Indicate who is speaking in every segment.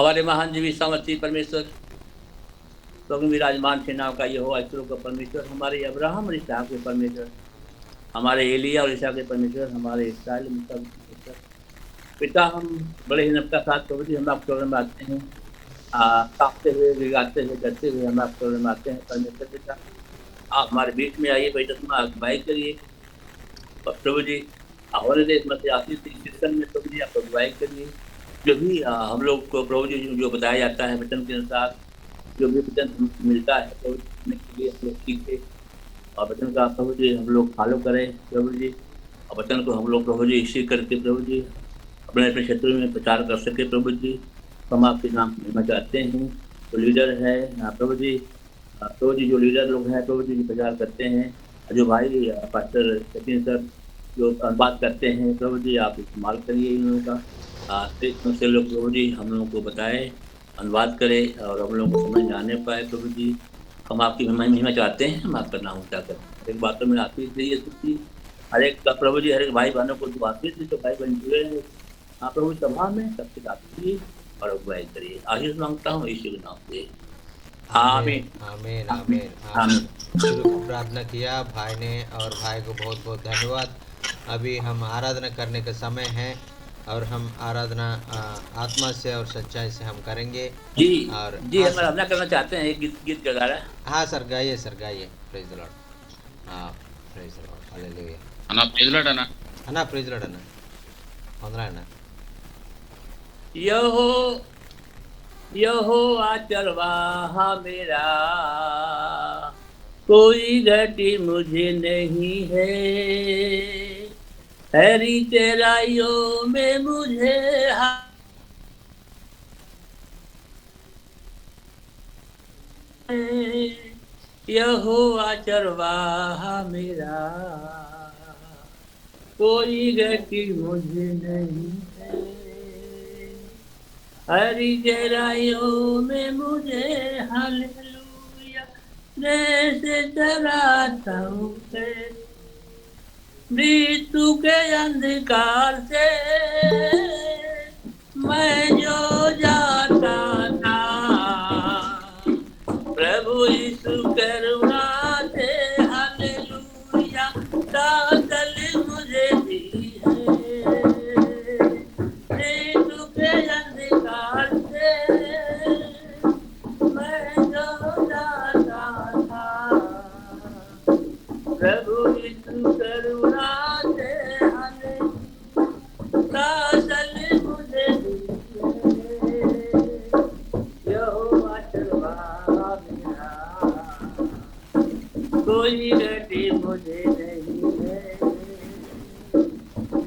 Speaker 1: हमारे महान जीवी सामर्थी परमेश्वर प्रभु विराजमान सेनाओं का यहोवा इस्राएल का परमेश्वर, हमारे अब्राहम और इसहाक के परमेश्वर, हमारे एलिया और ईसा के परमेश्वर, हमारे इस्राएल मूसा के परमेश्वर। पिता, हम बड़े ही नम्रता के साथ प्रभु जी हम आपके चरण में आते हैं, कांपते हुए, गिड़गिड़ाते हुए, डरते हुए हम आपके चरण में आते हैं। परमेश्वर पिता, आप हमारे बीच में आइए, पवित्र अगुवाई करिए और प्रभु जी हमारे देश में से आशीष इस सिस्टम में प्रभु जी आप अगुवाई करिए। जो भी हम लोग को प्रभु जी जो बताया जाता है वचन के अनुसार, जो भी वचन हमको मिलता है प्रभु जी सुनने के लिए हम लोग सीखे और वचन का प्रभु जी हम लोग फॉलो करें प्रभु जी, और वचन को हम लोग प्रभु जी इसी करके प्रभु जी अपने अपने क्षेत्र में प्रचार कर सके प्रभु जी। हम आपके नाम में चाहते हैं जो लीडर है प्रभु जी, प्रभु जी जो लीडर लोग हैं प्रभु जी प्रचार करते हैं, जो भाई पास्टर सचिन सर जो बात करते हैं प्रभु जी आप इस्तेमाल करिए इन लोगों का, से लोग प्रभु जी हम लोगों को बताए, अनुवाद करें और हम लोगों को समझ में आने पाए प्रभु जी। हम आपकी महिमा चाहते हैं, हम आपका नाम ऊँचा करते हैं। हर एक बातों में आशीष दीजिए सुखी, हर एक का प्रभु जी हर एक भाई बहनों को जो आशीष दी तो भाई बहन जुड़े हैं प्रभु सभा में सबसे आशीष और अगुवाई करिए। आशीष मांगता हूँ यीशु के नाम से, आमीन
Speaker 2: आमीन
Speaker 1: आमीन
Speaker 2: आमीन आमीन। शुरू प्रार्थना किया भाई ने और भाई को बहुत बहुत धन्यवाद। अभी हम आराधना करने का समय है और हम आराधना आत्मा से और सच्चाई से हम करेंगे।
Speaker 1: जी
Speaker 2: और
Speaker 1: जी
Speaker 2: हाँ
Speaker 1: हम आराधना करना चाहते हैं, एक गीत गा रहा है।
Speaker 2: हाँ सर गाइए प्रेज द लॉर्ड। हाँ प्रेज द लॉर्ड, हालेलुया
Speaker 3: అన్న ప్రైజ్ లార్డ్ అన్న.
Speaker 2: అన్నా ప్రైజ్ లార్డ్ అన్న వందనా అన్న।
Speaker 1: यहोवा चरवाहा मेरा, कोई घटी मुझे नहीं है, हरी चराइयों में मुझे यहोवा चरवाहा मेरा, कोई घटी मुझे नहीं है, हरी गहराइयों में मुझे हालेलुया से डराता हूँ, मृत्यु के अंधकार से मैं जो जाता था, प्रभु यीशु करुणा से हालेलुया कातल मुझे दी है, मृत्यु के अंधकार से मैं जो जाता था, प्रभु यीशु करुणा से हालेलुया कातल मुझे दी है, यहोवा चरवाहा मेरा, कोई घटी मुझे नहीं है,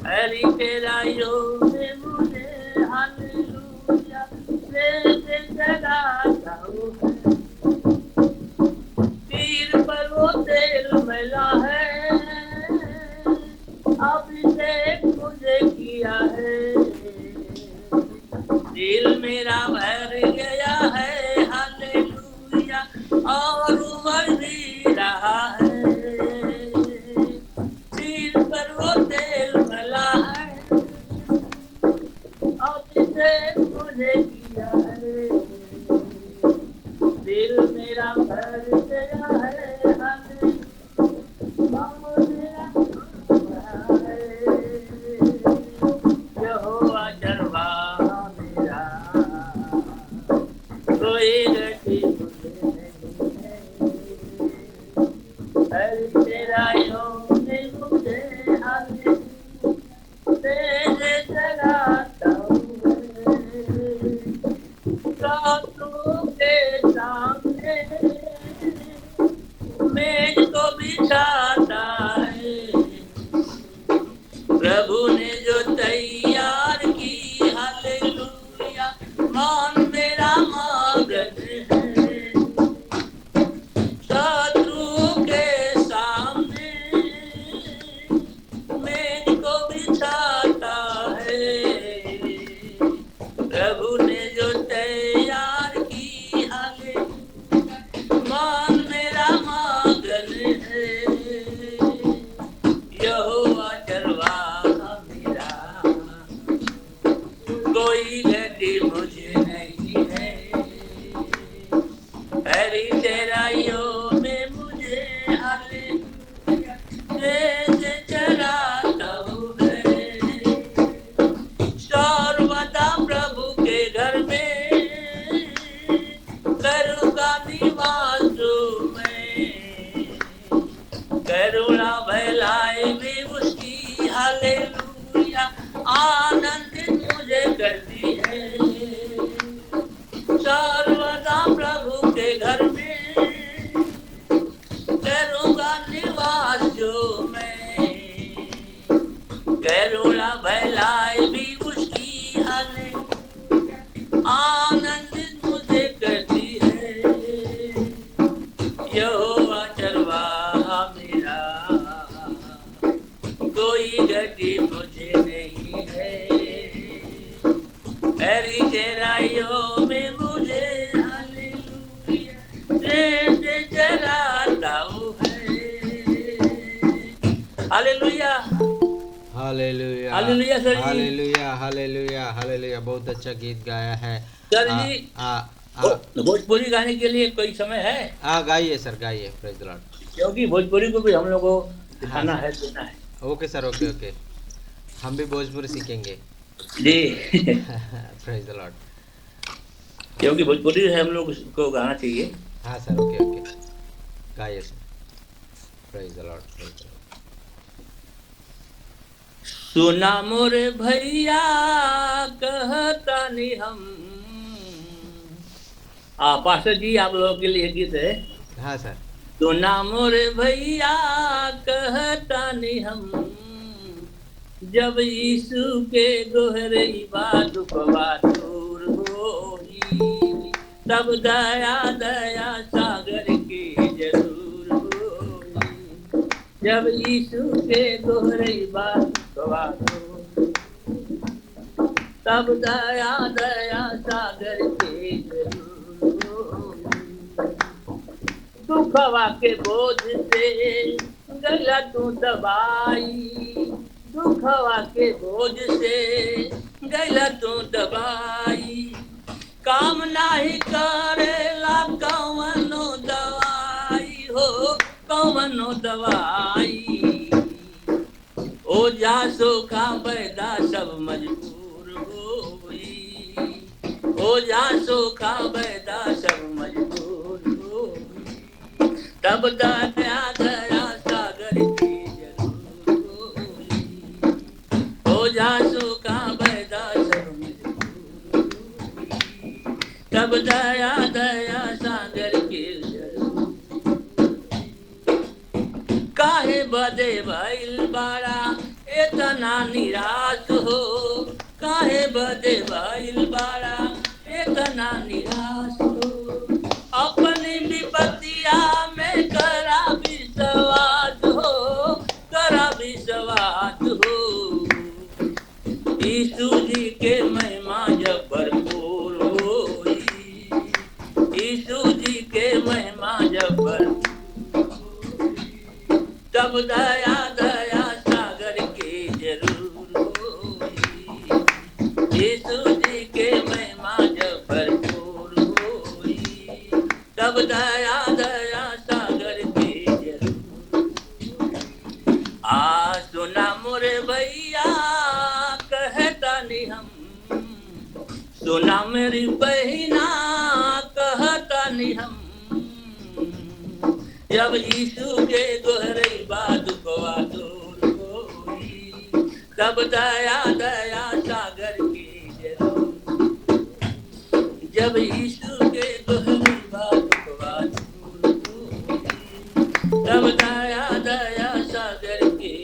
Speaker 1: हरी चराइयों में मुझे हालेलुया से जगाता हूँ, तीर पर वो तेल मिला है, अभिषेक मुझे किया है, दिल मेरा भर गया है हालेलुया और उमड़ भी रहा है, दिल पर वो तेल मिला है, अभिषेक मुझे किया है, दिल मेरा भर गया है हालेलुया मेरा है, यहोवा चरवाहा मेरा, कोई घटी मुझे नहीं है, हर चराइयों में मुझे हालेलुया से जगाता हूँ, रातों के सामने मेज को बिछाता है, प्रभु ने जो तैयार की हालेलुया मान मेरा मांगत हालेलुया।
Speaker 2: हालेलुया
Speaker 1: हालेलुया सर जी।
Speaker 2: Hallelujah hallelujah hallelujah. बहुत अच्छा गीत गाया है।
Speaker 1: सर
Speaker 2: आ
Speaker 1: जी,
Speaker 2: आ आ
Speaker 1: भोजपुरी गाने के लिए कोई समय है?
Speaker 2: गाइए सर, गाइए। Praise the Lord.
Speaker 1: क्योंकि भोजपुरी को भी हम लोग को
Speaker 2: हाँ
Speaker 1: सिखाना
Speaker 2: सर।
Speaker 1: है, देना है।
Speaker 2: Okay sir, okay okay. हम भी भोजपुरी सीखेंगे।
Speaker 1: जी।
Speaker 2: Praise the Lord.
Speaker 1: क्योंकि भोजपुरी है, हम लोग को गाना चाहिए।
Speaker 2: हाँ सर, ओके ओके। गाइए sir. Praise the Lord, praise the Lord.
Speaker 1: सुना मोरे भैया कहतानी हम। पास्टर जी, आप लोगों के लिए गीत है।
Speaker 2: हाँ सर।
Speaker 1: सुना मोरे भैया कहतानी हम, जब यीशु के दोहरई दुखवा दूर होई, तब दया दया सागर के जरूर होई। जब यीशु के दोहरई दुखवा दूर, तब दया दया सागर के जरूर होई। दुखवा के बोझ से गला तू दबाई, दुखवा के बोझ से गला तू दबाई। काम नाही करेला कवनो दवाई हो, कवनो दवाई। ओझा सोखा बैदा सब मजबूर होई, ओझा सोखा बैदा सब मजबूर होई। तब दया दया सागर की जरूर होई, ओझा सोखा बैदा सब मजबूर होई। तब दया दया सागर की जरूर। काहे बदे भइल बाड़ा इतना निराश हो, काहे बदे भइल बाड़ा इतना निराश हो। अपनी विपत्तिया में करा विश्वास हो, करा विश्वास हो। यीशु जी के महिमा जब भरपूर होई, यीशु जी के महिमा जब भरपूर, तब दया दया सागर के जरूर होई। यीशु जी के महिमा जब भरपूर होई, तब दया दया सागर के जरूर। सुना मोरे भैया कहतानी हम, सुना मेरी बहिना कहतानी हम, जब यीशु के दोहरई दुखवा दूर होई, तब दया दया सागर की जरूर। जब यीशु के दोहरई दुखवा दूर होई, तब दया दया सागर की।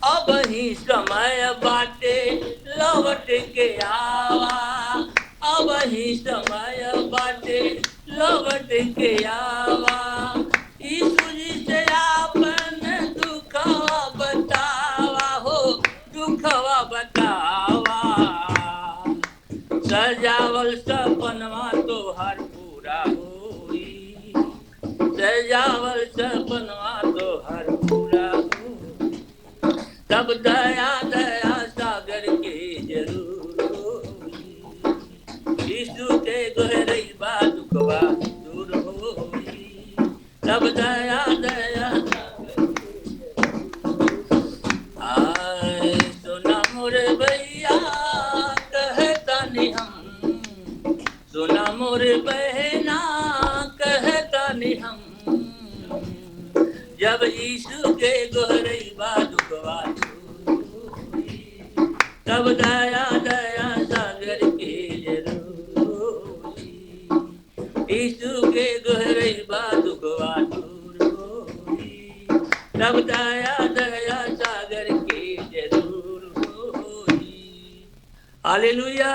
Speaker 1: अब ही समय बाटे लौट के आवा, अब ही समय बाटे लौट के आवा। यीशु जी से आपन दुखवा बतावा हो, दुखवा बतावा। सजावल सपनवा तोहर पूरा होई, सजावल सपनवा तोहर पूरा होई। तब दया दया सागर के जरूर होई, यीशु के दोहरई दुखवा दूर होई, तब दया दया सागर के जरूर। आए सुना मोरे भैया कहतानी हम, सुना मोरे बहना कहतानी हम, जब यीशु के दोहरई दुखवा दूर होई, तब दया दया सागर के जरूर होई। यीशु के दोहरई दुखवा दूर होई, तब दया दया सागर के जरूर होई। Hallelujah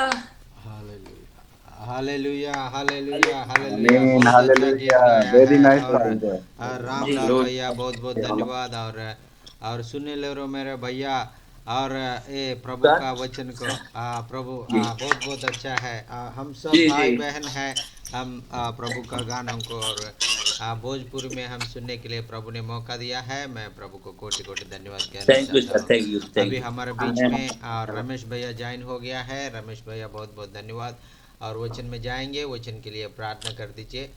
Speaker 2: hallelujah hallelujah hallelujah.
Speaker 3: Amen.
Speaker 2: बहुत अच्छा गीत
Speaker 3: Hallelujah.
Speaker 2: गाया
Speaker 3: Very
Speaker 2: है।
Speaker 3: nice
Speaker 2: और
Speaker 3: brother.
Speaker 2: रामलाल
Speaker 1: जी
Speaker 2: भैया बहुत बहुत धन्यवाद। और सुनने ले रहे मेरे भैया। और ये प्रभु का वचन को प्रभु
Speaker 1: जी
Speaker 2: बहुत बहुत अच्छा है। हम सब
Speaker 1: जी
Speaker 2: भाई
Speaker 1: जी
Speaker 2: बहन है। हम प्रभु का गानों को और भोजपुरी में हम सुनने के लिए प्रभु ने मौका दिया है। मैं प्रभु को कोटि कोटि धन्यवाद कहना
Speaker 1: थैंक यू
Speaker 2: चाहता
Speaker 1: सर, थैंक यू,
Speaker 2: हूँ।
Speaker 1: थैंक
Speaker 2: अभी
Speaker 1: यू।
Speaker 2: हमारे बीच में रमेश भैया ज्वाइन हो गया है। रमेश भैया बहुत बहुत धन्यवाद। और वचन में जाएंगे, वचन के लिए प्रार्थना कर दीजिए।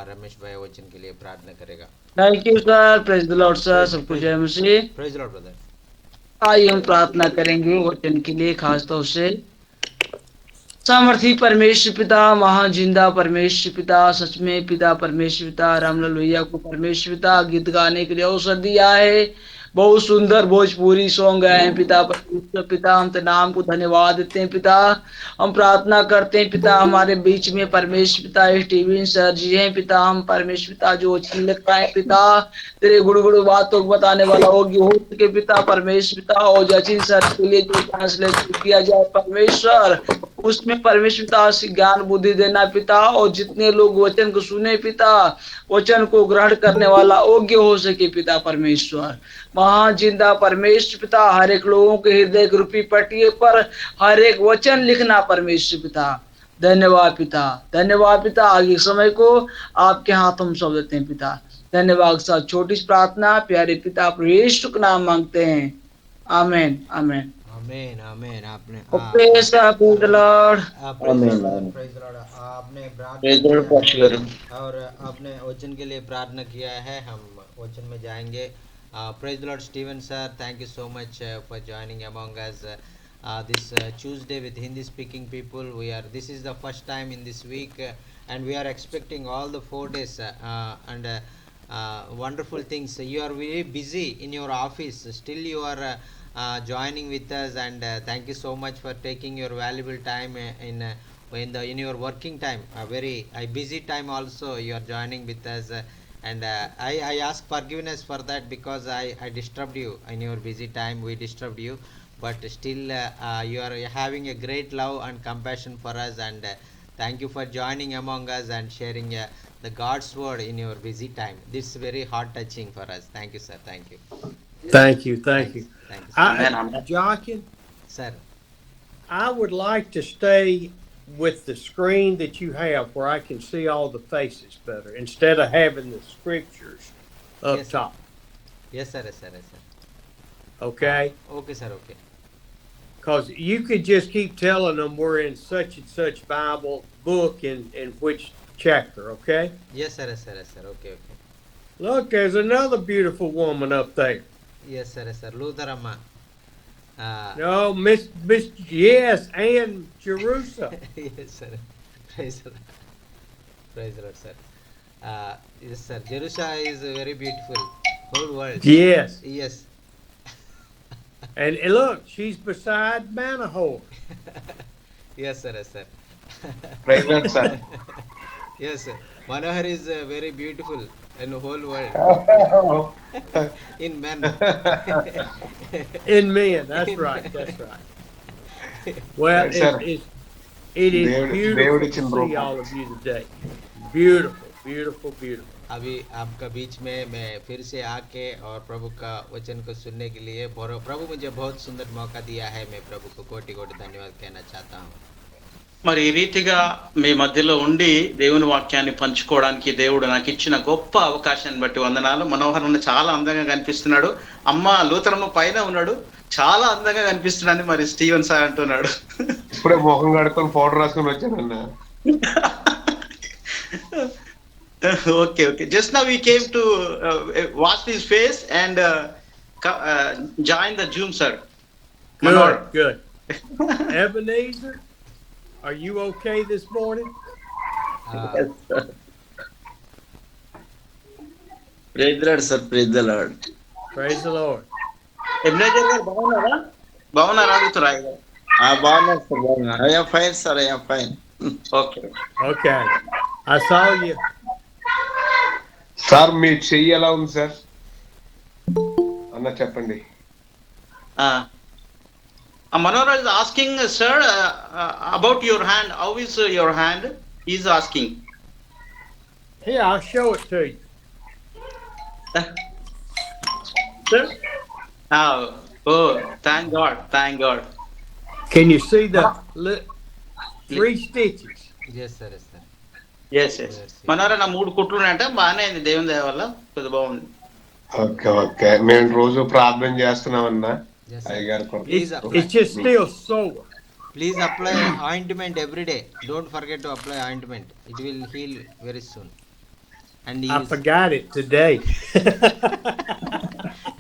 Speaker 2: रमेश भैया वचन के लिए प्रार्थना करेगा।
Speaker 3: Thank you sir, praise the Lord sir, सबको जय मसीह।
Speaker 2: Praise Lord brother.
Speaker 3: आइए हम प्रार्थना करेंगे वचन के लिए, खास तौर से सामर्थी परमेश्वर पिता, महाजिंदा परमेश्वर पिता, सच में पिता परमेश्वर पिता, रामलाल भैया को परमेश्वर पिता गीत गाने के लिए अवसर दिया है। बहुत सुंदर भोजपुरी सॉन्ग गाए हैं पिता परमेश्वर पिता, हम तो नाम को धन्यवाद देते हैं पिता। हम प्रार्थना करते हैं पिता, हमारे बीच में परमेश्वर पिता स्टीवन सर जी हैं पिता, हम परमेश्वर पिता जो अच्छी लगता है पिता, तेरे गुड़ गुड़ बातों को बताने वाला होगी हो सके पिता परमेश्वर पिता, और जचिन सर के लिए जो ट्रांसलेशन किया जाए परमेश्वर, उसमें परमेश्वर पिता से ज्ञान बुद्धि देना पिता, और जितने लोग वचन को सुने पिता, वचन को ग्रहण करने वाला योग्य हो सके पिता परमेश्वर। महाजिंदा परमेश्वर पिता, हर एक लोगों के हृदय रूपी पटिए पर हर एक वचन लिखना परमेश्वर पिता। धन्यवाद पिता, धन्यवाद पिता। आगे समय को आपके हाथों में सौंप देते हैं पिता। धन्यवाद साथ छोटी सी प्रार्थना प्यारे पिता प्रभु यीशु का नाम मांगते हैं, आमेन आमेन।
Speaker 2: आमेन आमेन। आपने
Speaker 3: praise the Lord.
Speaker 2: Praise Lord. आपने
Speaker 1: प्रेज लॉर्ड
Speaker 2: प्रार्थना किया
Speaker 1: पास्टर।
Speaker 2: है और आपने वचन के लिए प्रार्थना किया है। हम वचन में जाएंगे। Praise Lord Steven sir, thank you so much for joining among us this Tuesday with Hindi speaking people. This is the first time in this week, and we are expecting all the 4 days and wonderful things. You are very busy in your office, still you are joining with us, and thank you so much for taking your valuable time in your working time, a very busy time also you are joining with us, and I ask forgiveness for that, because I disturbed you in your busy time. We disturbed you, but still you are having a great love and compassion for us, and thank you for joining among us and sharing the God's word in your busy time. This is very heart touching for us. Thank you sir, thank you.
Speaker 4: Thank you, thank you.
Speaker 2: Thank you sir.
Speaker 4: Jochen,
Speaker 2: Sir,
Speaker 4: I would like to stay with the screen that you have where I can see all the faces better instead of having the scriptures up
Speaker 2: Yes, sir.
Speaker 4: top.
Speaker 2: yes sir, yes sir, yes sir.
Speaker 4: Okay?
Speaker 2: Okay sir, okay.
Speaker 4: Because you could just keep telling them we're in such and such Bible book in which chapter, okay?
Speaker 2: Yes sir, yes sir, yes sir, okay, okay.
Speaker 4: Look, there's another beautiful woman up there.
Speaker 2: Yes sir, yes sir. Lutherama.
Speaker 4: No, Miss, yes, and Jerusalem.
Speaker 2: Yes sir. Praise the Lord. Praise the Lord sir. Yes sir, Jerusalem is very beautiful. Whole world.
Speaker 4: Yes.
Speaker 2: Yes.
Speaker 4: And look, she's beside Manahor.
Speaker 2: Yes sir, yes sir.
Speaker 5: Praise God, sir.
Speaker 2: Yes sir. Manohar is very beautiful in the whole world. In men.
Speaker 4: In men, that's right, that's right. Well,
Speaker 5: Yes, sir.
Speaker 4: it is
Speaker 5: David-
Speaker 4: beautiful
Speaker 5: David
Speaker 4: to
Speaker 5: Chimbro.
Speaker 4: see all of you today. Beautiful, beautiful, beautiful.
Speaker 2: अभी आपका बीच में मैं फिर से आके और प्रभु का वचन को सुनने के लिए प्रभु मुझे बहुत सुंदर मौका दिया है। मैं प्रभु को कोटि कोटि धन्यवाद कहना चाहता हूँ।
Speaker 6: మరి ఈ రీతిగా మీ మధ్యలో ఉండి దేవుని వాక్యాన్ని పంచుకోవడానికి దేవుడు నాకు ఇచ్చిన గొప్ప అవకాశాన్ని బట్టి వందనాలు. మనోహర్ చాలా అందంగా కనిపిస్తున్నాడు. అమ్మ లూథరమ్మ పైన ఉన్నాడు, చాలా అందంగా కనిపిస్తున్నాడని మరి స్టీవెన్ సార్ అంటున్నాడు.
Speaker 5: ఇప్పుడే మొహం కడుక్కొని పౌడర్ రాసుకొని వచ్చానన్న.
Speaker 6: Okay, okay. Just now we came to wash his face and join the Zoom, sir. Manor.
Speaker 4: Good, good. Ebenezer, are you okay this morning?
Speaker 2: Uh,
Speaker 1: Praise the Lord, sir. Praise the Lord.
Speaker 4: Praise the Lord.
Speaker 6: Ebenezer గారు బాగున్నారా? బాగున్నారా అడుగుతురా?
Speaker 1: బాగున్నారు sir, బాగున్నారు. I am fine, sir. I am fine.
Speaker 6: Okay.
Speaker 4: Okay. I saw you.
Speaker 5: Sir మీ చెయ్యి ఎలా ఉంది sir అన్న చెప్పండి.
Speaker 6: Manor is asking, sir, about your hand. How is your hand? He's asking.
Speaker 4: Here, I'll show it to you.
Speaker 6: Sir? Oh, thank God, thank God.
Speaker 4: Can you see the 3 stitches?
Speaker 2: yes sir, yes sir.
Speaker 6: Yes yes Manohara నా 3 కుట్లు ఉన్నాయంట, బాగానే అయింది దేవుని దయ వల్ల, కొద్దిగా బాగుంది.
Speaker 5: ఓకే ఓకే, మేము రోజు ప్రార్థన చేస్తున్నామన్నా
Speaker 2: Yes, sir.
Speaker 5: అయ్యగారు
Speaker 2: Please
Speaker 5: కొరకు.
Speaker 4: It's just still sore.
Speaker 2: Please apply ointment every day. Don't forget to apply ointment. It will heal very soon. And
Speaker 4: I forgot it today.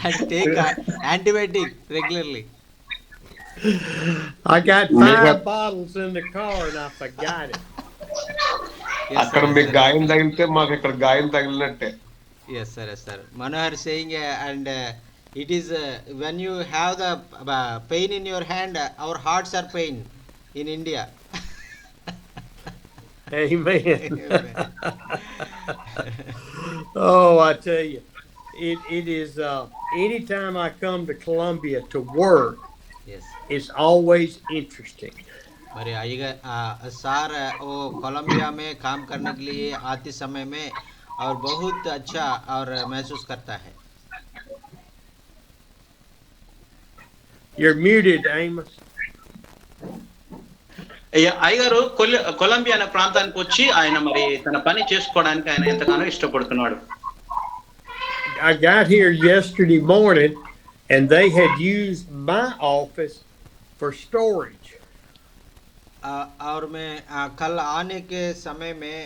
Speaker 2: and take antibiotic regularly.
Speaker 4: I got
Speaker 5: Make
Speaker 4: 5
Speaker 5: up-
Speaker 4: bottles in the car and I forgot it.
Speaker 2: Yes,
Speaker 5: అక్కడ
Speaker 2: sir,
Speaker 5: మీకు
Speaker 2: sir.
Speaker 5: గాయం తగిలితే మాకు ఇక్కడ గాయం తగిలినట్టే.
Speaker 2: Yes, sir, yes, sir. Manohar saying, and it is when you have the pain in your hand, our hearts are pain in India.
Speaker 4: Amen. Oh, I tell you, it is, anytime I come to Columbia to work,
Speaker 2: Yes.
Speaker 4: it's always interesting.
Speaker 2: अरे आइएगा सार वो Colombia में काम करने के लिए आते समय में और बहुत अच्छा और महसूस करता है.
Speaker 4: You're muted, Amos.
Speaker 6: అయ్యగారు కొలంబియా అనే ప్రాంతానికి వచ్చి ఆయన మరి తన పని చేసుకోవడానికి ఆయన ఎంతగానో ఇష్టపడుతున్నాడు.
Speaker 4: I got here yesterday morning and they had used my office for storage.
Speaker 2: और मैं कल आने के समय में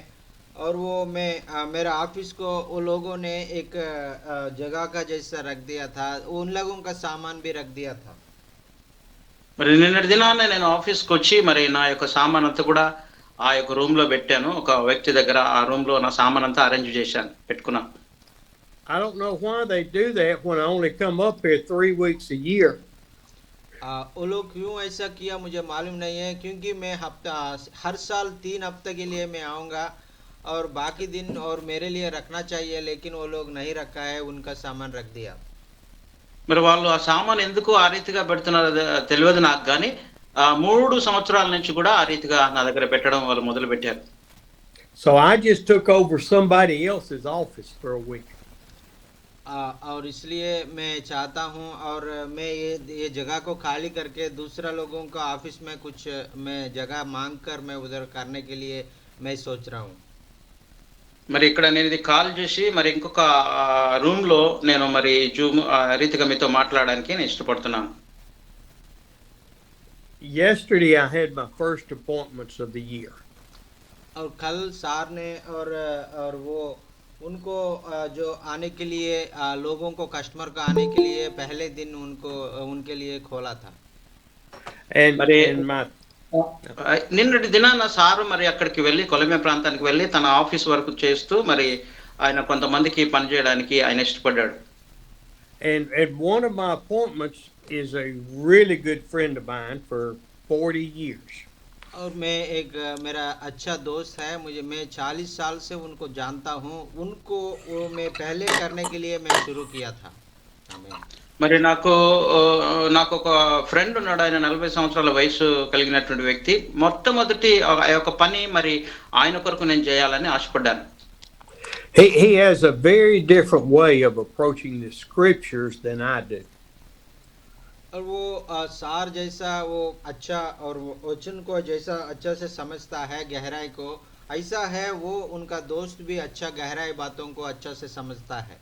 Speaker 2: और वो मैं मेरा ऑफिस को वो लोगों ने एक जगह का जैसा रख दिया था, उन लोगों का सामान भी रख दिया था.
Speaker 6: మరి నిన్నటి దినాన నేను ఆఫీస్కి వచ్చి మరి నా యొక్క సామాన్ అంతా కూడా ఆ యొక్క రూమ్ లో పెట్టాను. ఒక వ్యక్తి దగ్గర ఆ రూమ్ లో నా సామాన్ అంతా అరేంజ్ చేశాను, పెట్టుకున్నాను.
Speaker 4: I don't know why they do that when I only come up here 3 weeks a year.
Speaker 2: वो लोग क्यों ऐसा किया मुझे मालूम नहीं है, क्योंकि मैं हर साल 3 हफ्ते के लिए मैं आऊँगा और बाकी दिन और मेरे लिए रखना चाहिए, लेकिन वो लोग नहीं रखा है, उनका सामान रख दिया.
Speaker 6: మరి వాళ్ళు ఆ సామాన్ ఎందుకు ఆ రీతిగా పెడుతున్నారో తెలియదు నాకు, కానీ 3 సంవత్సరాల నుంచి కూడా ఆ రీతిగా నా దగ్గర పెట్టడం వాళ్ళు మొదలు పెట్టారు.
Speaker 4: So I just took over somebody else's office for a week.
Speaker 2: और इसलिए मैं चाहता हूँ और मैं ये जगह को खाली करके दूसरा लोगों का ऑफिस में कुछ मैं जगह मांग कर मैं उधर करने के लिए मैं सोच रहा हूँ.
Speaker 6: మరి ఇక్కడ నేను ఇది కాల్ చేసి మరి ఇంకొక రూమ్ లో నేను మరి జూమ్ రీతిగా మీతో మాట్లాడడానికి నేను ఇష్టపడుతున్నాను.
Speaker 4: Yesterday I had my first appointments of the year.
Speaker 2: और कल सार ने और वो उनको जो आने के लिए लोगों को कस्टमर को आने के लिए पहले दिन उनके लिए खोला था.
Speaker 4: And my
Speaker 6: నిన్నటి దినాన సారు మరి అక్కడికి వెళ్ళి కొలంబియా ప్రాంతానికి వెళ్ళి తన ఆఫీస్ వర్క్ చేస్తూ మరి ఆయన కొంతమందికి పని చేయడానికి ఆయన ఇష్టపడ్డాడు.
Speaker 4: and one of my appointments is a really good friend of mine for 40 years.
Speaker 2: और मैं एक मेरा अच्छा दोस्त है, मैं 40 साल से उनको जानता हूँ. उनको वो मैं पहले करने के लिए मैं शुरू किया था. आमीन.
Speaker 6: మరి నాకు ఒక ఫ్రెండ్ ఉన్నాడు. ఆయన 40 సంవత్సరాల వయసు కలిగినటువంటి వ్యక్తి. మొట్టమొదటి ఆ యొక్క పని మరి ఆయన కొరకు నేను చేయాలని ఆశపడ్డాను.
Speaker 4: He has a very different way of approaching the scriptures than I do.
Speaker 2: और वो सार जैसा वो अच्छा और वचन को जैसा अच्छा से समझता है, गहराई को ऐसा है, वो उनका दोस्त भी अच्छा गहराई बातों को अच्छा से समझता है.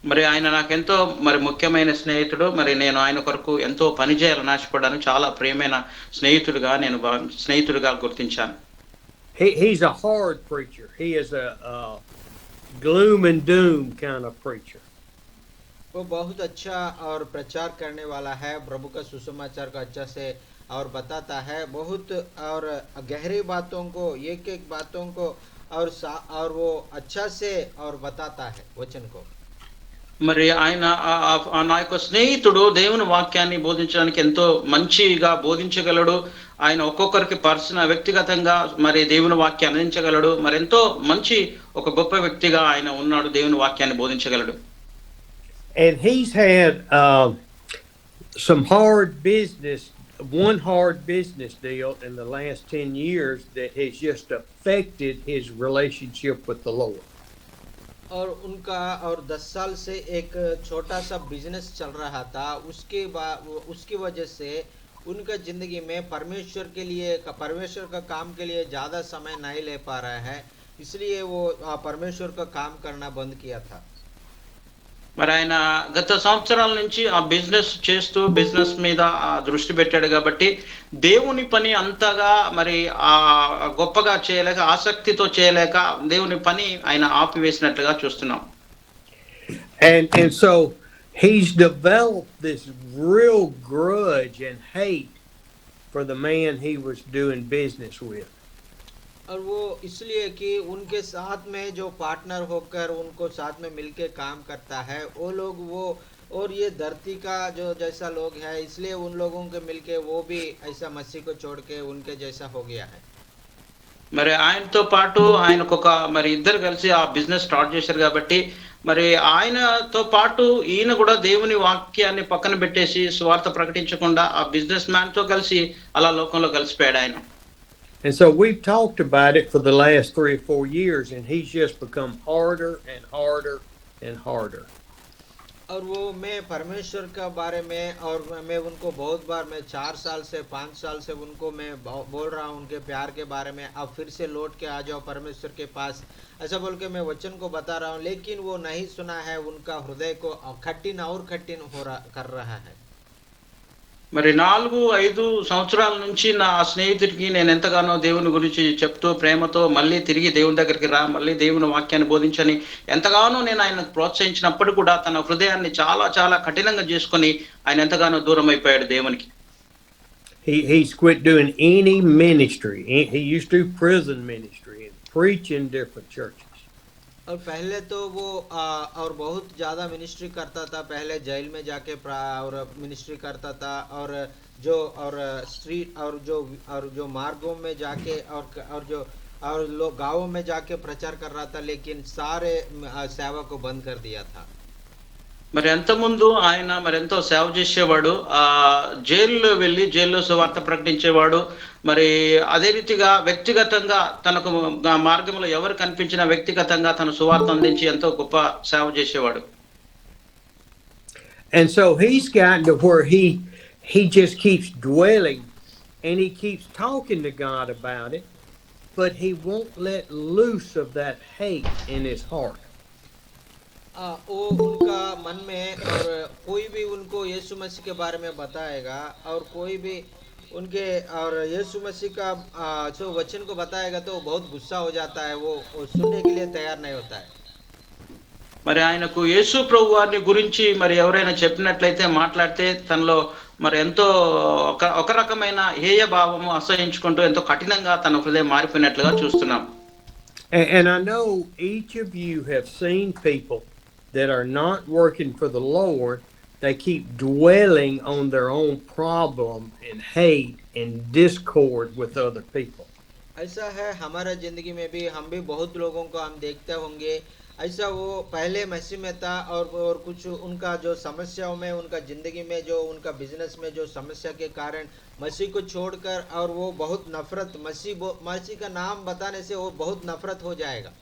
Speaker 6: మరి ఆయన నాకెంతో మరి ముఖ్యమైన స్నేహితుడు. మరి నేను ఆయన కొరకు ఎంతో పని చేయాలని ఆశపడ్డాను. చాలా ప్రియమైన స్నేహితుడిగా గుర్తించాను.
Speaker 4: He's a hard preacher. He is a gloom and doom kind of preacher.
Speaker 2: वो बहुत अच्छा और प्रचार करने वाला है, प्रभु का सुसमाचार को अच्छा से और बताता है, बहुत और गहरी बातों को एक बातों को और वो अच्छा से और बताता है वचन को.
Speaker 6: మరి ఆయన నా యొక్క స్నేహితుడు దేవుని వాక్యాన్ని బోధించడానికి ఎంతో మంచిగా బోధించగలడు. ఆయన ఒక్కొక్కరికి వ్యక్తిగతంగా మరి దేవుని వాక్యాన్ని అందించగలడు. మరి ఎంతో మంచి ఒక గొప్ప వ్యక్తిగా ఆయన ఉన్నాడు, దేవుని వాక్యాన్ని బోధించగలడు.
Speaker 4: And he's had some hard business deal in the last 10 years that has just affected his relationship with the Lord.
Speaker 2: और उनका और 10 साल से एक छोटा सा बिजनेस चल रहा था, उसकी वजह से उनका जिंदगी में परमेश्वर का काम के लिए ज़्यादा समय नहीं ले पा रहा है, इसलिए वो परमेश्वर का काम करना बंद किया था।
Speaker 6: మరి ఆయన గత సంవత్సరాల నుంచి ఆ బిజినెస్ చేస్తూ బిజినెస్ మీద దృష్టి పెట్టాడు కాబట్టి దేవుని పని అంతగా మరి ఆ గొప్పగా చేయలేక, ఆసక్తితో చేయలేక దేవుని పని ఆయన ఆపివేసినట్లుగా చూస్తున్నాం.
Speaker 4: And so he's developed this real grudge and hate for the man he was doing business with.
Speaker 2: और वो इसलिए कि उनके साथ में जो पार्टनर होकर उनको साथ में मिलके काम करता है वो लोग वो और ये धरती का जो जैसा लोग है, इसलिए उन लोगों के मिलके वो भी ऐसा मसीह को छोड़ के उनके जैसा हो गया है।
Speaker 6: మరి ఆయనతో పాటు ఆయనకు ఒక మరి ఇద్దరు కలిసి ఆ బిజినెస్ స్టార్ట్ చేశారు కాబట్టి మరి ఆయనతో పాటు ఈయన కూడా దేవుని వాక్యాన్ని పక్కన పెట్టేసి స్వార్థ ప్రకటించకుండా ఆ బిజినెస్ మ్యాన్ తో కలిసి అలా లోకంలో కలిసిపోయాడు ఆయన.
Speaker 4: And so we've talked about it for the last 3 or 4 years, and he's just become harder and harder and harder.
Speaker 2: और वो मैं परमेश्वर का बारे में और मैं उनको बहुत बार मैं 4 साल से 5 साल से उनको मैं बोल रहा हूँ उनके प्यार के बारे में, अब फिर से लौट के आ जाओ परमेश्वर के पास, ऐसा बोल के मैं वचन को बता रहा हूँ, लेकिन वो नहीं सुना है। उनका हृदय को कठिन और कठिन कर रहा है।
Speaker 6: మరి 4-5 సంవత్సరాల నుంచి నా స్నేహితుడికి నేను ఎంతగానో దేవుని గురించి చెప్తూ ప్రేమతో మళ్ళీ తిరిగి దేవుని దగ్గరికి రా, మళ్ళీ దేవుని వాక్యాన్ని బోధించని ఎంతగానో నేను ఆయనకు ప్రోత్సహించినప్పుడు కూడా తన హృదయాన్ని చాలా చాలా కఠినంగా చేసుకొని ఆయన ఎంతగానో దూరం అయిపోయాడు దేవునికి.
Speaker 4: He's quit doing any ministry. He used to do prison ministry and preach in different churches.
Speaker 2: और पहले तो वो और बहुत ज़्यादा मिनिस्ट्री करता था, पहले जेल में जाके और मिनिस्ट्री करता था, और स्ट्रीट और जो मार्गों में जाके और लोग गाँवों में जाके प्रचार कर रहा था, लेकिन सारे सेवा को बंद कर दिया था।
Speaker 6: మరి ఎంత ముందు ఆయన మరి ఎంతో సేవ చేసేవాడు, జైల్లో వెళ్ళి జైల్లో సువార్త ప్రకటించేవాడు. మరి అదే రీతిగా వ్యక్తిగతంగా తనకు మార్గంలో ఎవరు కనిపించినా వ్యక్తిగతంగా తన సువార్త అందించి ఎంతో గొప్ప సేవ చేసేవాడు.
Speaker 4: And so he's gotten to where he just keeps dwelling and he keeps talking to God about it, but he won't let loose of that hate in his heart.
Speaker 2: वो उनका मन में, और कोई भी उनको यीशु मसीह के बारे में बताएगा और कोई भी उनके और यीशु मसीह का जो वचन को बताएगा तो बहुत गुस्सा हो जाता है, वो सुनने के लिए तैयार नहीं होता है।
Speaker 6: మరి ఆయనకు యేసు ప్రభు వారిని గురించి మరి ఎవరైనా చెప్పినట్లయితే మాట్లాడితే తనలో మరి ఎంతో ఒక రకమైన హేయ భావము అసహించుకుంటూ ఎంతో కఠినంగా తన హృదయం మారిపోయినట్లుగా చూస్తున్నాం.
Speaker 4: And I know each of you have seen people that are not working for the Lord. They keep dwelling on their own problem and hate and discord with other people.
Speaker 2: ऐसा है हमारा जिंदगी में भी, हम भी बहुत लोगों को हम देखते होंगे ऐसा, वो पहले मसीह में था और कुछ उनका जो समस्याओं में, उनका जिंदगी में जो उनका बिजनेस में जो समस्या के कारण मसीह को छोड़कर, और वो बहुत नफरत, मसीह का नाम बताने से वो बहुत नफरत हो जाएगा।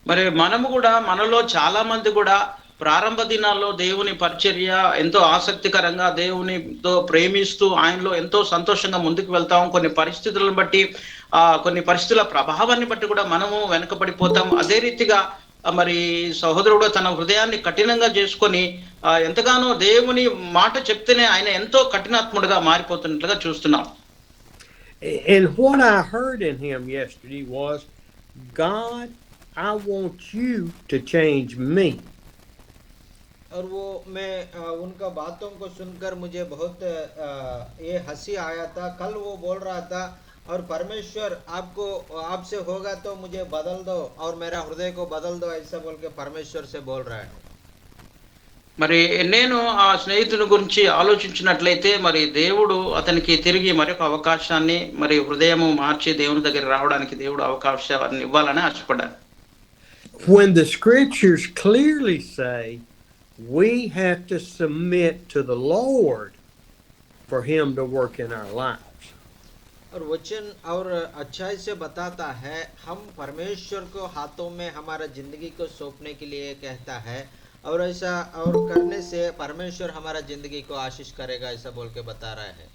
Speaker 6: మరి మనము కూడా మనలో చాలా మంది కూడా ప్రారంభ దినాల్లో దేవుని పరిచర్య ఎంతో ఆసక్తికరంగా దేవునితో ప్రేమిస్తూ ఆయనలో ఎంతో సంతోషంగా ముందుకు వెళ్తాం. కొన్ని పరిస్థితులను బట్టి కొన్ని పరిస్థితుల ప్రభావాన్ని బట్టి కూడా మనము వెనకబడిపోతాం. అదే రీతిగా మరి సహోదరుడు తన హృదయాన్ని కఠినంగా చేసుకొని ఎంతగానో దేవుని మాట చెప్తేనే ఆయన ఎంతో కఠినాత్ముడుగా మారిపోతున్నట్లుగా చూస్తున్నాం.
Speaker 4: And what I heard in him yesterday was, God, I want you to change me.
Speaker 2: और वो मैं उनका बातों को सुनकर मुझे बहुत ये हंसी आया था। कल वो बोल रहा था, और परमेश्वर आपसे होगा तो मुझे बदल दो और मेरा हृदय को बदल दो, ऐसा बोल के परमेश्वर से बोल रहा है।
Speaker 6: మరి నేను ఆ స్నేహితుని గురించి ఆలోచించినట్లయితే మరి దేవుడు అతనికి తిరిగి మరొక అవకాశాన్ని, మరి హృదయము మార్చి దేవుని దగ్గర రావడానికి దేవుడు అవకాశాన్ని ఇవ్వాలని ఆశపడ్డాను.
Speaker 4: When the scriptures clearly say we have to submit to the Lord for him to work in our lives.
Speaker 2: और वचन और अच्छाई से बताता है, हम परमेश्वर को हाथों में हमारा जिंदगी को सौंपने के लिए कहता है, और ऐसा और करने से परमेश्वर हमारा जिंदगी को आशीष करेगा ऐसा बोल के बता रहा है।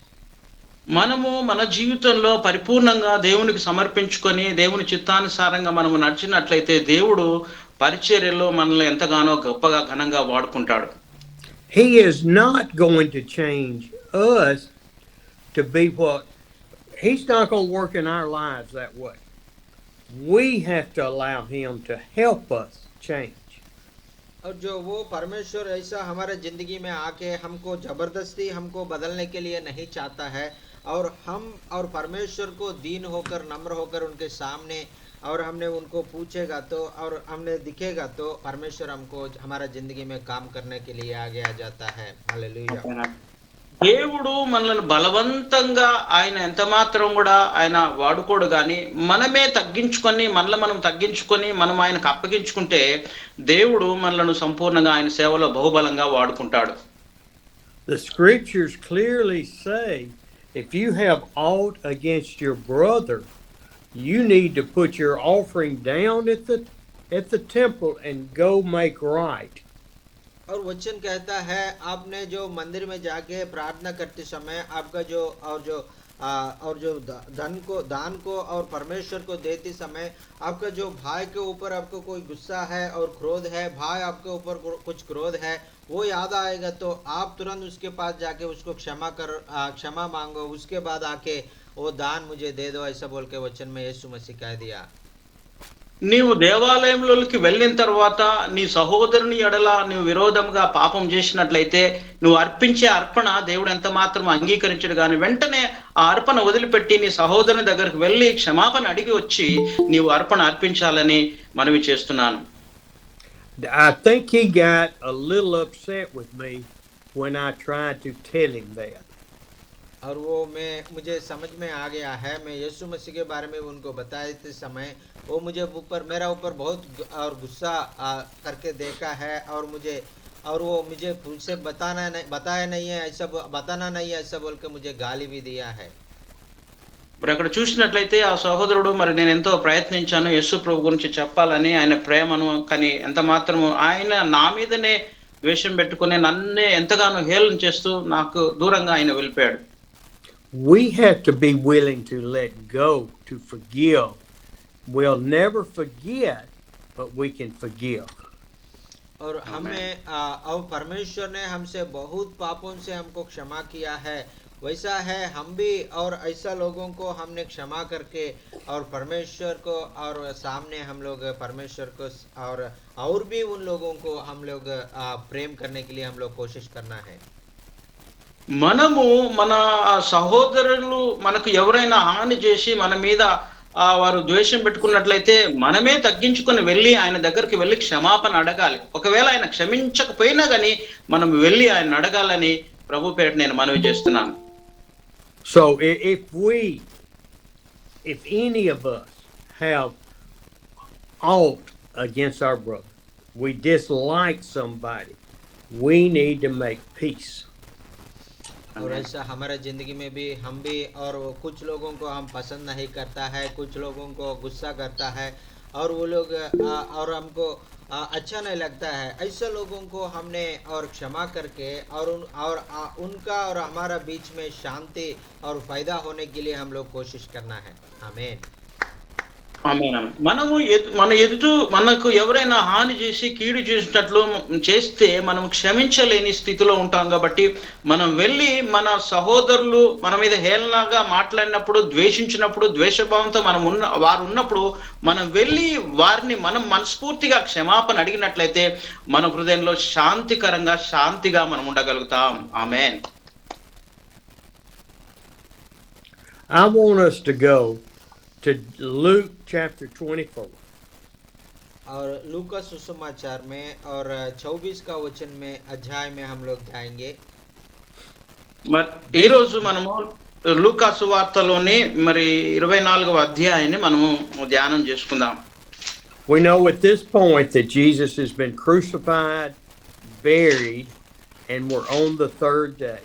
Speaker 6: మనము మన జీవితంలో పరిపూర్ణంగా దేవునికి సమర్పించుకొని దేవుని చిత్తానుసారంగా మనము నడిచినట్లయితే దేవుడు పరిచర్యలో మనల్ని ఎంతగానో గొప్పగా ఘనంగా వాడుకుంటాడు.
Speaker 4: He is not going to change us to be what, he's not going to work in our lives that way. We have to allow him to help us change.
Speaker 2: और जो वो परमेश्वर ऐसा हमारे जिंदगी में आके हमको जबरदस्ती हमको बदलने के लिए नहीं चाहता है, और हम और परमेश्वर को दीन होकर नम्र होकर उनके सामने और हमने उनको पूछेगा तो और हमने दिखेगा तो परमेश्वर हमको हमारा जिंदगी में काम करने के लिए आगे आ जाता है। हालेलुया।
Speaker 6: దేవుడు మనల్ని బలవంతంగా ఆయన ఎంత మాత్రం కూడా ఆయన వాడుకోడు, కానీ మనమే తగ్గించుకొని మనం తగ్గించుకొని మనం ఆయనకు అప్పగించుకుంటే దేవుడు మనలను సంపూర్ణంగా ఆయన సేవలో బహుబలంగా వాడుకుంటాడు.
Speaker 4: The scriptures clearly say if you have aught against your brother, you need to put your offering down at the temple and go make right.
Speaker 2: और वचन कहता है आपने जो मंदिर में जाके प्रार्थना करते समय आपका जो दान को और परमेश्वर को देते समय आपका जो भाई के ऊपर आपको कोई गुस्सा है और क्रोध है, भाई आपके ऊपर कुछ क्रोध है, वो याद आएगा तो आप तुरंत उसके पास जाके उसको क्षमा मांगो, उसके बाद आके वो दान मुझे दे दो ऐसा बोल के वचन में यीशु मसीह कह दिया।
Speaker 6: నీవు దేవాలయంలోకి వెళ్ళిన తర్వాత నీ సహోదరుని ఎడల నువ్వు విరోధంగా పాపం చేసినట్లయితే నువ్వు అర్పించే అర్పణ దేవుడు ఎంత మాత్రం అంగీకరించడు, కానీ వెంటనే ఆ అర్పణ వదిలిపెట్టి నీ సహోదరుని దగ్గరికి వెళ్ళి క్షమాపణ అడిగి వచ్చి నీవు అర్పణ అర్పించాలని మనవి చేస్తున్నాను.
Speaker 4: I think he got a little upset with me when I tried to tell him that.
Speaker 2: और वो मुझे समझ में आ गया है, मैं यीशु मसीह के बारे में उनको बताते समय वो मुझे मेरा ऊपर बहुत और गुस्सा करके देखा है, और वो मुझे मुझसे बताना नहीं है ऐसा बोल के मुझे गाली भी दिया है।
Speaker 6: మరి అక్కడ చూసినట్లయితే ఆ సహోదరుడు మరి నేను ఎంతో ప్రయత్నించాను యేసు ప్రభు గురించి చెప్పాలని, ఆయన ప్రేమను, కానీ ఎంత మాత్రము ఆయన నా మీదనే ద్వేషం పెట్టుకుని నన్నే ఎంతగానో హేళన చేస్తూ నాకు దూరంగా ఆయన వెళ్ళిపోయాడు.
Speaker 4: We have to be willing to let go, to forgive. We'll never forget, but we can forgive.
Speaker 2: और हमें और परमेश्वर ने हमसे बहुत पापों से हमको क्षमा किया है, वैसा है हम भी और ऐसा लोगों को हमने क्षमा करके और परमेश्वर को और सामने हम लोग परमेश्वर को और भी उन लोगों को हम लोग प्रेम करने के लिए हम लोग कोशिश करना है।
Speaker 6: మనము మన సహోదరులు మనకు ఎవరైనా హాని చేసి మన మీద వారు ద్వేషం పెట్టుకున్నట్లయితే మనమే తగ్గించుకొని వెళ్ళి ఆయన దగ్గరికి వెళ్ళి క్షమాపణ అడగాలి. ఒకవేళ ఆయన క్షమించకపోయినా కానీ మనం వెళ్ళి ఆయన అడగాలని ప్రభు పేరిట నేను మనవి చేస్తున్నాను.
Speaker 4: So if any of us have aught against our brother, we dislike somebody, we need to make peace.
Speaker 2: और ऐसा हमारे जिंदगी में भी हम भी और कुछ लोगों को हम पसंद नहीं करता है, कुछ लोगों को गुस्सा करता है और वो लोग और हमको अच्छा नहीं लगता है, ऐसे लोगों को हमने और क्षमा करके और उनका और हमारा बीच में शांति और फायदा होने के लिए हम लोग कोशिश करना है। आमीन।
Speaker 6: మనకు ఎవరైనా హాని చేసి కీడు చేసినట్లు చేస్తే మనం క్షమించలేని స్థితిలో ఉంటాం, కాబట్టి మనం వెళ్ళి మన సహోదరులు మన మీద హేళనగా మాట్లాడినప్పుడు, ద్వేషించినప్పుడు, ద్వేషభావంతో వారు ఉన్నప్పుడు మనం వెళ్ళి వారిని మనం మనస్ఫూర్తిగా క్షమాపణ అడిగినట్లయితే మన హృదయంలో శాంతిగా మనం ఉండగలుగుతాం. ఆమేన్.
Speaker 4: I want us to go to Luke chapter 24.
Speaker 2: और लूका सुसमाचार में और 24 का वचन में अध्याय में हम लोग जाएंगे।
Speaker 6: ఈ రోజు మనము లూకా సువార్తలోని మరి 24వ అధ్యాయాన్ని మనము ధ్యానం చేసుకుందాం.
Speaker 4: We know at this point that Jesus has been crucified, buried, and we're on the third day.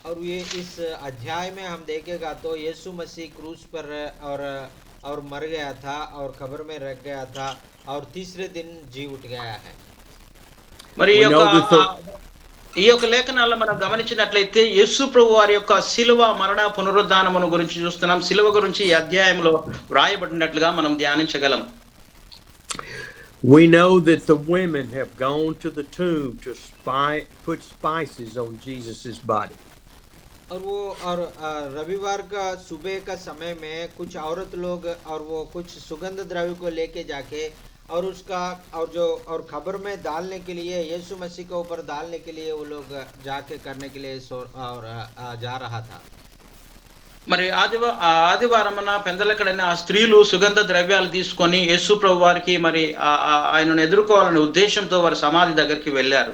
Speaker 2: और ये इस अध्याय में हम देखेगा तो यीशु मसीह क्रूस पर और मर गया था और कब्र में रख गया था और तीसरे दिन जी उठ गया है।
Speaker 6: మరి
Speaker 4: We know that
Speaker 6: ఈ యొక్క లేఖనాల్లో మనం గమనించినట్లయితే యేసు ప్రభు వారి యొక్క శిలువ మరణ పునరుద్ధానమును గురించి చూస్తున్నాం. శిలువ గురించి ఈ అధ్యాయంలో వ్రాయబడినట్లుగా మనం ధ్యానించగలం.
Speaker 4: we know that the women have gone to the tomb to put spices on Jesus's body.
Speaker 2: और रविवार का सुबह का समय में कुछ औरत लोग और वो कुछ सुगंध द्रव्य को लेके जाके और उसका और खबर में डालने के लिए यीशु मसीह के ऊपर डालने के लिए वो लोग जाके करने के लिए जा रहा था.
Speaker 6: మరి ఆదివారమున పెందలకడైన ఆ స్త్రీలు సుగంధ ద్రవ్యాలు తీసుకొని యేసు ప్రభు వారికి మరి ఆయనను ఎదుర్కోవాలనే ఉద్దేశంతో వారి సమాధి దగ్గరికి వెళ్ళారు.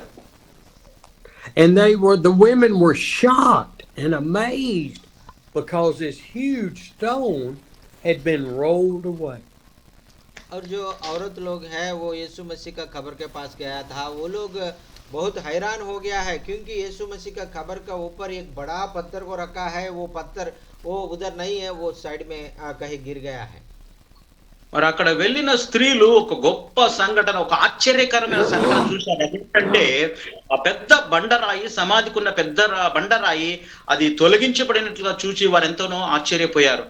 Speaker 4: And the women were shocked and amazed because this huge stone had been rolled away.
Speaker 2: और जो औरत लोग हैं वो यीशु मसीह का खबर के पास गया था, वो लोग बहुत हैरान हो गया है क्योंकि यीशु मसीह का खबर का ऊपर एक बड़ा पत्थर को रखा है. वो पत्थर वो उधर नहीं है, वो साइड में कहीं गिर गया है.
Speaker 6: మరి అక్కడ వెళ్ళిన స్త్రీలు ఒక గొప్ప సంఘటన, ఒక ఆశ్చర్యకరమైన సంఘటన చూశారు. ఎందుకంటే ఆ పెద్ద బండరాయి, సమాధికున్న పెద్ద బండరాయి అది తొలగించబడినట్లుగా చూసి వారు ఎంతనో ఆశ్చర్యపోయారు.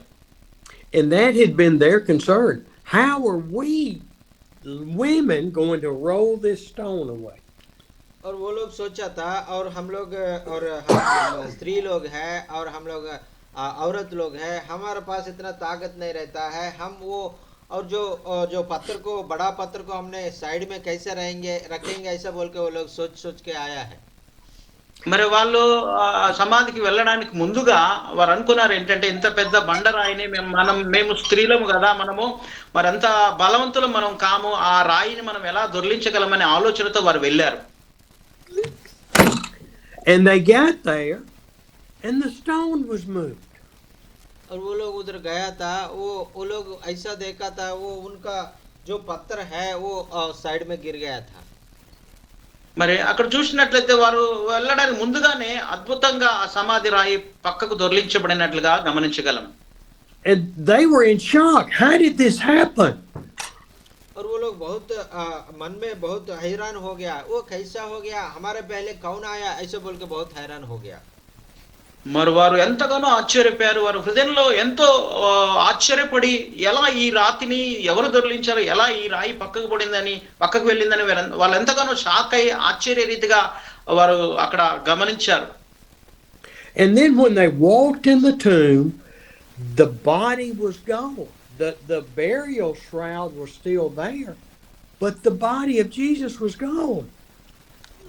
Speaker 4: And that had been their concern. How are we women going to roll this stone away?
Speaker 2: और वो लोग सोचा था, और हम लोग और हम स्त्री लोग हैं और हम लोग औरत लोग हैं, हमारे पास इतना ताकत नहीं रहता है, हम वो और जो पत्थर को, बड़ा पत्थर को हमने साइड में कैसे रखेंगे ऐसा बोल के वो लोग सोच के आया है.
Speaker 6: మరి వాళ్ళు సమాధికి వెళ్ళడానికి ముందుగా వారు అనుకున్నారు ఏంటంటే, ఇంత పెద్ద బండరాయిని మేము స్త్రీలము కదా, మనము మరంత బలవంతులు మనం కాము, ఆ రాయిని మనం ఎలా దొర్లించగలమనే ఆలోచనతో వారు వెళ్ళారు.
Speaker 4: And they got there and the stone was moved.
Speaker 2: और वो लोग उधर गया था, वो लोग ऐसा देखा था, वो उनका जो पत्थर है वो साइड में गिर गया था.
Speaker 6: మరి అక్కడ చూసినట్లయితే వారు వెళ్ళడానికి ముందుగానే అద్భుతంగా ఆ సమాధి రాయి పక్కకు దొర్లించబడినట్లుగా గమనించగలం.
Speaker 4: And they were in shock. How did this happen?
Speaker 2: और वो लोग बहुत मन में बहुत हैरान हो गया, वो कैसा हो गया, हमारे पहले कौन आया ऐसे बोल के बहुत हैरान हो गया.
Speaker 6: మరి వారు ఎంతగానో ఆశ్చర్యపోయారు. వారు హృదయంలో ఎంతో ఆశ్చర్యపడి ఎలా ఈ రాతిని ఎవరు దొర్లించారు, ఎలా ఈ రాయి పక్కకు వెళ్ళిందని వాళ్ళు ఎంతగానో షాక్ అయ్యి ఆశ్చర్య రీతిగా వారు అక్కడ గమనించారు.
Speaker 4: And then when they walked in the tomb, the body was gone. The burial shroud was still there, but the body of Jesus was gone.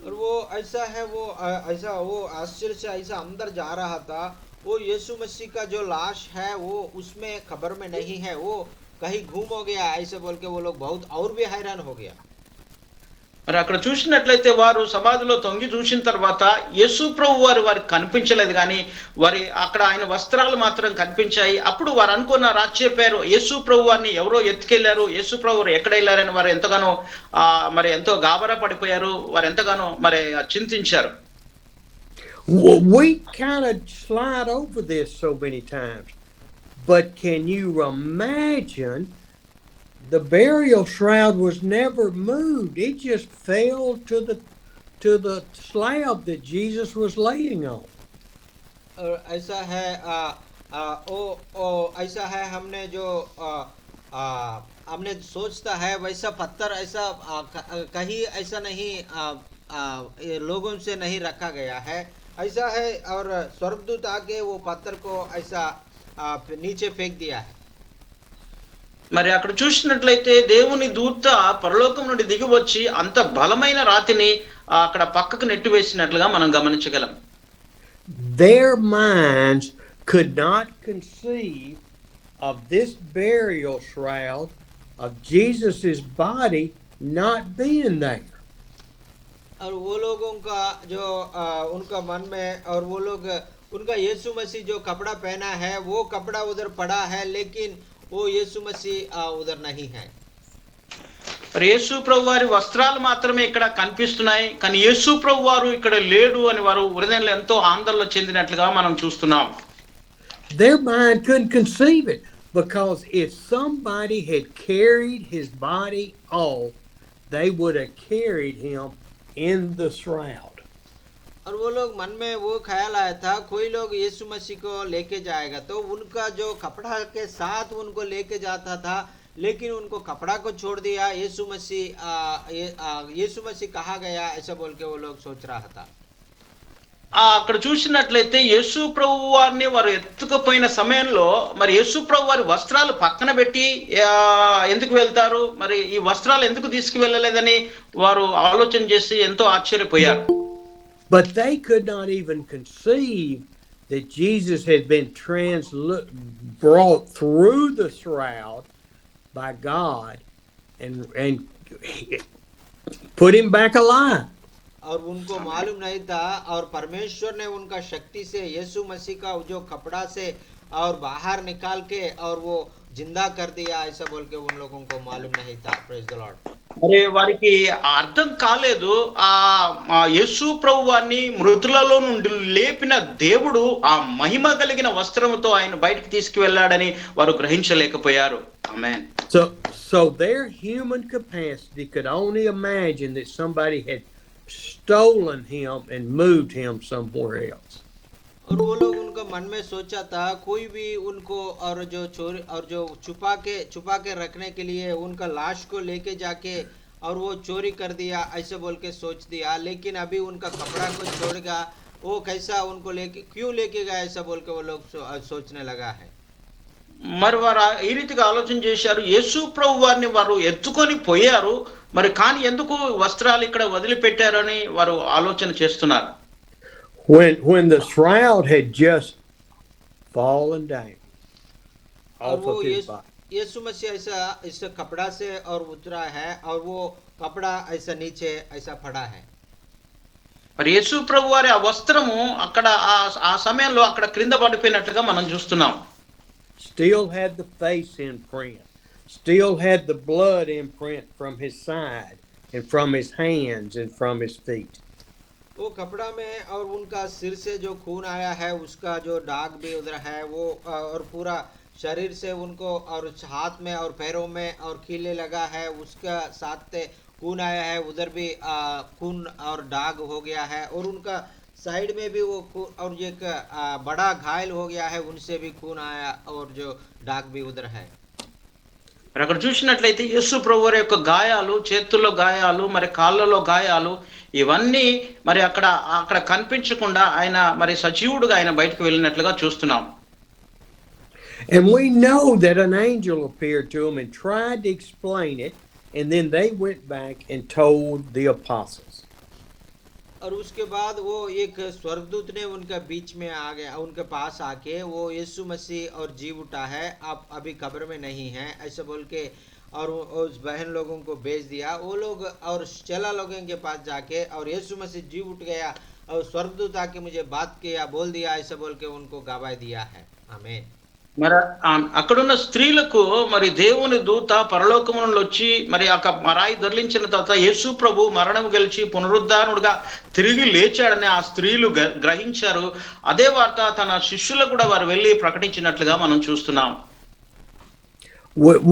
Speaker 2: और वो ऐसा है, वो ऐसा वो आश्चर्य से ऐसा अंदर जा रहा था, वो यीशु मसीह का जो लाश है वो उसमें खबर में नहीं है, वो कहीं घूम हो गया ऐसे बोल के वो लोग बहुत और भी हैरान हो गया.
Speaker 6: మరి అక్కడ చూసినట్లయితే వారు సమాధిలో తొంగి చూసిన తర్వాత యేసు ప్రభు వారికి కనిపించలేదు, కానీ వారి అక్కడ ఆయన వస్త్రాలు మాత్రం కనిపించాయి. అప్పుడు వారు అనుకున్నారు, ఆశ్చర్యపోయారు, యేసు ప్రభు వారిని ఎవరో ఎత్తుకెళ్లారు, యేసు ప్రభు వారు ఎక్కడ వెళ్ళారని వారు ఎంతగానో మరి ఎంతో గాబరా పడిపోయారు, వారు ఎంతగానో మరి చింతించారు.
Speaker 4: We kind of slide over this so many times, but can you imagine? The burial shroud was never moved. It just fell to the slab that Jesus was laying on.
Speaker 2: और ऐसा है ऐसा है, हमने जो हमने सोचता है वैसा पत्थर ऐसा कहीं ऐसा नहीं लोगों से नहीं रखा गया है, ऐसा है. और स्वर्गदूत आके वो पत्थर को ऐसा नीचे फेंक दिया है.
Speaker 6: మరి అక్కడ చూసినట్లయితే దేవుని దూత పరలోకం నుండి దిగి వచ్చి అంత బలమైన రాతిని అక్కడ పక్కకు నెట్టివేసినట్లుగా మనం గమనించగలం.
Speaker 4: Their minds could not conceive of this burial shroud of Jesus's body not being there.
Speaker 2: और वो लोगों का जो उनका मन में, और वो लोग उनका यीशु मसीह जो कपड़ा पहना है वो कपड़ा उधर पड़ा है, लेकिन वो यीशु मसीह उधर नहीं है.
Speaker 6: యేసు ప్రభు వారి వస్త్రాలు మాత్రమే ఇక్కడ కనిపిస్తున్నాయి, కానీ యేసు ప్రభు వారు ఇక్కడ లేడు అని వారు హృదయంలో ఎంతో ఆందోళన చెందినట్లుగా మనం చూస్తున్నాం.
Speaker 4: Their mind couldn't conceive it, because if somebody had carried his body off, they would have carried him in the shroud.
Speaker 2: और वो लोग मन में वो ख्याल आया था कोई लोग यीशु मसीह को लेके जाएगा तो उनका जो कपड़ा के साथ उनको लेके जाता था, लेकिन उनको कपड़ा को छोड़ दिया। यीशु मसीह कहा गया ऐसा बोल के वो लोग सोच रहा था।
Speaker 6: అక్కడ చూసినట్లయితే యేసు ప్రభు వారిని వారు ఎత్తుకుపోయిన సమయంలో మరి యేసు ప్రభు వారి వస్త్రాలు పక్కన పెట్టి ఎందుకు వెళ్తారు, మరి ఈ వస్త్రాలు ఎందుకు తీసుకువెళ్ళలేదని వారు ఆలోచన చేసి ఎంతో ఆశ్చర్యపోయారు.
Speaker 4: But they could not even conceive that Jesus had been brought through the shroud by God and put him back alive.
Speaker 2: और उनको मालूम नहीं था और परमेश्वर ने उनका शक्ति से यीशु मसीह का जो कपड़ा से और बाहर निकाल के और वो जिंदा कर दिया ऐसा बोल के उन लोगों को मालूम नहीं था। Praise the Lord.
Speaker 6: మరి వారికి అర్థం కాలేదు ఆ యేసు ప్రభు వారిని మృతులలో నుండి లేపిన దేవుడు ఆ మహిమ కలిగిన వస్త్రముతో ఆయన బయటికి తీసుకువెళ్ళాడని వారు గ్రహించలేకపోయారు. ఆమేన్.
Speaker 4: So their human capacity could only imagine that somebody had stolen him and moved him somewhere else.
Speaker 2: और वो लोग उनका मन में सोचा था कोई भी उनको और जो चोरी और जो छुपा के रखने के लिए उनका लाश को लेके जाके और वो चोरी कर दिया ऐसे बोल के सोच दिया। लेकिन अभी उनका कपड़ा को छोड़गा वो कैसा उनको लेके क्यों लेके गया ऐसा बोल के वो लोग सोचने लगा है।
Speaker 6: మరి వారు ఈ రీతిగా ఆలోచన చేశారు. యేసు ప్రభు వారిని వారు ఎత్తుకొని పోయారు, మరి కానీ ఎందుకు వస్త్రాలు ఇక్కడ వదిలిపెట్టారని వారు ఆలోచన చేస్తున్నారు.
Speaker 4: When the shroud had just fallen down off of his body.
Speaker 2: यीशु मसीह ऐसा कपड़ा से और उतरा है और वो कपड़ा ऐसा नीचे ऐसा पड़ा है।
Speaker 6: మరి యేసు ప్రభు వారి ఆ వస్త్రము అక్కడ ఆ సమయంలో అక్కడ క్రింద పడిపోయినట్లుగా మనం చూస్తున్నాం.
Speaker 4: Still had the face imprint, still had the blood imprint from his side and from his hands and from his feet.
Speaker 2: वो कपड़ा में और उनका सिर से जो खून आया है उसका जो दाग भी उधर है वो और पूरा शरीर से उनको और हाथ में और पैरों में और कीले लगा है उसका साथ से खून आया है, उधर भी खून और दाग हो गया है और उनका साइड में भी वो खून और एक बड़ा घायल हो गया है उनसे भी खून आया और जो दाग भी उधर है।
Speaker 6: మరి అక్కడ చూసినట్లయితే యేసు ప్రభు వారి యొక్క గాయాలు, చేతుల్లో గాయాలు, మరి కాళ్ళలో గాయాలు ఇవన్నీ మరి అక్కడ కనిపించకుండా ఆయన మరి సజీవుడుగా ఆయన బయటకు వెళ్ళినట్లుగా చూస్తున్నాం.
Speaker 4: And we know that an angel appeared to them and tried to explain it, and then they went back and told the apostles.
Speaker 2: और उसके बाद वो एक स्वर्गदूत ने उनका बीच में आ गया, उनके पास आके वो यीशु मसीह और जी उठा है, आप अभी कब्र में नहीं हैं ऐसे बोल के और उस बहन लोगों को भेज दिया। वो लोग और चेला लोगों के पास जाके और यीशु मसीह जी उठ गया और स्वर्गदूत आके मुझे बात किया बोल दिया ऐसे बोल के उनको गवाही दिया है। आमीन।
Speaker 6: మరి అక్కడున్న స్త్రీలకు మరి దేవుని దూత పరలోకము నుండి వచ్చి మరి ఆ మరాయి దొర్లించిన తర్వాత యేసు ప్రభు మరణం గెలిచి పునరుద్ధానుడుగా తిరిగి లేచాడని ఆ స్త్రీలు గ్రహించారు. అదే వార్త తన శిష్యులకు కూడా వారు వెళ్ళి ప్రకటించినట్లుగా మనం చూస్తున్నాం.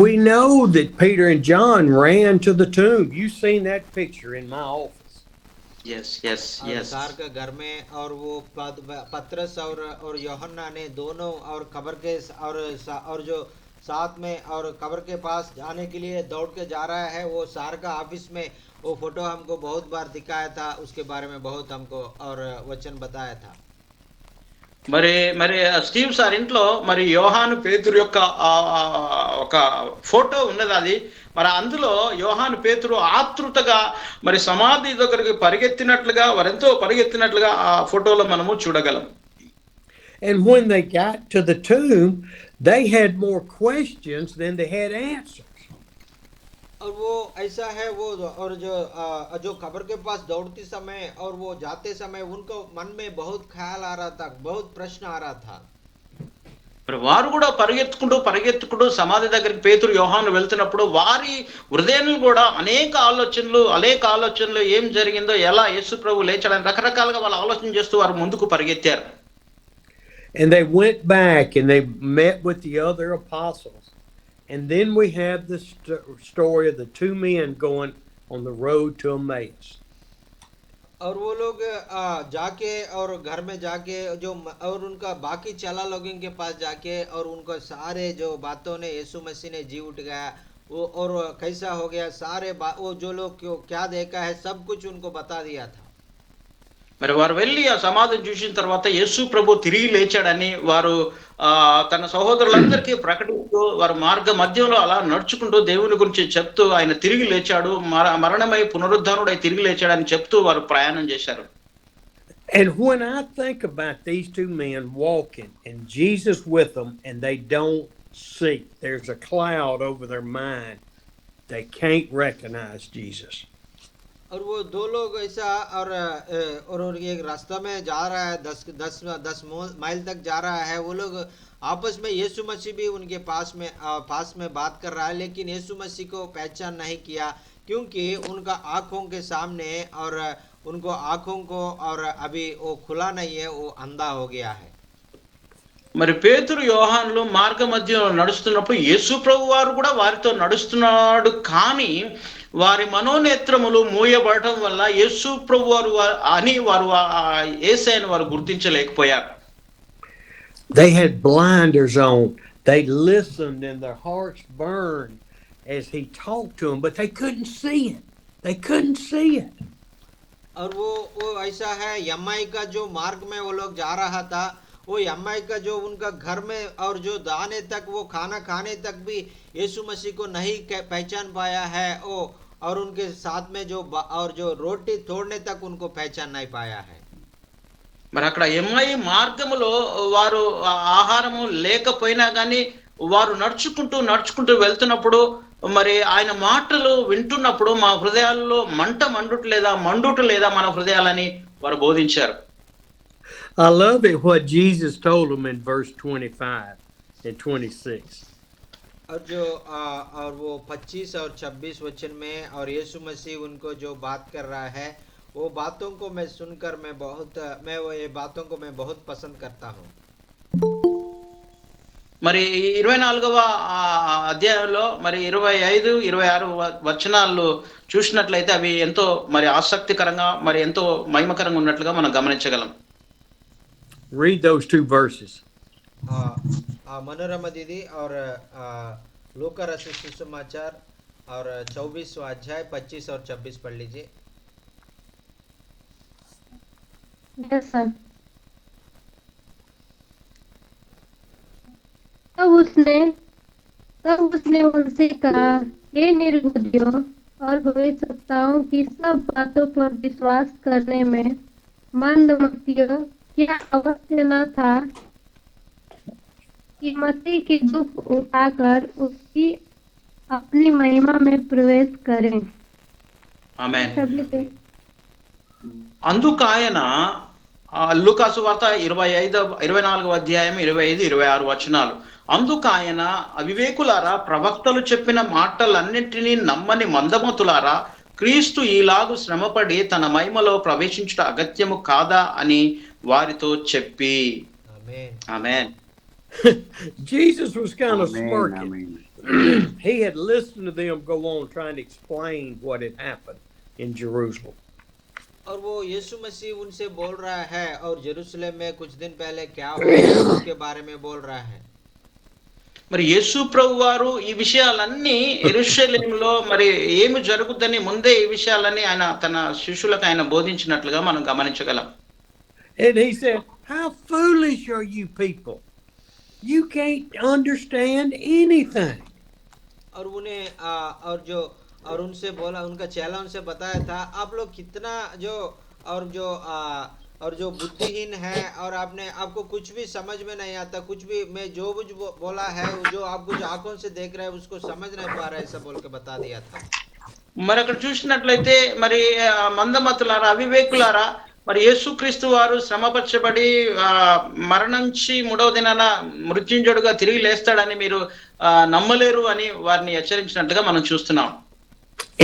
Speaker 4: We know that Peter and John ran to the tomb. You've seen that picture in my office.
Speaker 6: yes.
Speaker 2: सार का घर में और वो पतरस और यूहन्ना ने दोनों और कब्र के और जो साथ में और कब्र के पास जाने के लिए दौड़ के जा रहा है वो सार का ऑफिस में वो फोटो हमको बहुत बार दिखाया था, उसके बारे में बहुत हमको और वचन बताया था।
Speaker 6: మరి స్టీవ్ సార్ ఇంట్లో మరి యోహాను పేతురు యొక్క ఒక ఫోటో ఉన్నది. అది మరి అందులో యోహాను పేతురు ఆతృతగా మరి సమాధి దగ్గరికి పరిగెత్తినట్లుగా వారెంతో పరిగెత్తినట్లుగా ఆ ఫోటోలో మనము చూడగలం.
Speaker 4: And when they got to the tomb, they had more questions than they had answers.
Speaker 2: और वो ऐसा है वो और जो कब्र के पास दौड़ते समय और वो जाते समय उनको मन में बहुत ख्याल आ रहा था, बहुत प्रश्न आ रहा था।
Speaker 6: వారు కూడా పరిగెత్తుకుంటూ సమాధి దగ్గరికి పేతురు యోహాను వెళ్తున్నప్పుడు వారి హృదయంలో కూడా అనేక ఆలోచనలు ఏం జరిగిందో, ఎలా యేసు ప్రభు లేచాడని రకరకాలుగా వాళ్ళు ఆలోచన చేస్తూ వారు ముందుకు పరిగెత్తారు.
Speaker 4: And they went back and they met with the other apostles. And then we have the story of the two men going on the road to Emmaus.
Speaker 2: और वो लोग जाके और घर में जाके और उनका बाकी चला लोगों के पास जाके और उनका सारे जो बातों ने यीशु मसीह ने जी उठ गया वो और कैसा हो गया सारे वो जो लोग क्या देखा है सब कुछ उनको बता दिया था।
Speaker 6: మరి వారు వెళ్ళి ఆ సమాధిని చూసిన తర్వాత యేసు ప్రభు తిరిగి లేచాడని వారు తన సహోదరులందరికీ ప్రకటిస్తూ వారు మార్గ మధ్యంలో అలా నడుచుకుంటూ దేవుని గురించి చెప్తూ ఆయన తిరిగి లేచాడు, మరణమై పునరుద్ధానుడై తిరిగి లేచాడని చెప్తూ వారు ప్రయాణం చేశారు.
Speaker 4: And when I think about these two men walking and Jesus with them and they don't see, there's a cloud over their mind, they can't recognize Jesus.
Speaker 2: और वो दो लोग ऐसा और एक रास्ता में जा रहा है 10 माइल तक जा रहा है वो लोग आपस में यीशु मसीह भी उनके पास में बात कर रहा है लेकिन यीशु मसीह को पहचान नहीं किया क्योंकि उनका आंखों के सामने और उनको आंखों को और अभी वो खुला नहीं है वो अंधा हो गया है।
Speaker 6: మరి పేతురు యోహానులు మార్గ మధ్యలో నడుస్తున్నప్పుడు యేసు ప్రభు వారు కూడా వారితో నడుస్తున్నాడు కానీ వారి మనోనేత్రములు మూయబడటం వల్ల యేసు ప్రభు వారు అని వారు యేసయ్యను వారు గుర్తించలేకపోయారు.
Speaker 4: They had blinders on. They listened and their hearts burned as he talked to them, but they couldn't see it. They couldn't see it.
Speaker 2: और वो ऐसा है यम्माई का जो मार्ग में वो लोग जा रहा था वो यम्माई का जो उनका घर में और जो दाने तक वो खाना खाने तक भी यीशु मसीह को नहीं पहचान पाया है वो और उनके साथ में जो रोटी तोड़ने तक उनको पहचान नहीं पाया है।
Speaker 6: మరి అక్కడ ఎమ్ఐ మార్గములో వారు ఆహారము లేకపోయినా కానీ వారు నడుచుకుంటూ వెళ్తున్నప్పుడు మరి ఆయన మాటలు వింటున్నప్పుడు మా హృదయాల్లో మండుట లేదా మన హృదయాలని వారు బోధించారు.
Speaker 4: I love it what Jesus told them in verse 25 and 26.
Speaker 2: और वो 25 और 26 वचन में और यीशु मसीह उनको जो बात कर रहा है वो बातों को मैं सुनकर ये बातों को मैं बहुत पसंद करता हूँ।
Speaker 6: మరి 24వ అధ్యాయంలో మరి 25, 26 వచనాలు చూసినట్లయితే అవి ఎంతో మరి ఆసక్తికరంగా మరి ఎంతో మహిమకరంగా ఉన్నట్లుగా మనం గమనించగలం.
Speaker 4: Read those two verses.
Speaker 2: Manorama दीदी और लूका रचित सुसमाचार और 24वां अध्याय 25 और 26 पढ़ लीजिए।
Speaker 7: Yes sir. तब उसने उनसे कहा, हे निर्बुद्धियों और भविष्यवक्ताओं की सब बातों पर विश्वास करने में मंदमतियों, क्या अवश्य न था कि मसीह की दुख उठाकर उसकी अपनी महिमा में प्रवेश करें।
Speaker 6: आमेन। అందుకు ఆయన లూకాసు వార్త 24వ అధ్యాయం 25, 26 వచనాలు. అందుకు ఆయన అవివేకులారా, ప్రవక్తలు చెప్పిన మాటలన్నింటినీ నమ్మని మందమతులారా, క్రీస్తు ఈలాగు శ్రమపడి తన మహిమలో ప్రవేశించుట అగత్యము కాదా అని వారితో చెప్పి. ఆమేన్.
Speaker 4: Jesus was kind of smirking. He had listened to them go on trying to explain what had happened in Jerusalem.
Speaker 2: और वो यीशु मसीह उनसे बोल रहा है और यरूशलेम में कुछ दिन पहले क्या हुआ उसके बारे में बोल रहा है।
Speaker 6: మరి యేసు ప్రభు వారు ఈ విషయాలన్నీ యెరూషలేములో మరి ఏమి జరుగుతుందని ముందే ఈ విషయాలన్నీ ఆయన తన శిష్యులకు ఆయన బోధించినట్లుగా మనం గమనించగలం.
Speaker 4: And he said, how foolish are you people? You can't understand anything.
Speaker 2: और उनसे बोला, उनका चेला उनसे बताया था, आप लोग कितना जो बुद्धिहीन है और आपको कुछ भी समझ में नहीं आता, कुछ भी मैं जो कुछ बोला है जो आप कुछ आंखों से देख रहे हैं उसको समझ नहीं पा रहे, ऐसा बोल के बता दिया था।
Speaker 6: మరి అక్కడ చూసినట్లయితే మరి మందమతులారా, అవివేకులారా, మరి యేసుక్రీస్తు వారు శ్రమపరచబడి మరణించి 3వ దినాన మృత్యుంజయుడుగా తిరిగి లేస్తాడని మీరు నమ్మలేరు అని వారిని హెచ్చరించినట్టుగా మనం చూస్తున్నాం.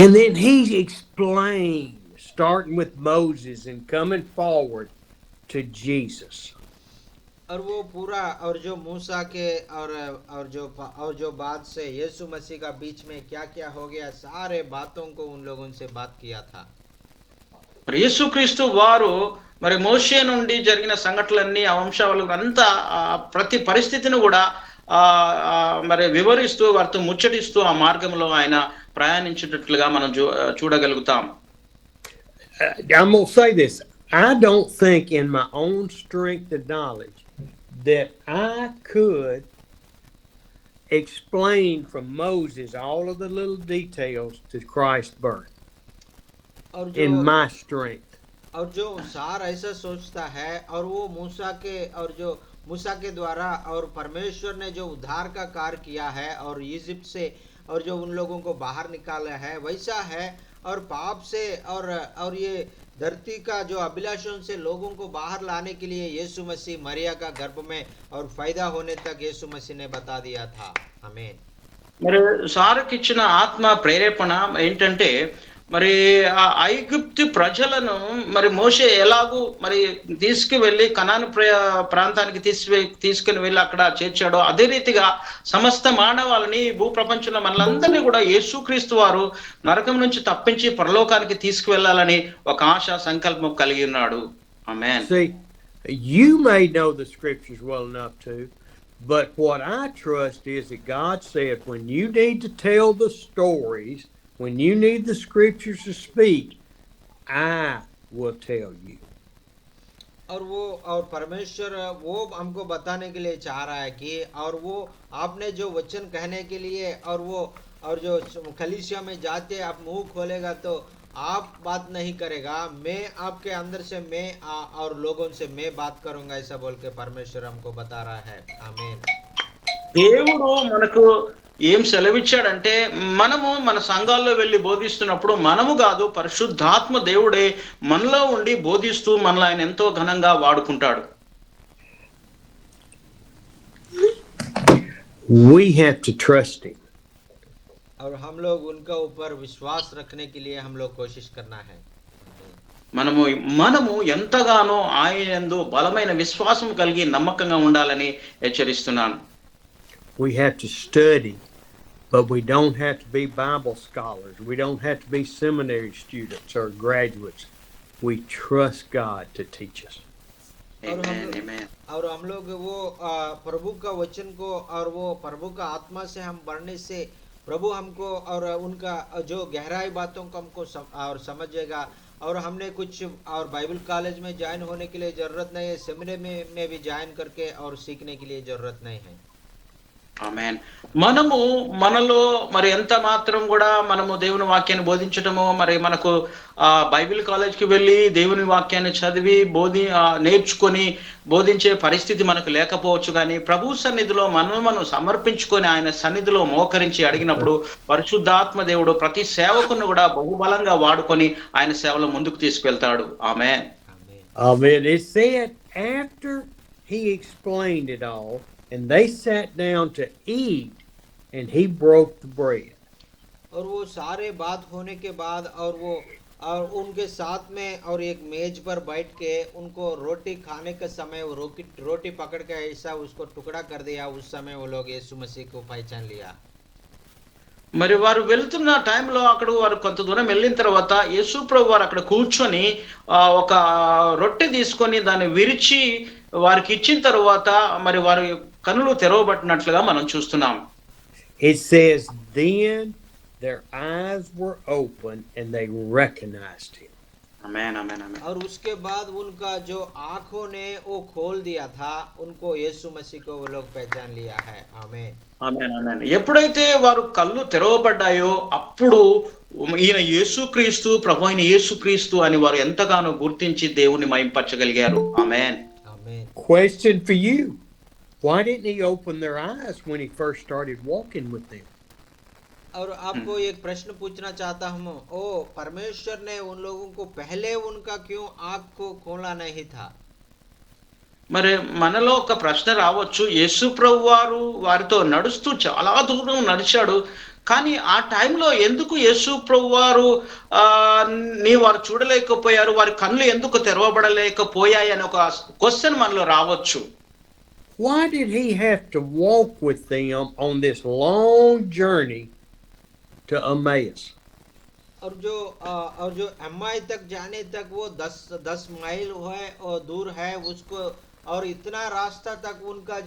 Speaker 4: And then he explained, starting with Moses and coming forward to Jesus.
Speaker 2: और वो पूरा और जो मूसा के और जो बात से यीशु मसीह का बीच में क्या क्या हो गया सारे बातों को उन लोगों से बात किया था.
Speaker 6: మరి యేసుక్రీస్తు వారు మరి మోషే నుండి జరిగిన సంఘటనలన్నీ ఆ వంశావళి అంతా ప్రతి పరిస్థితిని కూడా మరి వివరిస్తూ వారితో ముచ్చటిస్తూ ఆ మార్గంలో ఆయన ప్రయాణించేటట్లుగా మనం చూడగలుగుతాం.
Speaker 4: I'm going to say this. I don't think in my own strength and knowledge that I could explain from Moses all of the little details to Christ's birth in my strength.
Speaker 2: और जो सार ऐसा सोचता है और वो मूसा के द्वारा और परमेश्वर ने जो उद्धार का कार्य किया है और इजिप्ट से और जो उन लोगों को बाहर निकाला है वैसा है, और पाप से और ये धरती का जो अभिलाषों से लोगों को बाहर लाने के लिए यीशु मसीह मरिया का गर्भ में और फायदा होने तक यीशु मसीह ने बता दिया था. आमीन.
Speaker 6: మరి సారకిచ్చిన ఆత్మ ప్రేరేపణ ఏంటంటే మరి ఆ ఐగుప్తు ప్రజలను మరి మోషే ఎలాగూ మరి తీసుకువెళ్ళి కనాను ప్రాంతానికి తీసుకుని వెళ్ళి అక్కడ చేర్చాడో అదే రీతిగా సమస్త మానవాళిని భూప్రపంచంలో మనలందరినీ కూడా యేసుక్రీస్తు వారు నరకం నుంచి తప్పించి పరలోకానికి తీసుకువెళ్ళాలని ఒక ఆశ సంకల్పం కలిగి ఉన్నాడు. ఆమేన్.
Speaker 4: See, you may know the scriptures well enough to, but what I trust is that God said when you need to tell the stories, when you need the scriptures to speak, I will tell you.
Speaker 2: और परमेश्वर वो हमको बताने के लिए चाह रहा है कि और वो आपने जो वचन कहने के लिए और जो कलीसिया में जाते आप मुंह खोलेगा तो आप बात नहीं करेगा, मैं आपके अंदर से मैं और लोगों से मैं बात करूंगा, ऐसा बोल के परमेश्वर हमको बता रहा है. आमीन.
Speaker 6: దేవుడు మనకు ఏం సెలవిచ్చాడంటే మనము మన సంఘాల్లో వెళ్ళి బోధిస్తున్నప్పుడు మనము కాదు, పరిశుద్ధాత్మ దేవుడే మనలో ఉండి బోధిస్తూ మనల్ని ఆయన ఎంతో ఘనంగా వాడుకుంటాడు.
Speaker 4: We have to trust him.
Speaker 2: और हम लोग उनका ऊपर विश्वास रखने के लिए हम लोग कोशिश करना है.
Speaker 6: మనము ఎంతగానో ఆయన యందు బలమైన విశ్వాసం కలిగి నమ్మకంగా ఉండాలని హెచ్చరిస్తున్నాను.
Speaker 4: We have to study, but we don't have to be Bible scholars. We don't have to be seminary students or graduates. We trust God to teach us.
Speaker 6: Amen, amen.
Speaker 2: और हम लोग वो प्रभु का वचन को और वो प्रभु का आत्मा से हम बढ़ने से प्रभु हमको और उनका जो गहराई बातों को हमको और समझेगा. और हमने कुछ और बाइबल कॉलेज में ज्वाइन होने के लिए जरूरत नहीं है, सेमिनरी में भी ज्वाइन करके और सीखने के लिए जरूरत नहीं है.
Speaker 6: ఆమేన్. మనలో మరి ఎంత మాత్రం కూడా మనము దేవుని వాక్యాన్ని బోధించటము, మరి మనకు బైబిల్ కాలేజ్కి వెళ్ళి దేవుని వాక్యాన్ని చదివి నేర్చుకొని బోధించే పరిస్థితి మనకు లేకపోవచ్చు, కానీ ప్రభు సన్నిధిలో మనం సమర్పించుకొని ఆయన సన్నిధిలో మోకరించి అడిగినప్పుడు పరిశుద్ధాత్మ దేవుడు ప్రతి సేవకుని కూడా బహుబలంగా వాడుకొని ఆయన సేవలో ముందుకు తీసుకెళ్తాడు. ఆమేన్.
Speaker 4: Amen. It said after he explained it all, and they sat down to eat, and he broke the bread.
Speaker 2: और वो सारे बात होने के बाद और उनके साथ में और एक मेज पर बैठ के उनको रोटी खाने का समय वो रोटी पकड़ के ऐसा उसको टुकड़ा कर दिया. उस समय वो लोग यीशु मसीह को पहचान लिया.
Speaker 6: మరి వారు వెళ్తున్న టైంలో అక్కడ వారు కొంత దూరం వెళ్ళిన తర్వాత యేసు ప్రభు వారు అక్కడ కూర్చొని ఒక రొట్టె తీసుకొని దాన్ని విరిచి వారికి ఇచ్చిన తర్వాత మరి వారి కన్నులు తెరవబట్టినట్లుగా మనం చూస్తున్నాం.
Speaker 4: It says then their eyes were open and they recognized him.
Speaker 6: ఆమేన్, ఆమేన్, ఆమేన్.
Speaker 2: और उसके बाद उनका जो आंखों ने वो खोल दिया था, उनको यीशु मसीह को वो लोग पहचान लिया है. आमीन,
Speaker 6: ఆమేన్, ఆమేన్. ఎప్పుడైతే వారు కళ్ళు తెరవబడ్డాయో అప్పుడు ఈయన యేసుక్రీస్తు, ప్రభు అయిన యేసుక్రీస్తు అని వారు ఎంతగానో గుర్తించి దేవుని మహింపరచగలిగారు. ఆమేన్.
Speaker 2: ఆమేన్.
Speaker 4: Question for you. Why didn't he open their eyes when he first started walking with them?
Speaker 2: और आपको एक प्रश्न पूछना चाहता हूँ, परमेश्वर ने उन लोगों को पहले उनका क्यों आँख को खोला नहीं था?
Speaker 6: మరి మనలో ఒక ప్రశ్న రావచ్చు, యేసు ప్రభు వారు వారితో నడుస్తూ చాలా దూరం నడిచాడు, కానీ ఆ టైంలో ఎందుకు యేసు ప్రభు వారు వారు చూడలేకపోయారు, వారి కళ్ళు ఎందుకు తెరవబడలేకపోయాయి అని ఒక క్వశ్చన్ మనలో రావచ్చు.
Speaker 4: Why did he have to walk with them on this long journey to Emmaus?
Speaker 2: और जो एमआई तक जाने तक वो 10 माइल है और दूर है उसको, और इतना रास्ता तक उनका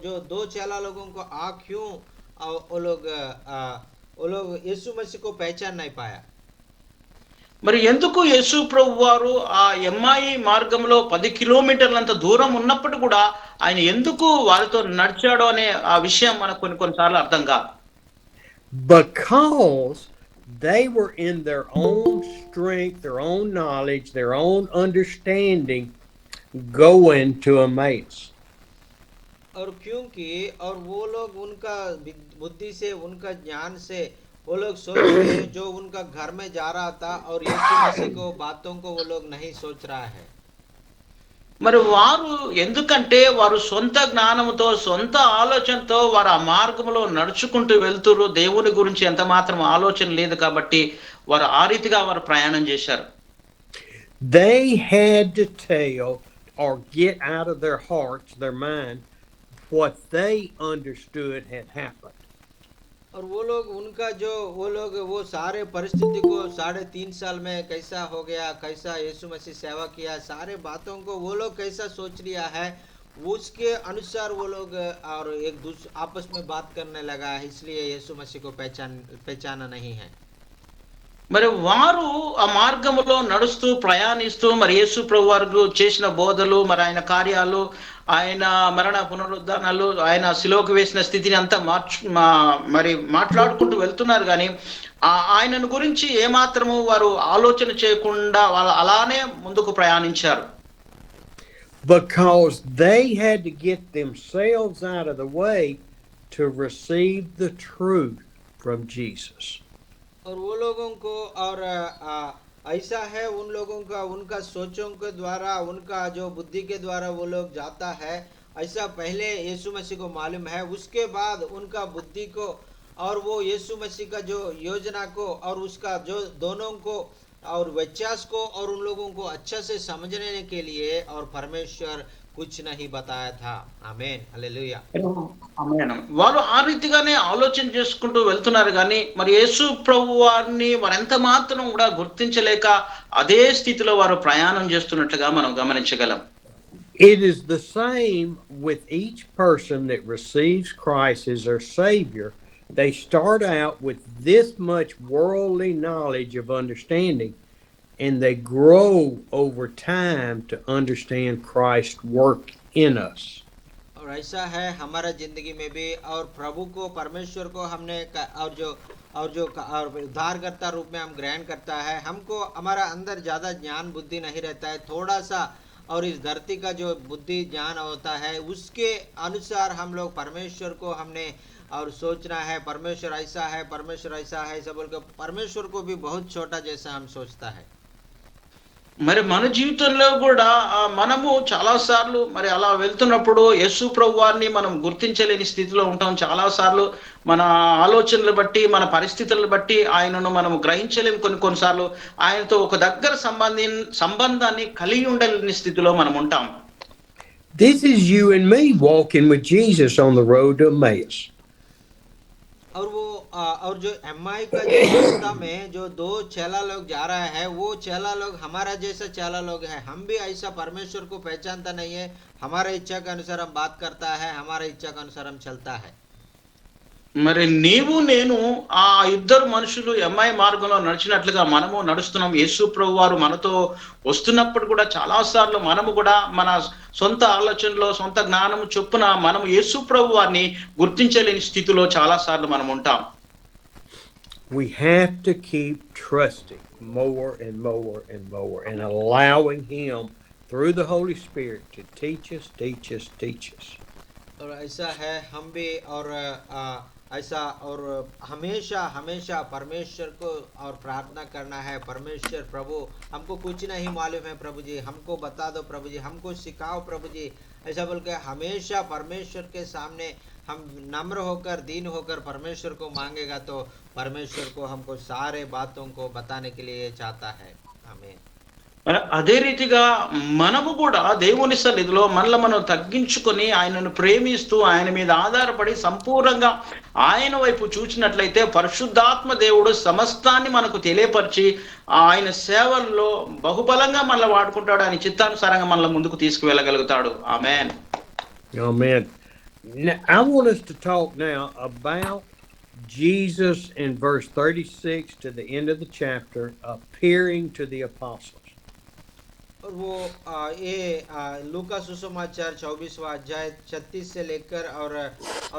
Speaker 2: जो दो चेला लोगों को क्यों वो लोग यीशु मसीह को पहचान नहीं पाया।
Speaker 6: మరి ఎందుకు యేసు ప్రభు వారు ఆ ఎమ్మాయి మార్గంలో 10 కిలోమీటర్లంత దూరం ఉన్నప్పుడు కూడా ఆయన ఎందుకు వారితో నడిచాడో అనే ఆ విషయం మనకు కొన్నిసార్లు అర్థం కాదు.
Speaker 4: Because they were in their own strength, their own knowledge, their own understanding going to Emmaus.
Speaker 2: और क्योंकि और वो लोग उनका बुद्धि से, उनका ज्ञान से वो लोग सोच रहे हैं जो उनका घर में जा रहा था, और यीशु मसीह को बातों को वो लोग नहीं सोच रहा है।
Speaker 6: మరి వారు ఎందుకంటే వారు సొంత జ్ఞానంతో సొంత ఆలోచనతో వారు ఆ మార్గంలో నడుచుకుంటూ వెళ్తురు, దేవుని గురించి ఎంత మాత్రం ఆలోచన లేదు కాబట్టి వారు ఆ రీతిగా వారు ప్రయాణం చేశారు.
Speaker 4: They had to tell or get out of their hearts, their mind, what they understood had happened.
Speaker 2: और वो लोग उनका जो वो सारे परिस्थिति को 3.5 साल में कैसा हो गया, कैसा यीशु मसीह सेवा किया, सारे बातों को वो लोग कैसा सोच लिया है, उसके अनुसार वो लोग और एक दूसरे आपस में बात करने लगा है, इसलिए यीशु मसीह को पहचाना नहीं है।
Speaker 6: మరి వారు ఆ మార్గంలో నడుస్తూ ప్రయాణిస్తూ మరి యేసు ప్రభు వారు చేసిన బోధలు, మరి ఆయన కార్యాలు, ఆయన మరణ పునరుద్ధానాలు, ఆయన శిలోకు వేసిన స్థితిని అంతా మరి మాట్లాడుకుంటూ వెళ్తున్నారు కానీ ఆయనను గురించి ఏమాత్రము వారు ఆలోచన చేయకుండా వాళ్ళు అలానే ముందుకు ప్రయాణించారు.
Speaker 4: Because they had to get themselves out of the way to receive the truth from Jesus.
Speaker 2: और वो लोगों को और ऐसा है उन लोगों का उनका सोचों के द्वारा, उनका जो बुद्धि के द्वारा वो लोग जाता है, ऐसा पहले यीशु मसीह को मालूम है, उसके बाद उनका बुद्धि को और वो यीशु मसीह का जो योजना को और उसका जो दोनों को और व्यत्यास को और उन लोगों को अच्छा से समझने के लिए और परमेश्वर कुछ नहीं बताया था. आमेन, హల్లెలూయా.
Speaker 6: వారు ఆ రీతిగానే ఆలోచన చేసుకుంటూ వెళ్తున్నారు కానీ మరి యేసు ప్రభు వారిని వారెంత మాత్రం కూడా గుర్తించలేక అదే స్థితిలో వారు ప్రయాణం చేస్తున్నట్లుగా మనం గమనించగలం.
Speaker 4: It is the same with each person that receives Christ as their Savior. They start out with this much worldly knowledge of understanding, and they grow over time to understand Christ's work in us.
Speaker 2: और ऐसा है हमारा जिंदगी में भी, और प्रभु को, परमेश्वर को हमने और जो उद्धारकर्ता रूप में हम ग्रहण करता है, हमको हमारा अंदर ज़्यादा ज्ञान बुद्धि नहीं रहता है, थोड़ा सा और इस धरती का जो बुद्धि ज्ञान होता है उसके अनुसार हम लोग परमेश्वर को हमने और सोचना है, परमेश्वर ऐसा है, परमेश्वर ऐसा है, सब बोल के परमेश्वर को भी बहुत छोटा जैसा हम सोचता है.
Speaker 6: మరి మన జీవితంలో కూడా మనము చాలా సార్లు మరి అలా వెళ్తున్నప్పుడు యేసు ప్రభు వారిని మనం గుర్తించలేని స్థితిలో ఉంటాం. చాలా సార్లు మన ఆలోచనలు బట్టి, మన పరిస్థితులను బట్టి ఆయనను మనం గ్రహించలేము. కొన్నిసార్లు ఆయనతో ఒక దగ్గర సంబంధాన్ని కలిగి ఉండలేని స్థితిలో మనం ఉంటాం.
Speaker 4: This is you and me walking with Jesus on the road to Emmaus.
Speaker 2: और जो एमआई का जो रास्ता में जो 2 चेला लोग जा रहा है, वो चेला लोग हमारा जैसा चेला लोग है. हम भी ऐसा परमेश्वर को पहचानता नहीं है, हमारा इच्छा के अनुसार हम बात करता है, हमारा इच्छा के अनुसार हम चलता है.
Speaker 6: మరి నీవు నేను ఆ ఇద్దరు మనుషులు ఎంఐ మార్గంలో నడిచినట్లుగా మనము నడుస్తున్నాం. యేసు ప్రభు వారు మనతో వస్తున్నప్పుడు కూడా చాలా సార్లు మనము కూడా మన సొంత ఆలోచనలో, సొంత జ్ఞానము చొప్పున మనము యేసు ప్రభు వారిని గుర్తించలేని స్థితిలో చాలా సార్లు మనం ఉంటాం.
Speaker 4: We have to keep trusting more and more and more and allowing Him through the Holy Spirit to teach us.
Speaker 2: और ऐसा है हम भी और ऐसा और हमेशा परमेश्वर को और प्रार्थना करना है. परमेश्वर प्रभु हमको कुछ नहीं मालूम है प्रभु जी, हमको बता दो प्रभु जी, हमको सिखाओ प्रभु जी, ऐसा बोल के हमेशा परमेश्वर के सामने हम नम्र होकर, दीन होकर परमेश्वर को मांगेगा तो परमेश्वर को हमको सारे बातों को बताने के लिए चाहता है. आमीन.
Speaker 6: అదే రీతిగా మనము కూడా దేవుని సన్నిధిలో మనల్ని మనం తగ్గించుకొని ఆయనను ప్రేమిస్తూ ఆయన మీద ఆధారపడి సంపూర్ణంగా ఆయన వైపు చూచినట్లయితే పరిశుద్ధాత్మ దేవుడు సమస్తాన్ని మనకు తెలియపరిచి ఆయన సేవల్లో బహుబలంగా మనల్ని వాడుకుంటాడు, ఆయన చిత్తానుసారంగా మనల్ని ముందుకు తీసుకువెళ్ళగలుగుతాడు. ఆమేన్.
Speaker 4: Amen. Now, I want us to talk now about Jesus in verse 36 to the end of the chapter appearing to the apostles.
Speaker 2: और वो ये लूका सुसमाचार 24वां अध्याय 36 से लेकर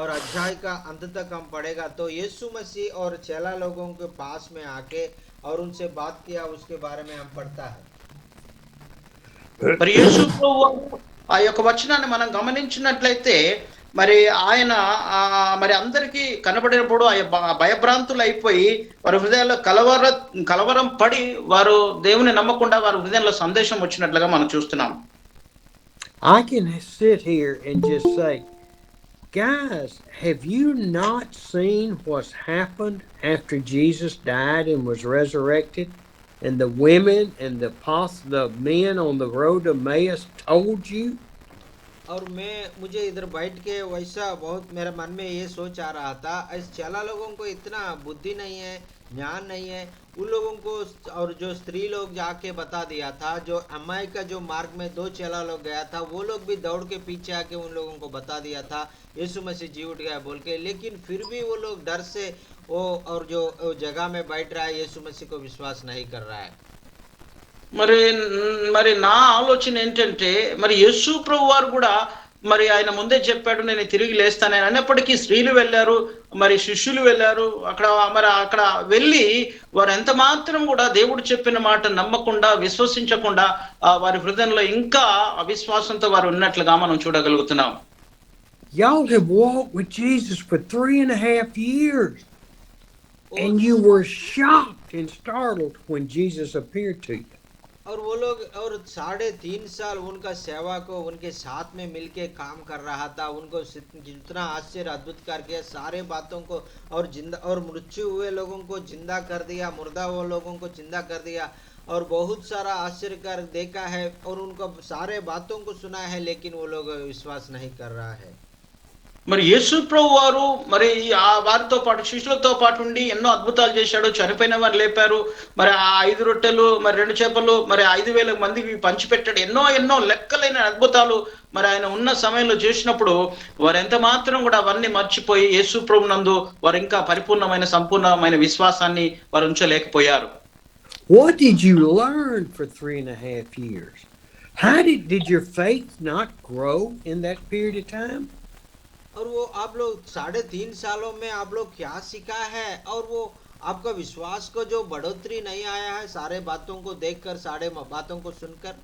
Speaker 2: और अध्याय का अंत तक हम पढ़ेगा। तो यीशु मसीह और चेला लोगों के पास में आके और उनसे बात किया, उसके बारे में हम पढ़ता है।
Speaker 6: మరి యేసు ప్రభువు ఆ యొక్క వచనాన్ని మనం గమనించినట్లయితే మరి ఆయన మరి అందరికీ కనబడినప్పుడు భయభ్రాంతులు అయిపోయి వారి హృదయాల్లో కలవరం పడి వారు దేవుని నమ్మకుండా వారి హృదయంలో సందేశం వచ్చినట్లుగా మనం చూస్తున్నాం.
Speaker 4: I can sit here and just say, guys, have you not seen what's happened after Jesus died and was resurrected? And the women and the men on the road to Emmaus told you?
Speaker 2: और मुझे इधर बैठ के वैसा बहुत मेरे मन में ये सोच आ रहा था, इस चेला लोगों को इतना बुद्धि नहीं है, ज्ञान नहीं है। उन लोगों को और जो स्त्री लोग जाके बता दिया था, जो अम्माई का जो मार्ग में 2 चेला लोग गया था, वो लोग भी दौड़ के पीछे आके उन लोगों को बता दिया था यीशु मसीह जी उठ गया बोल के, लेकिन फिर भी वो लोग डर से वो और जो जगह में बैठ रहा है यीशु मसीह को विश्वास नहीं कर रहा है।
Speaker 6: మరి మరి నా ఆలోచన ఏంటంటే మరి యేసు ప్రభు వారు కూడా మరి ఆయన ముందే చెప్పాడు నేను తిరిగి లేస్తానని. అన్నప్పటికీ స్త్రీలు వెళ్ళారు, మరి శిష్యులు వెళ్ళారు. అక్కడ వెళ్ళి వారు ఎంత మాత్రం కూడా దేవుడు చెప్పిన మాట నమ్మకుండా విశ్వసించకుండా వారి హృదయంలో ఇంకా అవిశ్వాసంతో వారు ఉన్నట్లుగా మనం చూడగలుగుతున్నాం.
Speaker 4: Y'all have walked with Jesus for 3.5 years. And you were shocked and startled when Jesus appeared to you.
Speaker 2: और वो लोग और 3.5 साल उनका सेवा को उनके साथ में मिलके काम कर रहा था, उनको जितना आश्चर्य अद्भुत करके सारे बातों को और जिंदा और मृत्यु हुए लोगों को जिंदा कर दिया, मुर्दा हुए लोगों को जिंदा कर दिया और बहुत सारा आश्चर्य कर देखा है और उनको सारे बातों को सुना है, लेकिन वो लोग विश्वास नहीं कर रहा है।
Speaker 6: మరి యేసు ప్రభు వారు మరి వారితో పాటు శిష్యులతో పాటు ఉండి ఎన్నో అద్భుతాలు చేశాడు, చనిపోయిన వారు లేపారు, మరి ఆ 5 రొట్టెలు మరి 2 చేపలు మరి 5,000 మందికి పంచిపెట్టాడు, ఎన్నో లెక్కలైన అద్భుతాలు మరి ఆయన ఉన్న సమయంలో చేసినప్పుడు వారు ఎంత మాత్రం కూడా అవన్నీ మర్చిపోయి యేసు ప్రభు నందు వారు ఇంకా పరిపూర్ణమైన సంపూర్ణమైన విశ్వాసాన్ని వారు ఉంచలేకపోయారు.
Speaker 4: What did you learn for 3.5 years? How did your faith not grow in that period of time?
Speaker 2: और वो आप लोग 3.5 सालों में आप लोग क्या सीखा है, और वो आपका विश्वास को जो बढ़ोतरी नहीं आया है सारे बातों को देखकर, सारे बातों को सुनकर?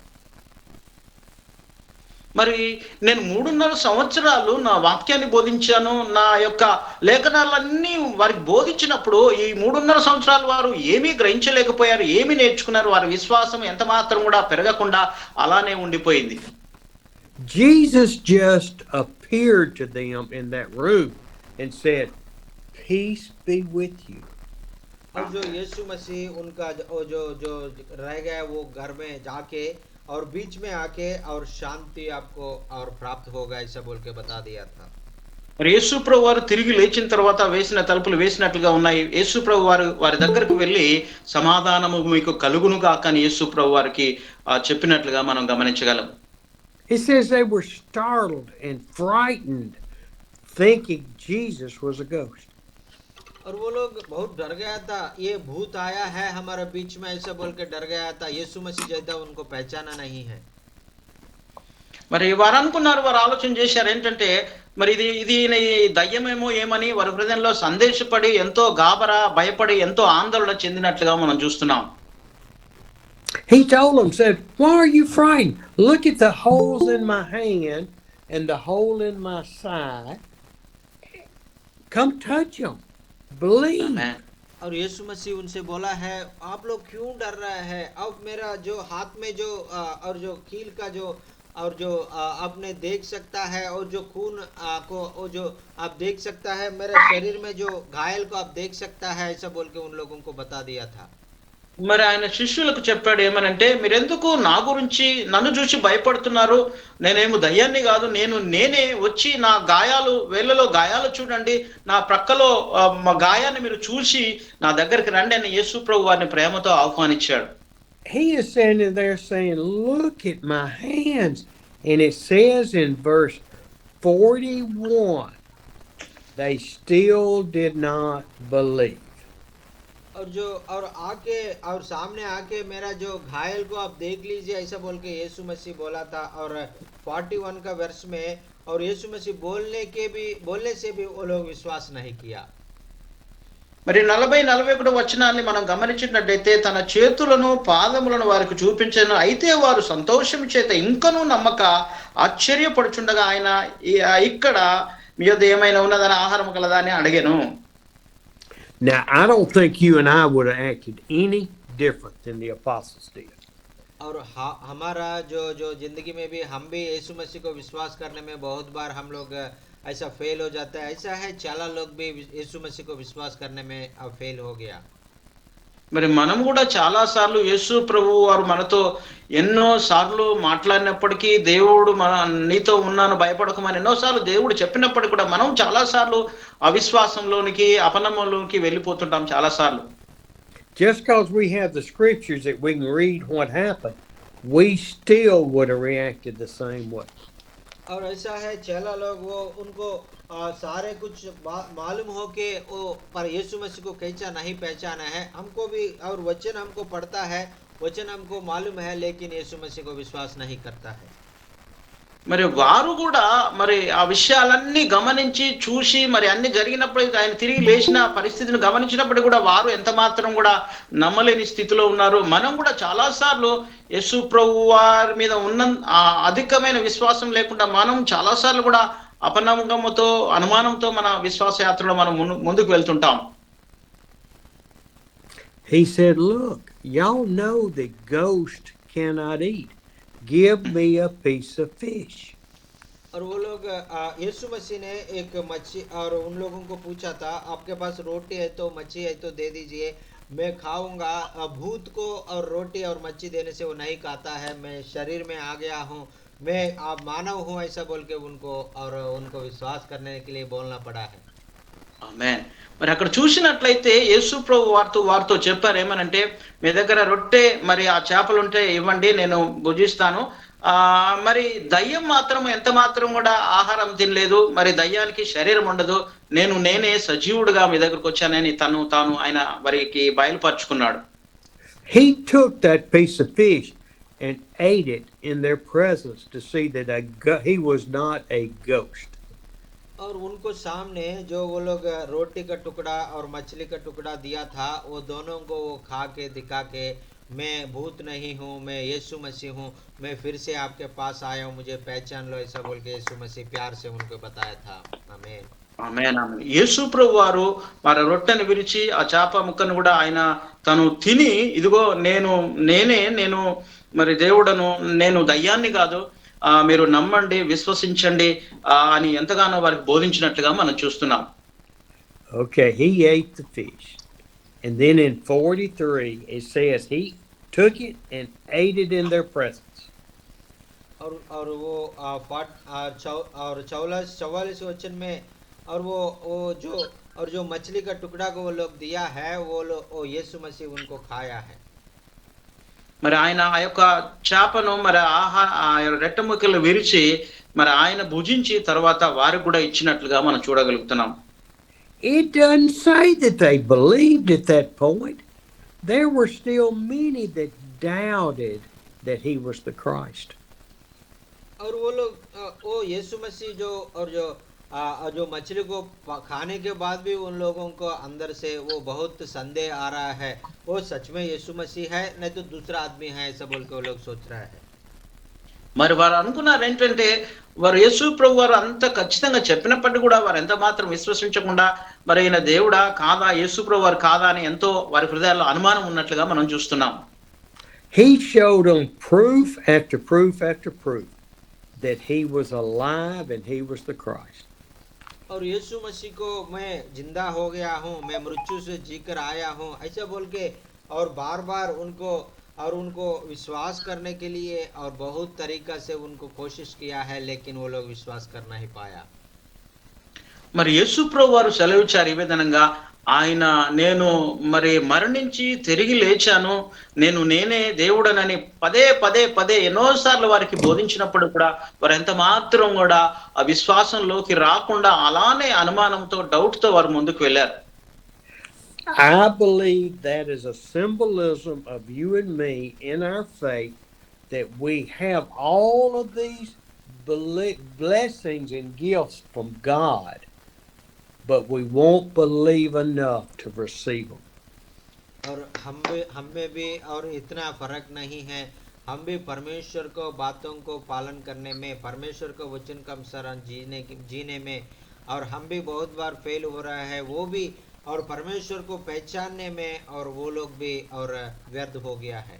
Speaker 6: మరి నేను 3.5 సంవత్సరాలు నా వాక్యాన్ని బోధించాను, నా యొక్క లేఖనాలన్నీ వారికి బోధించినప్పుడు ఈ 3.5 సంవత్సరాలు వారు ఏమీ గ్రహించలేకపోయారు, ఏమీ నేర్చుకున్నారు, వారి విశ్వాసం ఎంత మాత్రం కూడా పెరగకుండా అలానే ఉండిపోయింది.
Speaker 4: Jesus just appeared to them in that room and said, "Peace be with you."
Speaker 2: और जो यीशु मसीह उनका जो रह गया वो घर में जाके और बीच में आके और शांति आपको और प्राप्त होगा ऐसा बोल के बता दिया था।
Speaker 6: మరి యేసు ప్రభు వారు తిరిగి లేచిన తర్వాత వేసిన తలుపులు వేసినట్లుగా ఉన్నాయి. యేసు ప్రభు వారు వారి దగ్గరకు వెళ్ళి సమాధానము మీకు కలుగును గాక అని యేసు ప్రభు వారికి చెప్పినట్లుగా మనం గమనించగలం.
Speaker 4: It says they were startled and frightened, thinking Jesus was a ghost.
Speaker 2: और वो लोग बहुत डर गया था, ये भूत आया है हमारे बीच में ऐसा बोल के डर गया था, यीशु मसीह जैसा उनको पहचाना नहीं है।
Speaker 6: మరి వారు అనుకున్నారు, వారు ఆలోచన చేశారు ఏంటంటే మరి ఇది దయ్యమేమో ఏమని వారి హృదయంలో సందేశపడి ఎంతో గాబరా భయపడి ఎంతో ఆందోళన చెందినట్లుగా మనం చూస్తున్నాం.
Speaker 4: He told them, said, "Why are you frightened? Look at the holes in my hand and the hole in my side. Come touch them. Believe."
Speaker 2: और यीशु मसीह उनसे बोला है, आप लोग क्यों डर रहे हैं? अब मेरा जो हाथ में जो और जो कील का जो और जो आपने देख सकता है और जो खून को और जो आप देख सकता है, मेरे शरीर में जो घायल को आप देख सकता है, ऐसा बोल के उन लोगों को बता दिया था.
Speaker 6: మరి ఆయన శిష్యులకు చెప్పాడు ఏమనంటే, మీరెందుకు నా గురించి నన్ను చూసి భయపడుతున్నారు? నేనేమో దయ్యాన్ని కాదు, నేనే వచ్చి నా గాయాలు వేళ్ళలో గాయాలు చూడండి, నా ప్రక్కలో మా గాయాన్ని మీరు చూసి నా దగ్గరికి రండి అని యేసు ప్రభు వారిని ప్రేమతో ఆహ్వానించాడు.
Speaker 4: He is standing there saying, look at my hands. And it says in verse 41, they still did not believe.
Speaker 2: और सामने आके मेरा जो घायल को आप देख लीजिए ऐसा बोल के यीशु मसीह बोला था। और 41 का वर्ष में और यीशु मसीह बोलने से भी वो लोग विश्वास नहीं किया।
Speaker 6: మరి 40-41 వచనాన్ని మనం గమనించినట్లయితే తన చేతులను పాదములను వారికి చూపించను, అయితే వారు సంతోషం చేత ఇంకనూ నమ్మక ఆశ్చర్యపడుచుండగా ఆయన ఇక్కడ మీ యొద్ద ఏమైనా ఉన్నదని ఆహారం కలదా అని అడిగాను.
Speaker 4: Now, I don't think you and I would have acted any different than the apostles did.
Speaker 2: और हमारा जो जिंदगी में भी हम भी यीशु मसीह को विश्वास करने में बहुत बार हम लोग ऐसा फेल हो जाता है। ऐसा है చాలా लोग भी यीशु मसीह को विश्वास करने में अब फेल हो गया।
Speaker 6: మరి మనం కూడా చాలా సార్లు యేసు ప్రభు వారు మనతో ఎన్నో సార్లు మాట్లాడినప్పటికీ, దేవుడు నీతో ఉన్నాను భయపడకమని ఎన్నోసార్లు దేవుడు చెప్పినప్పటికీ కూడా మనం చాలా సార్లు అవిశ్వాసంలోనికి అపనమ్మలోనికి వెళ్ళిపోతుంటాం చాలా సార్లు.
Speaker 4: Just because we have the scriptures that we can read what happened, we still would have reacted the same way.
Speaker 2: और ऐसा है चला लोग वो उनको सारे कुछ मालूम हो के वो पर यीशु मसीह को कैसा नहीं पहचाना है। हमको भी और वचन हमको पढ़ता है, वचन हमको मालूम है, लेकिन यीशु मसीह को विश्वास नहीं करता है।
Speaker 6: మరి వారు కూడా మరి ఆ విషయాలన్నీ గమనించి చూసి మరి అన్ని జరిగినప్పుడు ఆయన తిరిగి లేచిన పరిస్థితిని గమనించినప్పుడు కూడా వారు ఎంత మాత్రం కూడా నమ్మలేని స్థితిలో ఉన్నారు. మనం కూడా చాలా సార్లు యేసు ప్రభు వారి మీద ఉన్న అధికమైన విశ్వాసం లేకుండా మనం చాలా సార్లు కూడా అపనమ్మకంతో అనుమానంతో మన విశ్వాస యాత్రలో మనం ముందుకు వెళ్తుంటాం.
Speaker 4: He said, look, y'all know that ghost cannot eat. Give me a piece of fish.
Speaker 2: और वो लोग यीशु मसीह ने एक मच्छी और उन लोगों को पूछा था, आपके पास रोटी है तो मच्छी है तो दे दीजिए, मैं खाऊंगा। भूत को और रोटी और मच्छी देने से वो नहीं खाता है, मैं शरीर में आ गया हूँ, मैं आप मानव हूँ ऐसा बोल के उनको विश्वास करने के लिए बोलना पड़ा है।
Speaker 6: ఆమేన్. మరి అక్కడ చూసినట్లయితే యేసు ప్రభు వారితో చెప్పారు ఏమనంటే, మీ దగ్గర రొట్టె మరి ఆ చేపలు ఉంటే ఇవ్వండి, నేను భుజిస్తాను. మరి దయ్యం మాత్రం ఎంత మాత్రం కూడా ఆహారం తినలేదు, మరి దయ్యానికి శరీరం ఉండదు, నేనే సజీవుడుగా మీ దగ్గరకు వచ్చానని తాను ఆయన వారికి బయలుపరుచుకున్నాడు.
Speaker 4: He took that piece of fish and ate it in their presence to see that he was not a ghost.
Speaker 2: और उनको सामने जो वो लोग रोटी का टुकड़ा और मछली का टुकड़ा दिया था, वो दोनों को वो खा के दिखा के, मैं भूत नहीं हूँ, मैं यीशु मसीह हूँ, मैं फिर से आपके पास आया हूँ, मुझे पहचान लो ऐसा बोल के यीशु मसीह प्यार से उनको बताया था। आमीन
Speaker 6: ఆమేన్ ఆమేన్. యేసు ప్రభు వారు మరి రొట్టెను విరిచి ఆ చేప ముక్కను కూడా ఆయన తను తిని, ఇదిగో నేను మరి దేవుడను, నేను దయ్యాన్ని కాదు, మీరు నమ్మండి, విశ్వసించండి అని ఎంతగానో వారికి బోధించినట్లుగా మనం చూస్తున్నాం.
Speaker 4: Okay, he ate the fish. And then in 43 it says he took it and ate it in their presence.
Speaker 2: और वो 44 वचन में और वो जो मछली का टुकड़ा को वो लोग दिया है, वो यीशु मसीह उनको खाया है।
Speaker 6: మరి ఆయన ఆ యొక్క చేపను మరి రెట్ట ముక్కలు విరిచి మరి ఆయన భుజించి తర్వాత వారికి కూడా ఇచ్చినట్లుగా మనం చూడగలుగుతున్నాం.
Speaker 4: It doesn't say that they believed at that point. There were still many that doubted that he was the Christ.
Speaker 2: और वो लोग वो यीशु मसीह जो मछली को खाने के बाद भी उन लोगों को अंदर से वो बहुत संदेह आ रहा है, वो सच में यीशु मसीह है नहीं तो दूसरा आदमी है ऐसा बोल के वो लोग सोच रहा है।
Speaker 6: మరి వారు అనుకున్నారు ఏంటంటే, వారు యేసు ప్రభు వారు అంత ఖచ్చితంగా చెప్పినప్పటికీ కూడా వారు ఎంత మాత్రం విశ్వసించకుండా మరి ఈయన దేవుడా కాదా, యేసు ప్రభు వారు కాదా అని ఎంతో వారి హృదయాల్లో అనుమానం ఉన్నట్లుగా మనం చూస్తున్నాం.
Speaker 4: He showed them proof after proof after proof that he was alive and he was the Christ.
Speaker 2: और यीशु मसीह को मैं जिंदा हो गया हूँ, मैं मृत्यु से जीकर आया हूँ ऐसा बोल के और बार बार उनको विश्वास करने के लिए और बहुत तरीका से उनको कोशिश किया है, लेकिन वो लोग विश्वास कर नहीं पाया।
Speaker 6: మరి యేసు ప్రభు వారు సెలవిచ్చారు ఈ విధంగా, ఆయన నేను మరి మరణించి తిరిగి లేచాను, నేనే దేవుడనని పదే పదే పదే ఎన్నోసార్లు వారికి బోధించినప్పుడు కూడా వారు ఎంత మాత్రం కూడా ఆ విశ్వాసంలోకి రాకుండా అలానే అనుమానంతో, డౌట్ తో వారు ముందుకు వెళ్ళారు.
Speaker 4: I believe that is a symbolism of you and me in our faith, that we have all of these blessings and gifts from God, but we won't believe enough to receive them.
Speaker 2: और हम में भी और इतना फर्क नहीं है, हम भी परमेश्वर को बातों को पालन करने में, परमेश्वर को वचन का अनुसार जीने में, और हम भी बहुत बार फेल हो रहा है, वो भी, और परमेश्वर को पहचानने में, और वो लोग भी और व्यर्थ हो गया है.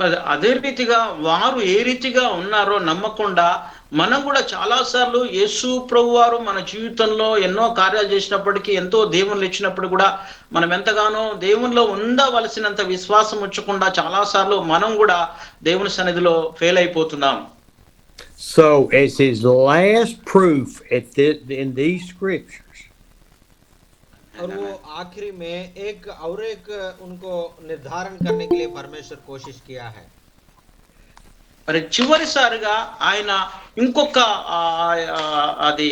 Speaker 6: మరి అదే రీతిగా వారు ఏ రీతిగా ఉన్నారో నమ్మకుండా మనం కూడా చాలా సార్లు యేసు ప్రభు వారు మన జీవితంలో ఎన్నో కార్యాలు చేసినప్పటికీ, ఎంతో దేవుళ్ళు ఇచ్చినప్పుడు కూడా మనం ఎంతగానో దేవునిలో ఉండవలసినంత విశ్వాసం ఉంచకుండా చాలా సార్లు మనం కూడా దేవుని సన్నిధిలో ఫెయిల్ అయిపోతున్నాం.
Speaker 4: So as his last proof in these scriptures,
Speaker 2: और वो आखिरी में एक उनको निर्धारण करने के लिए परमेश्वर कोशिश किया है.
Speaker 6: మరి చివరిసారిగా ఆయన ఇంకొక అది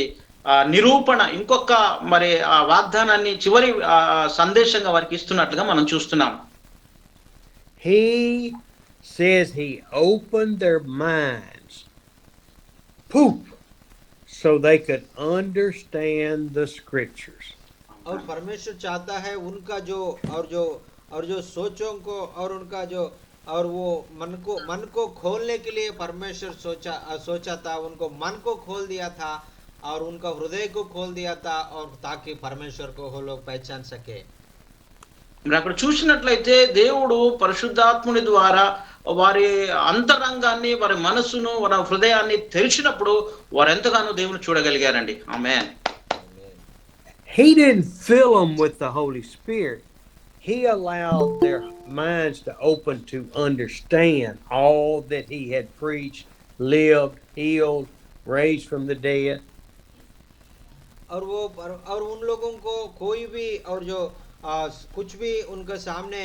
Speaker 6: నిరూపణ, ఇంకొక మరి ఆ వాగ్దానాన్ని చివరి సందేశంగా వారికి ఇస్తున్నట్లుగా మనం చూస్తున్నాం.
Speaker 4: he says he opened their minds, so they could understand the scriptures.
Speaker 2: और परमेश्वर चाहता है उनका जो सोचों को, और उनका जो, और वो मन को खोलने के लिए परमेश्वर सोचा था, उनको मन को खोल दिया था, और उनका हृदय को खोल दिया था, और ताकि परमेश्वर को वो लोग पहचान सके.
Speaker 6: మరి అక్కడ చూసినట్లయితే దేవుడు పరిశుద్ధాత్ముని ద్వారా వారి అంతరంగాన్ని, వారి మనసును, వారి హృదయాన్ని తెరిచినప్పుడు వారు ఎంతగానో దేవుని చూడగలిగారండి. ఆమేన్.
Speaker 4: He didn't fill them with the Holy Spirit. He allowed their minds to open to understand all that he had preached, lived, healed, raised from the dead.
Speaker 2: और उन लोगों को कोई भी, और जो कुछ भी उनके सामने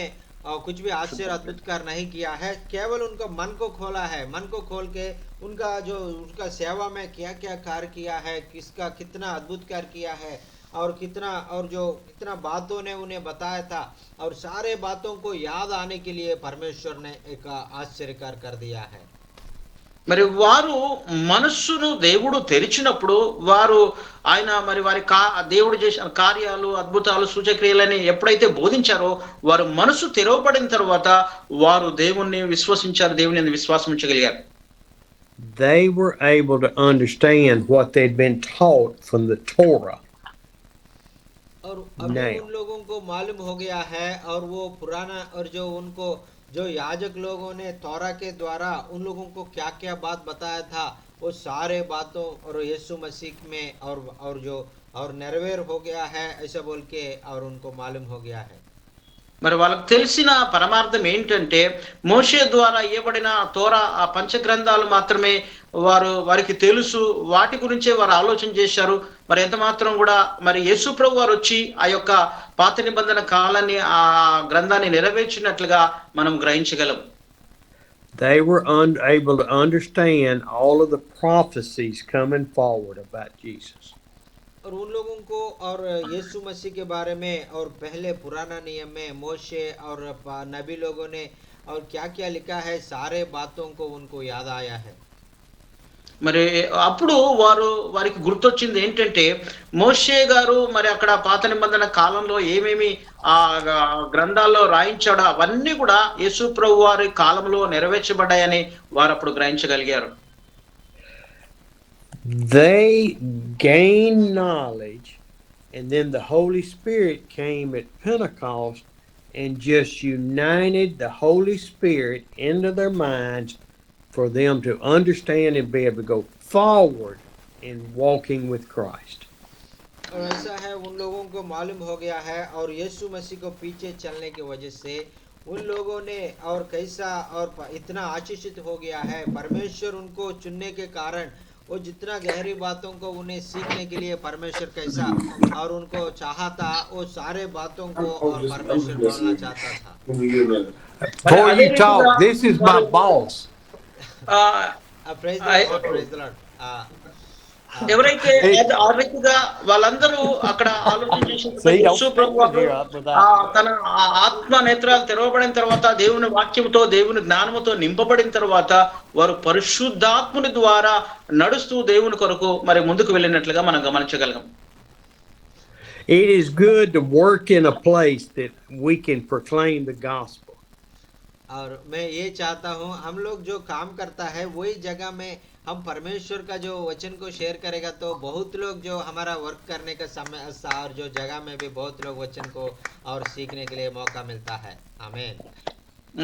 Speaker 2: कुछ भी आश्चर्य अद्भुत कार्य नहीं किया है, केवल उनका मन को खोला है. मन को खोल के उनका सेवा में क्या क्या कार्य किया है, किसका कितना अद्भुत कार्य किया है, और कितना बातों ने उन्हें बताया था, और सारे बातों को याद आने के लिए परमेश्वर ने एक आश्चर्यकार कर दिया है.
Speaker 6: మరి వారు మనస్సును దేవుడు తెరిచినప్పుడు వారు ఆయన మరి వారి దేవుడు చేసిన కార్యాలు, అద్భుతాలు, సూచక్రియలని ఎప్పుడైతే బోధించారో వారు మనసు తెరవబడిన తర్వాత వారు దేవుణ్ణి విశ్వసించారు, దేవుని విశ్వాసం ఉంచగలిగారు.
Speaker 4: They were able to understand what they'd been taught from the Torah.
Speaker 2: और अभी उन लोगों को मालूम हो गया है, और वो पुराना, और जो याजक लोगों ने तौरा के द्वारा उन लोगों को क्या क्या बात बताया था, वो सारे बातों और यीशु मसीह में और निर्वेर हो गया है, ऐसा बोल के, और उनको मालूम हो गया है.
Speaker 6: మరి వాళ్ళకి తెలిసిన పరమార్థం ఏంటంటే, మోషే ద్వారా ఇవ్వబడిన తోరా ఆ పంచగ్రంథాలు మాత్రమే వారికి తెలుసు, వాటి గురించే వారు ఆలోచన చేశారు. మరి ఎంత మాత్రం కూడా మరి యేసు ప్రభు వారు వచ్చి ఆ యొక్క పాత నిబంధన కాలాన్ని, ఆ గ్రంథాన్ని నెరవేర్చినట్లుగా మనం గ్రహించగలం.
Speaker 4: They were unable to understand all of the prophecies coming forward about Jesus.
Speaker 2: और उन लोगों को और यीशु मसीह के बारे में, और पहले पुराना नियम में मोशे और नबी लोगों ने और क्या क्या लिखा है, सारे बातों को उनको याद आया है.
Speaker 6: మరి అప్పుడు వారికి గుర్తొచ్చింది ఏంటంటే, మోషే గారు మరి అక్కడ పాత నిబంధన కాలంలో ఏమేమి ఆ గ్రంథాల్లో రాయించాడో అవన్నీ కూడా యేసు ప్రభు వారి కాలంలో నెరవేర్చబడ్డాయని వారు అప్పుడు గ్రహించగలిగారు.
Speaker 4: They gained knowledge, and then the Holy Spirit came at Pentecost and just united the Holy Spirit into their minds for them to understand and be able to go forward in walking with Christ.
Speaker 2: और ऐसा है उन लोगों को मालूम हो गया है और यीशु मसीह को पीछे चलने की वजह से उन लोगों ने और कैसा और इतना आशीषित हो गया है। परमेश्वर उनको चुनने के कारण वो जितना गहरी बातों को उन्हें सीखने के लिए परमेश्वर कैसा और उनको चाहता वो सारे बातों को और परमेश्वर बोलना चाहता था।
Speaker 4: Before you talk, this is my boss.
Speaker 2: Praise the Lord.
Speaker 6: ఎవరైతే ఆ రీతిగా వాళ్ళందరూ అక్కడ ఆలోచన చేసినప్పుడు యేసు ప్రభువు తన ఆత్మ నేత్రాలు తెరవబడిన తర్వాత దేవుని వాక్యంతో దేవుని జ్ఞానముతో నింపబడిన తర్వాత వారు పరిశుద్ధాత్ముని ద్వారా నడుస్తూ దేవుని కొరకు మరి ముందుకు వెళ్ళినట్లుగా మనం గమనించగలం.
Speaker 4: It is good to work in a place that we can proclaim the gospel.
Speaker 2: और मैं ये चाहता हूँ हम लोग जो काम करता है वही जगह में हम परमेश्वर का जो वचन को शेयर करेगा तो बहुत लोग जो हमारा वर्क करने का समय और जो जगह में भी बहुत लोग वचन को और सीखने के लिए मौका मिलता है. आमीन.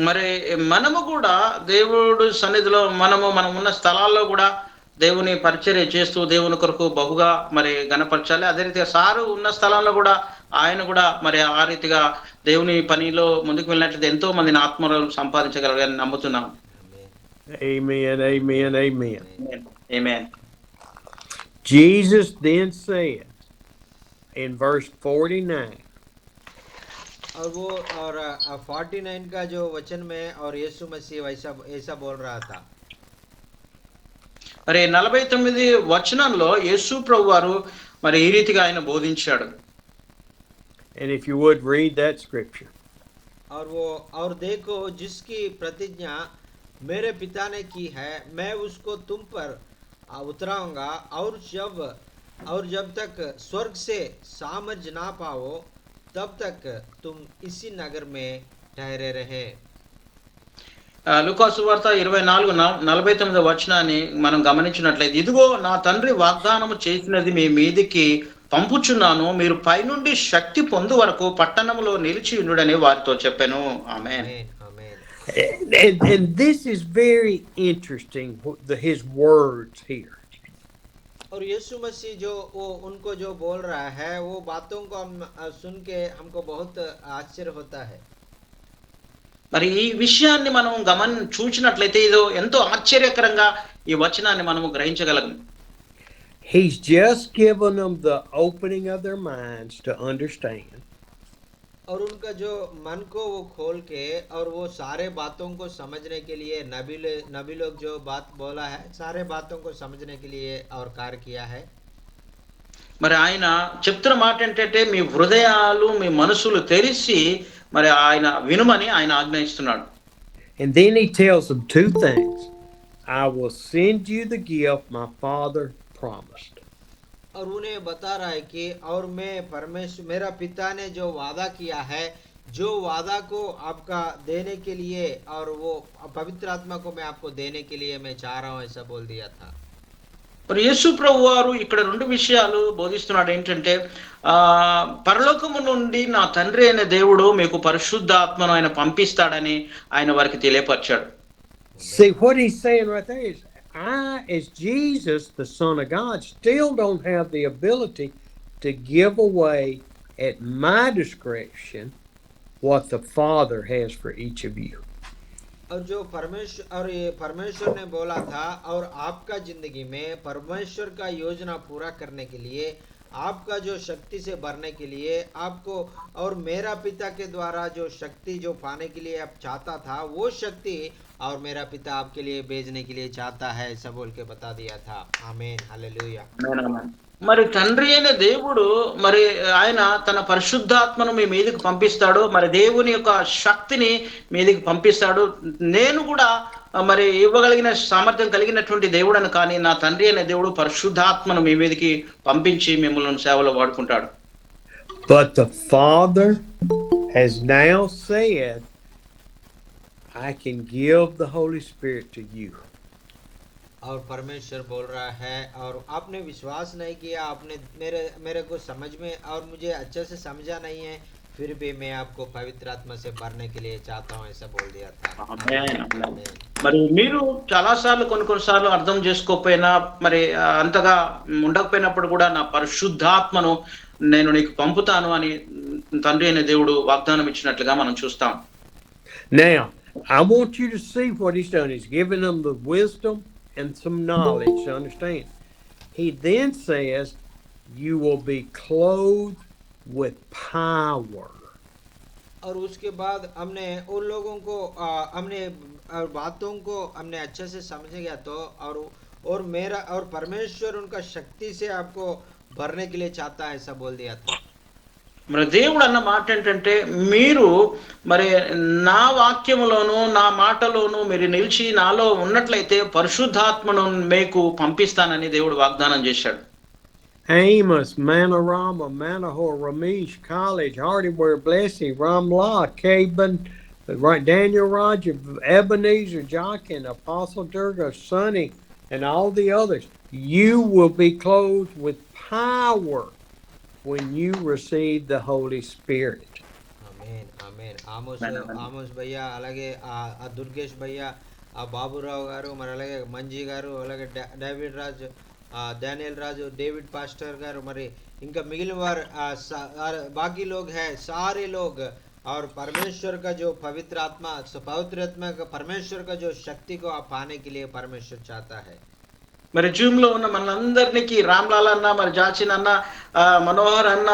Speaker 6: మరి మనము కూడా దేవుడు సన్నిధిలో మనం ఉన్న స్థలాల్లో కూడా దేవుని పరిచర్య చేస్తూ దేవుని కొరకు బహుగా మరి గణపరచాలి. అదే రీతిగా సారు ఉన్న స్థలంలో కూడా ఆయన కూడా మరి ఆ రీతిగా దేవుని పనిలో ముందుకు వెళ్ళినట్లయితే ఎంతో మందిని ఆత్మలు సంపాదించగలరని నమ్ముతున్నాం.
Speaker 4: Amen, amen, amen.
Speaker 6: Amen.
Speaker 4: Jesus then said in verse 49,
Speaker 2: और वो और 49 का जो वचन में और यीशु मसीह ऐसा बोल रहा था.
Speaker 6: మరి 49 వచనంలో యేసు ప్రభువారు మరి ఈ రీతిగా ఆయన బోధించాడు.
Speaker 4: and if you would read that scripture.
Speaker 2: और वो और देखो जिसकी प्रतिज्ञा मेरे पिता ने की है मैं उसको तुम पर उतराऊंगा और जब तक स्वर्ग से सामर्थ ना पाओ तब तक तुम इसी नगर में ठहरे रहे.
Speaker 6: లూకా సువార్త 24:49 వచనాన్ని మనం గమనించినట్లయితే ఇదిగో నా తండ్రి వాగ్దానము చేసినది మీ మీదికి పంపుచున్నాను మీరు పైనుండి శక్తి పొందు వరకు పట్టణంలో నిలిచి ఉండుడని వారితో చెప్పాను. ఆమేన్.
Speaker 4: And this is very interesting, his words here.
Speaker 2: और यीशु मसीह जो वो उनको जो बोल रहा है वो बातों को हम सुन के हमको बहुत आश्चर्य होता है.
Speaker 6: మరి ఈ విషయాన్ని మనం చూచినట్లయితే ఇదో ఎంతో ఆశ్చర్యకరంగా ఈ వచనాన్ని మనము గ్రహించగలం.
Speaker 4: He's just given them the opening of their minds to understand.
Speaker 2: और उनका जो मन को वो खोल के और वो सारे बातों को समझने के लिए नबी लोग जो बात बोला है सारे बातों को समझने के लिए और कार्य किया है.
Speaker 6: మరి ఆయన చెప్తున్న మాట ఏంటంటే మీ హృదయాలు మీ మనసులు తెరిచి మరి ఆయన వినుమని ఆయన ఆజ్ఞాయిస్తున్నాడు.
Speaker 4: And then he tells them two things. I will send you the gift my father promised.
Speaker 2: और उन्हें बता रहा है कि और मैं परमेश्वर मेरा पिता ने जो वादा किया है जो वादा को आपका देने के लिए और वो पवित्र आत्मा को मैं आपको देने के लिए मैं चाह रहा हूँ ऐसा बोल दिया था.
Speaker 6: మరి యేసు ప్రభు వారు ఇక్కడ రెండు విషయాలు బోధిస్తున్నాడు. ఏంటంటే పరలోకము నుండి నా తండ్రి అయిన దేవుడు మీకు పరిశుద్ధాత్మను ఆయన పంపిస్తాడని ఆయన వారికి తెలియపరిచాడు.
Speaker 4: See what he's saying right there is I, as Jesus, the Son of God, still don't have the ability to give away at my discretion what the Father has for each of you.
Speaker 2: और जो परमेश्वर ने बोला था और आपका जिंदगी में परमेश्वर का योजना पूरा करने के लिए आपका जो शक्ति से भरने के लिए आपको और मेरा पिता के द्वारा जो शक्ति जो पाने के लिए आप चाहता था वो शक्ति और मेरा पिता आपके लिए भेजने के लिए चाहता है ऐसा बोल के बता दिया था. आमीन. हालेलुया.
Speaker 6: మరి తండ్రి అయిన దేవుడు మరి ఆయన తన పరిశుద్ధాత్మను మీ మీదకి పంపిస్తాడు. మరి దేవుని యొక్క శక్తిని మీదకి పంపిస్తాడు. నేను కూడా మరి ఇవ్వగలిగిన సామర్థ్యం కలిగినటువంటి దేవుడని కానీ నా తండ్రి అయిన దేవుడు పరిశుద్ధాత్మను మీ మీదకి పంపించి మిమ్మల్ని సేవలో వాడుకుంటాడు.
Speaker 4: But the Father has now said, I can give the Holy Spirit to you.
Speaker 2: और परमेश्वर बोल रहा है और आपने विश्वास नहीं किया आपने मेरे को समझ में और मुझे अच्छे से समझा नहीं है फिर भी मैं आपको पवित्र आत्मा से भरने के लिए चाहता हूँ ऐसा बोल दिया था।
Speaker 6: ఆమేన్.
Speaker 2: आमीन।
Speaker 6: మరి మీరు చాలాసార్లు కొన్నిసార్లు అర్థం చేసుకోకపోయినా మరి అంతగా ఉండకపోయినప్పుడు కూడా నా పరిశుద్ధాత్మను నేను నీకు పంపుతాను అని తండ్రి అయిన దేవుడు వాగ్దానం ఇచ్చినట్లుగా మనం చూస్తాం.
Speaker 4: Now, I want you to see what he's done. He's given them the wisdom and some knowledge to understand. He then says, you will be clothed with power.
Speaker 2: और उसके बाद हमने उन लोगों को हमने बातों को हमने अच्छे से समझ गया तो और मेरा और परमेश्वर उनका शक्ति से आपको भरने के लिए चाहता है ऐसा बोल दिया था।
Speaker 6: మరి దేవుడు అన్న మాట ఏంటంటే మీరు మరి నా వాక్యములోను నా మాటలోను మీరు నిలిచి నాలో ఉన్నట్లయితే పరిశుద్ధాత్మను మీకు పంపిస్తానని దేవుడు వాగ్దానం చేశాడు.
Speaker 4: Amos, Manorama, Manohor, Ramesh, College, Hardyware, Blessing, Ramla, Caban, Daniel Roger, Ebenezer, Jockin, Apostle Durga, Sonny, and all the others. You will be clothed with power when you receive the Holy Spirit.
Speaker 2: ఆమేన్ ఆమేన్. ఆమోస్ భయ్య అలాగే ఆ దుర్గేష్ భయ్య ఆ బాబురావు గారు మరి అలాగే Manji గారు అలాగే డేవిడ్ రాజు డానియల్ రాజు డేవిడ్ పాస్టర్ గారు మరి ఇంకా మిగిలిన వారు बाकी लोग हैं सारे लोग और परमेश्वर का जो पवित्र आत्मा का परमेश्वर का जो शक्ति को आप पाने के लिए परमेश्वर चाहता है.
Speaker 6: మరి జూమ్ లో ఉన్న మనందరికి రామ్లాల్ అన్న మరి జాచిన్ అన్న మనోహర్ అన్న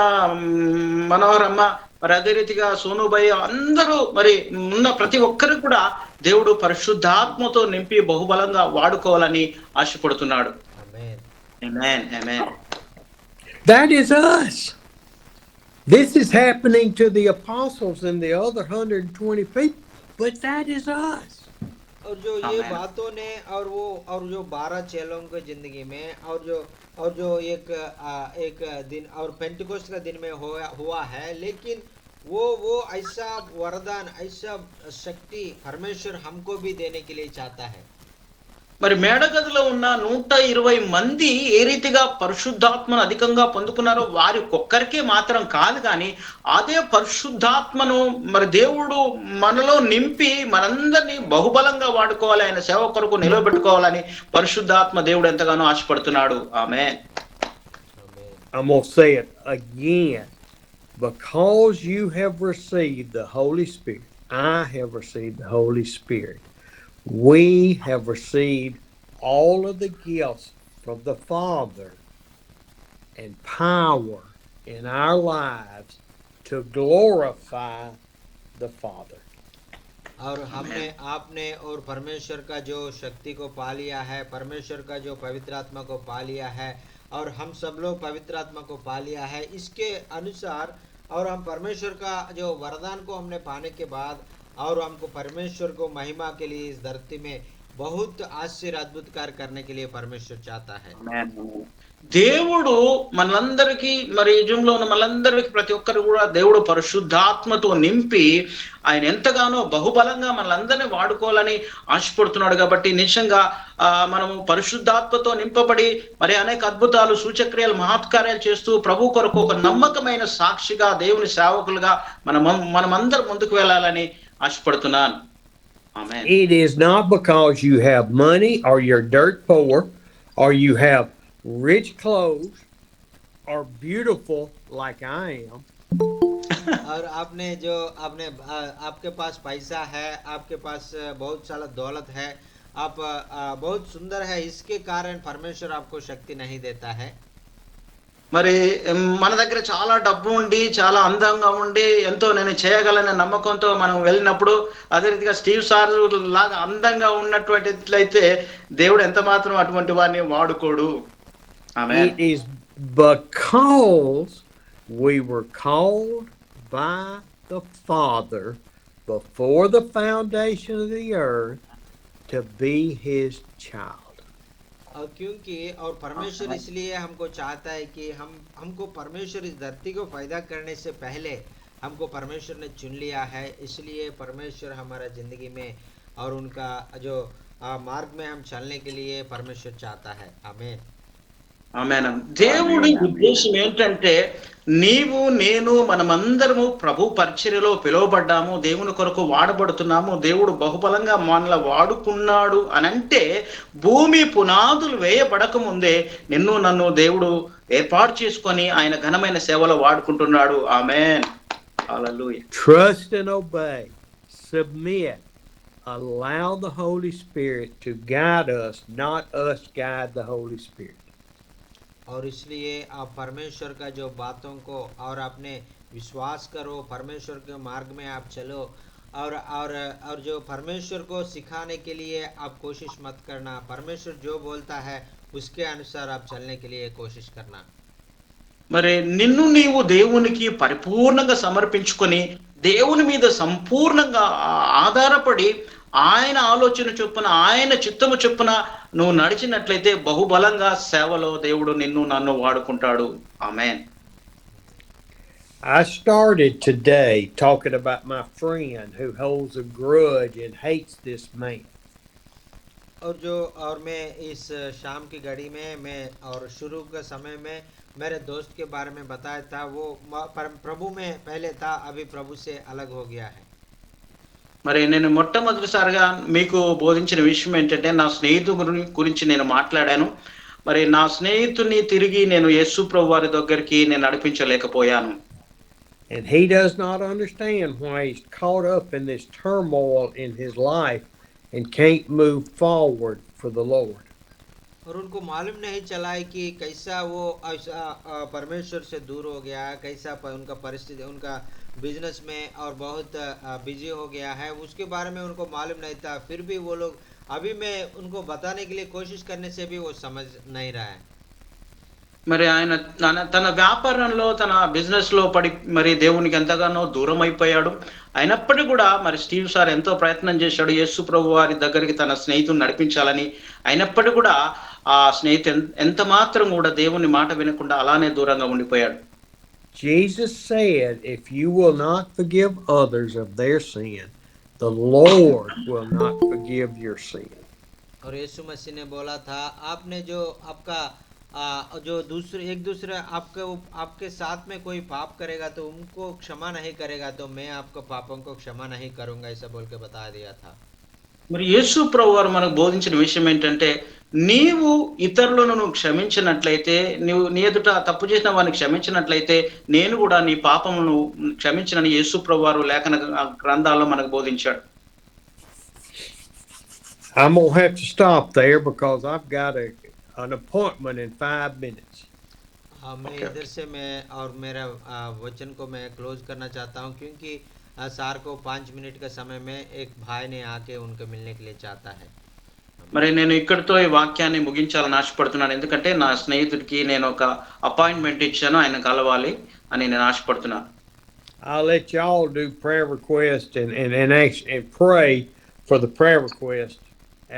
Speaker 6: మనోహర్ అమ్మ మరి అదే రీతిగా సోనుభయ్య అందరూ మరి ఉన్న ప్రతి ఒక్కరు కూడా దేవుడు పరిశుద్ధాత్మతో నింపి బహుబలంగా వాడుకోవాలని ఆశపడుతున్నాడు.
Speaker 2: ఆమేన్
Speaker 6: ఆమేన్ ఆమేన్.
Speaker 4: That is us. This is happening to the apostles and the other 120 people, but that is us.
Speaker 2: और जो ये बातों ने और जो 12 चेलों की जिंदगी में और जो एक दिन और पेंटिकोस्ट का दिन में हुआ है, लेकिन वो ऐसा वरदान ऐसा शक्ति परमेश्वर हमको भी देने के लिए चाहता है.
Speaker 6: మరి మేడగదిలో ఉన్న 120 మంది ఏ రీతిగా పరిశుద్ధాత్మను అధికంగా పొందుకున్నారో వారి ఒక్కరికే మాత్రం కాదు కానీ అదే పరిశుద్ధాత్మను మరి దేవుడు మనలో నింపి మనందరినీ బహుబలంగా వాడుకోవాలి, ఆయన సేవ కొరకు నిలబెట్టుకోవాలని పరిశుద్ధాత్మ దేవుడు ఎంతగానో ఆశపడుతున్నాడు. ఆమేన్.
Speaker 4: I'm going to say it again. Because you have received the Holy Spirit, I have received the Holy Spirit. We have received all of the gifts from the Father and power in our lives to glorify the Father.
Speaker 2: और आपने और परमेश्वर का जो शक्ति को पा लिया है, परमेश्वर का जो पवित्र आत्मा को पा लिया है और हम सब लोग पवित्र आत्मा को पा लिया है, इसके अनुसार और हम परमेश्वर का जो वरदान को हमने पाने के बाद और हमको परमेश्वर को महिमा के लिए इस धरती में बहुत आश्चर्य अद्भुत कार्य करने के लिए परमेश्वर चाहता है.
Speaker 6: దేవుడు మనందరికీ మరి యజంలో ఉన్న మనందరికీ ప్రతి ఒక్కరు కూడా దేవుడు పరిశుద్ధాత్మతో నింపి ఆయన ఎంతగానో బహుబలంగా మనందరినీ వాడుకోవాలని ఆశపడుతున్నాడు. కాబట్టి నిజంగా మనము పరిశుద్ధాత్మతో నింపబడి మరి అనేక అద్భుతాలు సూచక్రియలు మహత్కార్యాలు చేస్తూ ప్రభు కొరకు ఒక నమ్మకమైన సాక్షిగా దేవుని సేవకులుగా మనమందరం ముందుకు వెళ్ళాలని ఆశపడుతున్నాను. ఆమేన్.
Speaker 4: It is not because you have money or you're dirt poor or you have rich clothes or beautiful like I am.
Speaker 2: और आपके पास पैसा है, आपके पास बहुत सारा दौलत है, आप बहुत सुंदर है, इसके कारण परमेश्वर आपको शक्ति नहीं देता है.
Speaker 6: మరి మన దగ్గర చాలా డబ్బు ఉండి చాలా అందంగా ఉండి ఎంతో నేను చేయగలనే నమ్మకంతో మనం వెళ్ళినప్పుడు అదే రీతిగా స్టీవ్ సార్ లాగా అందంగా ఉన్నటువంటిట్లయితే దేవుడు ఎంత మాత్రం అటువంటి వారిని వాడుకోడు. ఆమేన్.
Speaker 4: It is because we were called by the Father before the foundation of the earth to be his child.
Speaker 2: और क्योंकि और परमेश्वर इसलिए हमको चाहता है कि हमको परमेश्वर इस धरती को पैदा करने से पहले हमको परमेश्वर ने चुन लिया है, इसलिए परमेश्वर हमारा जिंदगी में और उनका जो मार्ग में हम चलने के लिए परमेश्वर चाहता है. आमीन
Speaker 6: ఆమేన్. దేవుడి ఉద్దేశం ఏంటంటే నీవు నేను మనమందరము ప్రభు పరిచర్యలో పిలువబడ్డాము, దేవుని కొరకు వాడబడుతున్నాము, దేవుడు బహుబలంగా మనల్ని వాడుకున్నాడు అనంటే భూమి పునాదులు వేయబడక ముందే నిన్ను నన్ను దేవుడు ఏర్పాటు చేసుకొని ఆయన ఘనమైన సేవలో వాడుకుంటున్నాడు. ఆమేన్. హల్లెలూయా.
Speaker 4: Trust and obey. Submit. Allow the Holy Spirit to guide us, not us guide the Holy Spirit.
Speaker 2: और इसलिए आप परमेश्वर का जो बातों को और अपने विश्वास करो, परमेश्वर के मार्ग में आप चलो, और जो परमेश्वर को सिखाने के लिए आप कोशिश मत करना, परमेश्वर जो बोलता है उसके अनुसार आप चलने के लिए कोशिश करना।
Speaker 6: మరి నిన్ను నీవు దేవునికి పరిపూర్ణంగా సమర్పించుకొని దేవుని మీద సంపూర్ణంగా ఆధారపడి ఆయన ఆలోచన చొప్పున ఆయన చిత్తము చొప్పున నువ్వు నడిచినట్లయితే బహుబలంగా సేవలో దేవుడు నిన్ను నన్ను వాడుకుంటాడు. ఆమేన్.
Speaker 4: I started today talking about my friend who holds a grudge and hates this man.
Speaker 2: और मैं इस शाम की घड़ी में मैं और शुरू के समय में मेरे दोस्त के बारे में बताया था, वो प्रभु में पहले था, अभी प्रभु से अलग हो गया है।
Speaker 6: మరి నేను మొట్టమొదటిసారిగా మీకు బోధించిన విషయం ఏంటంటే నా స్నేహితుడి గురించి నేను మాట్లాడాను. మరి నా స్నేహితుడిని తిరిగి నేను యేసు ప్రభు వారి దగ్గరికి నేను నడిపించలేకపోయాను.
Speaker 4: And he does not understand why he's caught up in this turmoil in his life and can't move forward for the Lord.
Speaker 2: और उनको मालूम नहीं चला है कि कैसा वो ऐसा परमेश्वर से दूर हो गया है, कैसा उनका परिस्थिति, उनका बिजनेस में और बहुत बिजी हो गया है, उसके बारे में उनको मालूम नहीं था। फिर भी वो लोग अभी मैं उनको बताने के लिए कोशिश करने से भी वो समझ नहीं रहा है।
Speaker 6: మరి ఆయన తన వ్యాపారంలో తన బిజినెస్ లో పడి మరి దేవునికి ఎంతగానో దూరం అయిపోయాడు. అయినప్పటికీ కూడా మరి స్టీవ్ సార్ ఎంతో ప్రయత్నం చేశాడు యేసు ప్రభు వారి దగ్గరికి తన స్నేహితుని నడిపించాలని. అయినప్పటికీ కూడా ఆ స్నేహితుడు ఎంత మాత్రం కూడా దేవుని మాట వినకుండా అలానే దూరంగా ఉండిపోయాడు.
Speaker 4: Jesus said, if you will not forgive others of their sin, the Lord will not forgive your sin.
Speaker 2: और यीशु मसीह ने बोला था, आपने जो आपका जो एक दूसरे आपके साथ में कोई पाप करेगा तो उनको क्षमा नहीं करेगा, तो मैं आपको पापों को क्षमा नहीं करूंगा, ऐसा बोल के बता दिया था।
Speaker 6: మరి యేసు ప్రభు వారు మనకు బోధించిన విషయం ఏంటంటే నీవు ఇతరులను నువ్వు క్షమించినట్లయితే, నువ్వు నీ ఎదుట తప్పు చేసిన వారిని క్షమించినట్లయితే నేను కూడా నీ పాపమును క్షమించినని యేసు ప్రభు వారు లేఖన గ్రంథాల్లో మనకు బోధించాడు.
Speaker 4: I'm gonna have to stop there because I've got an appointment in 5 minutes.
Speaker 2: मैं इधर से मैं और मेरा वचन को मैं क्लोज करना चाहता हूँ, क्योंकि सार को 5 मिनट का समय में एक भाई ने आके उनको मिलने के लिए चाहता है।
Speaker 6: మరి నేను ఇక్కడితో ఈ వాక్యాన్ని ముగించాలని ఆశపడుతున్నాను, ఎందుకంటే నా స్నేహితుడికి నేను ఒక అపాయింట్మెంట్ ఇచ్చాను, ఆయన కలవాలి అని నేను ఆశపడుతున్నాను.
Speaker 4: I'll let y'all do prayer request and pray for the prayer request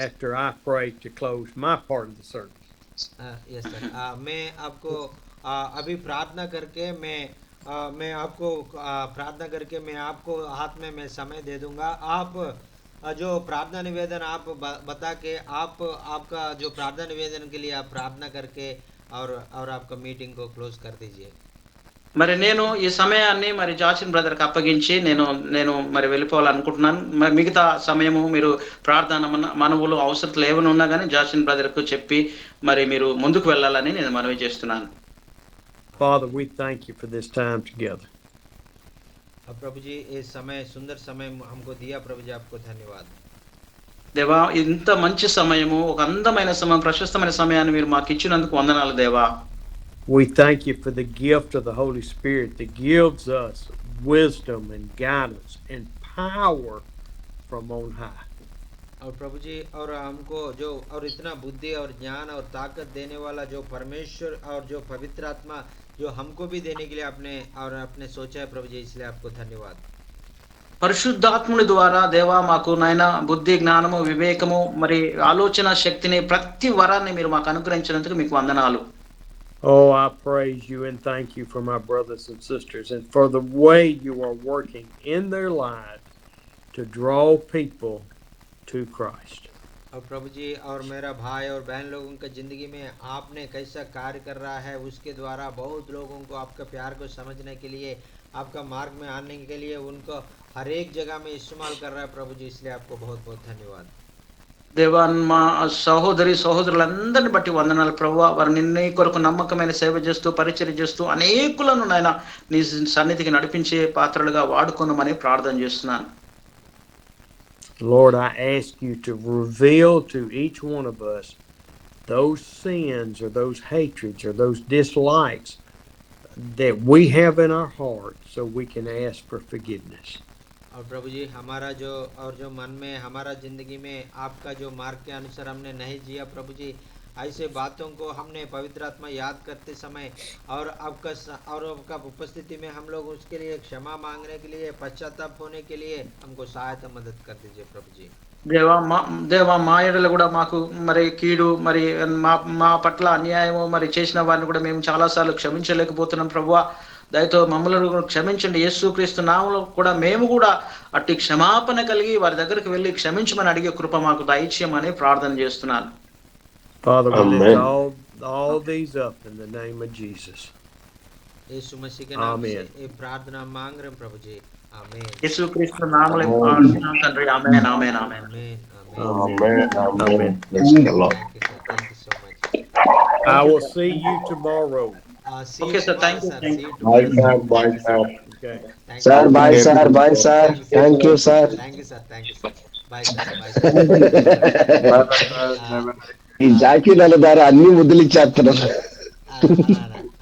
Speaker 4: after I pray to close my part of the service.
Speaker 2: Yes sir, मैं आपको अभी प्रार्थना करके मैं आपको हाथ में मैं समय दे दूंगा। आप जो प्रार्थना निवेदन आप बता के आपका जो प्रार्थना निवेदन के लिए आप प्रार्थना करके और आपका मीटिंग को क्लोज कर दीजिए।
Speaker 6: మరి నేను ఈ సమయాన్ని మరి జాచిన్ బ్రదర్కి అప్పగించి నేను మరి వెళ్ళిపోవాలనుకుంటున్నాను. మరి మిగతా సమయము మీరు ప్రార్థన మనవులు అవసరతలు ఏమైనా ఉన్నా కానీ జాచిన్ బ్రదర్కు చెప్పి మరి మీరు ముందుకు వెళ్ళాలని నేను మనవి చేస్తున్నాను.
Speaker 4: Father, we thank you for this time together.
Speaker 2: प्रभु जी ये समय सुंदर समय हमको दिया, प्रभु जी आपको धन्यवाद।
Speaker 6: దేవా ఇంత మంచి సమయము, ఒక అందమైన సమయం, ప్రశస్తమైన సమయాన్ని మీరు మాకు ఇచ్చినందుకు వందనాలు దేవా.
Speaker 4: We thank you for the gift of the Holy Spirit that gives us wisdom and guidance and power from on high.
Speaker 2: और प्रभु जी और हमको जो और इतना बुद्धि और ज्ञान और ताकत देने वाला जो परमेश्वर और जो पवित्र आत्मा जो हमको भी देने के लिए आपने सोचा है प्रभु जी, इसलिए आपको धन्यवाद।
Speaker 6: పరిశుద్ధాత్ముని ద్వారా దేవా మాకు నాయన బుద్ధి జ్ఞానము వివేకము మరి ఆలోచన శక్తిని ప్రతి వరాన్ని మీరు మాకు అనుగ్రహించినందుకు మీకు వందనాలు.
Speaker 4: Oh, I praise you and thank you for my brothers and sisters and for the way you are working in their lives to draw people to Christ.
Speaker 2: और प्रभु जी और मेरा भाई और बहन लोगों की ज़िंदगी में आपने कैसा कार्य कर रहा है, उसके द्वारा बहुत लोगों को आपका प्यार को समझने के लिए, आपका मार्ग में आने के लिए उनको हर एक जगह में इस्तेमाल कर रहा है प्रभु जी, इसलिए आपको बहुत बहुत धन्यवाद।
Speaker 6: దేవా మా సహోదరి సహోదరులందరిని బట్టి వందనాలు ప్రభువా. వారు నిన్నే కొరకు నమ్మకమైన సేవ చేస్తూ పరిచర్య చేస్తూ అనేకులను నాయన నీ సన్నిధికి నడిపించే పాత్రలుగా వాడుకోనమని ప్రార్థన చేస్తున్నాను.
Speaker 4: Lord, I ask you to reveal to each one of us those sins or those hatreds or those dislikes that we have in our heart so we can ask for forgiveness.
Speaker 2: और प्रभु जी हमारा जो और जो मन में हमारा ज़िंदगी में आपका जो मार्ग के अनुसार हमने नहीं जिया प्रभु जी, ऐसे बातों को हमने पवित्र आत्मा याद करते समय और आपका उपस्थिति में हम लोग उसके लिए क्षमा मांगने के लिए, पश्चाताप होने के लिए हमको सहायता मदद कर दीजिए प्रभु जी।
Speaker 6: దేవా మా ఎడల కూడా మాకు మరి కీడు మరి మా పట్ల అన్యాయము మరి చేసిన వారిని కూడా మేము చాలాసార్లు క్షమించలేకపోతున్నాం ప్రభువా. దయతో మమ్మల్ని క్షమించండి. యేసుక్రీస్తు నామములో కూడా మేము కూడా అట్టి క్షమాపణ కలిగి వారి దగ్గరికి వెళ్ళి క్షమించమని అడిగే కృప మాకు దయచేయమని ప్రార్థన చేస్తున్నాను.
Speaker 4: Father, we lift all these up in the name of Jesus.
Speaker 2: यीशु मसीह के नाम से ये प्रार्थना मांग रहे हैं प्रभु जी, आमीन।
Speaker 6: యేసుక్రీస్తు నామములో ప్రార్థిస్తున్నాం తండ్రి, ఆమేన్ ఆమేన్ ఆమేన్
Speaker 5: Amen. Bless the Lord.
Speaker 2: Thank you so much.
Speaker 4: I will see you tomorrow.
Speaker 6: Okay, sir. Thank you.
Speaker 5: Bye, sir. Bye, sir.
Speaker 4: Okay.
Speaker 8: Sir, bye, sir. Bye, sir. Thank you, sir.
Speaker 2: Thank you, sir. Thank you, sir. Bye, sir. Bye, sir.
Speaker 8: ఈ జాకీల ద్వారా అన్ని ముద్దులు ఇచ్చేస్తున్నారు.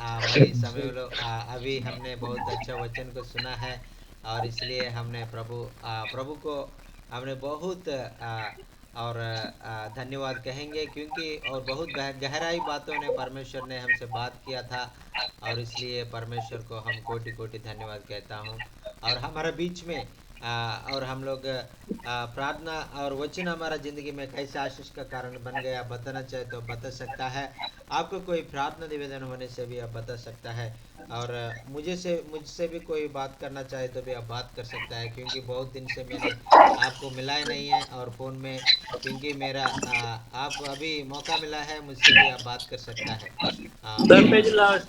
Speaker 2: हमारी समय लो अभी हमने बहुत अच्छा वचन को सुना है और इसलिए हमने प्रभु को हमने बहुत और धन्यवाद कहेंगे क्योंकि और बहुत गहराई बातों ने परमेश्वर ने हमसे बात किया था और इसलिए परमेश्वर को हम कोटि कोटि धन्यवाद कहता हूँ। और हमारा बीच में और हम लोग प्रार्थना और वचन हमारा ज़िंदगी में कैसे आशीष का कारण बन गया बताना चाहे तो बता सकता है। आपको कोई प्रार्थना निवेदन होने से भी आप बता सकता है और मुझसे भी कोई बात करना चाहे तो भी आप बात कर सकता है क्योंकि बहुत दिन से मैंने आपको मिला नहीं है और फ़ोन में क्योंकि मेरा आप अभी मौका मिला है मुझसे भी आप बात कर सकता है। Praise Lord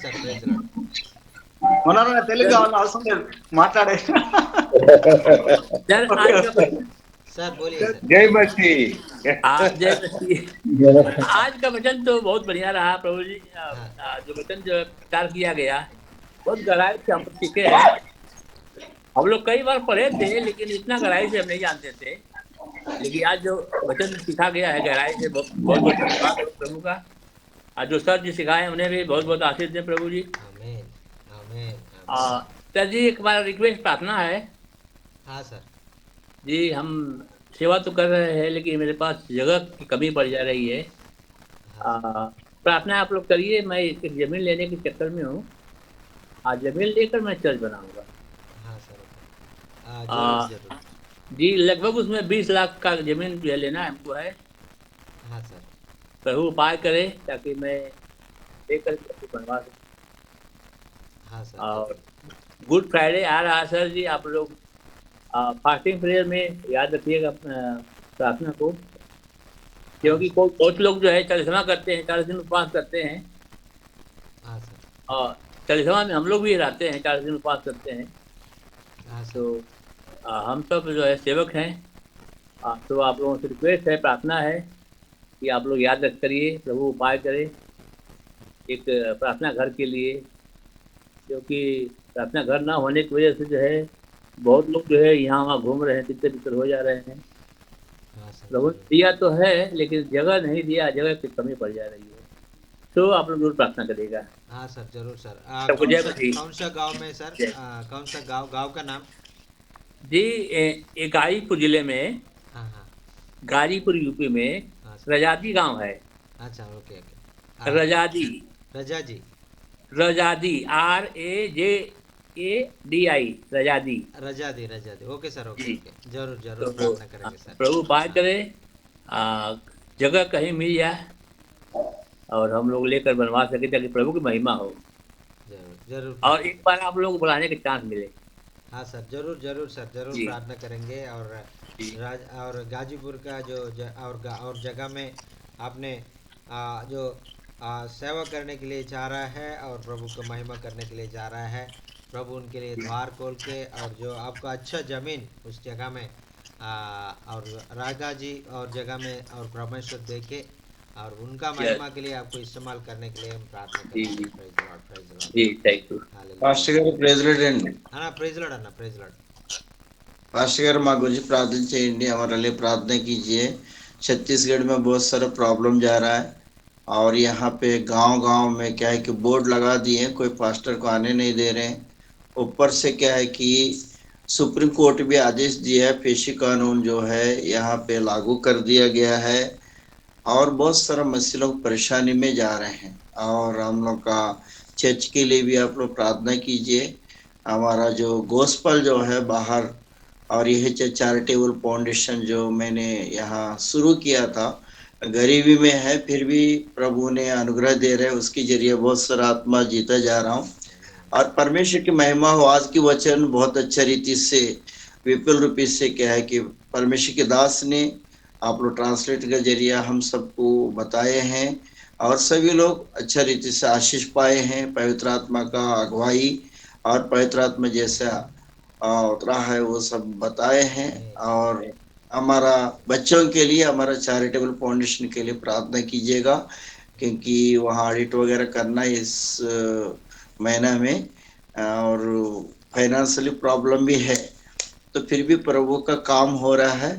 Speaker 2: sir, praise Lord.
Speaker 6: Telugu అవసరం లేదు మాట్లాడే
Speaker 2: सर बोलिए सर।
Speaker 5: जय मसीह।
Speaker 1: जय मसीह। आज का वचन तो बहुत बढ़िया रहा प्रभु जी। जो वचन जो प्रचार किया गया बहुत गहराई से हम सीखे हैं। हम लोग कई बार पढ़े थे लेकिन इतना गहराई से हम नहीं जानते थे, लेकिन आज जो वचन सीखा गया है गहराई से बहुत बहुत धन्यवाद प्रभु का। आज जो सर जी सिखाए उन्हें भी बहुत बहुत आशीष दें प्रभु जी।
Speaker 2: आमीन आमीन।
Speaker 1: सर जी एक हमारा रिक्वेस्ट प्रार्थना है।
Speaker 2: हाँ सर
Speaker 1: जी, हम सेवा तो कर रहे हैं लेकिन मेरे पास जगह की कमी पड़ जा रही है। प्रार्थना आप लोग करिए। मैं एक ज़मीन लेने के चक्कर में हूँ। आज ज़मीन लेकर मैं चर्च बनाऊंगा।
Speaker 2: हाँ सर जरूर।
Speaker 1: जी लगभग उसमें 20 लाख का ज़मीन जो है लेना हमको है।
Speaker 2: हाँ सर।
Speaker 1: प्रभु उपाय करे ताकि मैं लेकर बनवा सकूँ।
Speaker 2: हाँ सर।
Speaker 1: और गुड फ्राइडे आ रहा है सर जी, आप लोग फास्टिंग प्रेयर में याद रखिएगा प्रार्थना को, क्योंकि बहुत लोग जो है 40वां करते हैं, 40 दिन उपवास करते हैं।
Speaker 2: हाँ सर।
Speaker 1: और 40वां में हम लोग भी रहते हैं, 40 दिन उपवास करते हैं।
Speaker 2: हाँ सर।
Speaker 1: तो हम सब जो है सेवक हैं। तो आप लोगों से रिक्वेस्ट है, प्रार्थना है कि आप लोग याद रख करिए, प्रभु उपाय करें एक प्रार्थना घर के लिए, क्योंकि प्रार्थना घर ना होने की वजह से जो है बहुत लोग जो है यहाँ वहाँ घूम रहे हैं, तितर बितर हो जा रहे हैं। प्रभु दिया तो है लेकिन जगह नहीं दिया, जगह की कमी पड़ जा रही है। तो आप लोग जरूर प्रार्थना करिएगा।
Speaker 2: हाँ सर जरूर सर।
Speaker 1: कौन
Speaker 2: सा गांव में सर? कौन सा गांव का नाम?
Speaker 1: जी ये गाजीपुर जिले में।
Speaker 2: हाँ हाँ
Speaker 1: गाजीपुर यूपी में रजादी गांव है।
Speaker 2: अच्छा okay okay.
Speaker 1: Rajadi
Speaker 2: Rajaji
Speaker 1: RAJADI Rajadi
Speaker 2: okay sir okay जरूर प्रार्थना करेंगे सर।
Speaker 1: प्रभु उपाय करे जगह कहीं मिल जाए और हम लोग लेकर बनवा सके ताकि प्रभु की महिमा हो।
Speaker 2: जरूर
Speaker 1: और एक बार आप लोग बुलाने के चांस मिले।
Speaker 2: हाँ सर जरूर सर जरूर प्रार्थना करेंगे और और गाजीपुर का और जगह में आपने जो सेवा करने के लिए जा रहा है और प्रभु को महिमा करने के लिए जा रहा है। प्रभु उनके लिए द्वार खोल के और जो आपको अच्छा ज़मीन उस जगह में और राजा जी और जगह में और परमेश्वर देखे और उनका महिमा के लिए आपको इस्तेमाल करने के लिए हम प्रार्थना
Speaker 1: जी
Speaker 2: करते
Speaker 1: जी
Speaker 2: हैं। Praise the Lord, praise the Lord.
Speaker 1: जी, थैंक यू।
Speaker 6: పాస్టర్ గారు ప్రైజ్ లార్డ్ అండి.
Speaker 2: प्रेज लॉर्ड अन्ना, प्रेज लॉर्ड।
Speaker 6: पास्टर गाరు మా गुरुजी प्रार्थना చేయండి, हमारे लिए प्रार्थना कीजिए। छत्तीसगढ़ में बहुत सारा प्रॉब्लम जा रहा है और यहाँ पे गांव-गांव में क्या है कि बोर्ड लगा दिए, कोई पास्टर को आने नहीं दे रहे हैं। ऊपर से क्या है कि सुप्रीम कोर्ट भी आदेश दिया है, पेशी कानून जो है यहाँ पे लागू कर दिया गया है और बहुत सारा मसीह लोग परेशानी में जा रहे हैं। और हम लोग का चर्च के लिए भी आप लोग प्रार्थना कीजिए। हमारा जो गोस्पल जो है बाहर और यह चैरिटेबल फाउंडेशन जो मैंने यहाँ शुरू किया था, गरीबी में है फिर भी प्रभु ने अनुग्रह दे रहे, उसके जरिए बहुत सारा आत्मा जीता जा रहा हूँ और परमेश्वर की महिमा हो। आज की वचन बहुत अच्छा रीति से विपुल रूपी से क्या है कि परमेश्वर के दास ने आप लोग ट्रांसलेट के जरिए हम सबको बताए हैं और सभी लोग अच्छा रीति से आशीष पाए हैं। पवित्र आत्मा का अगुवाई और पवित्र आत्मा जैसा उतरा है वो सब बताए हैं। और हमारा बच्चों के लिए हमारा चैरिटेबल फाउंडेशन के लिए प्रार्थना कीजिएगा क्योंकि वहाँ ऑडिट वगैरह करना इस महीना में और फाइनेंशियली प्रॉब्लम भी है, तो फिर भी प्रभु का काम हो रहा है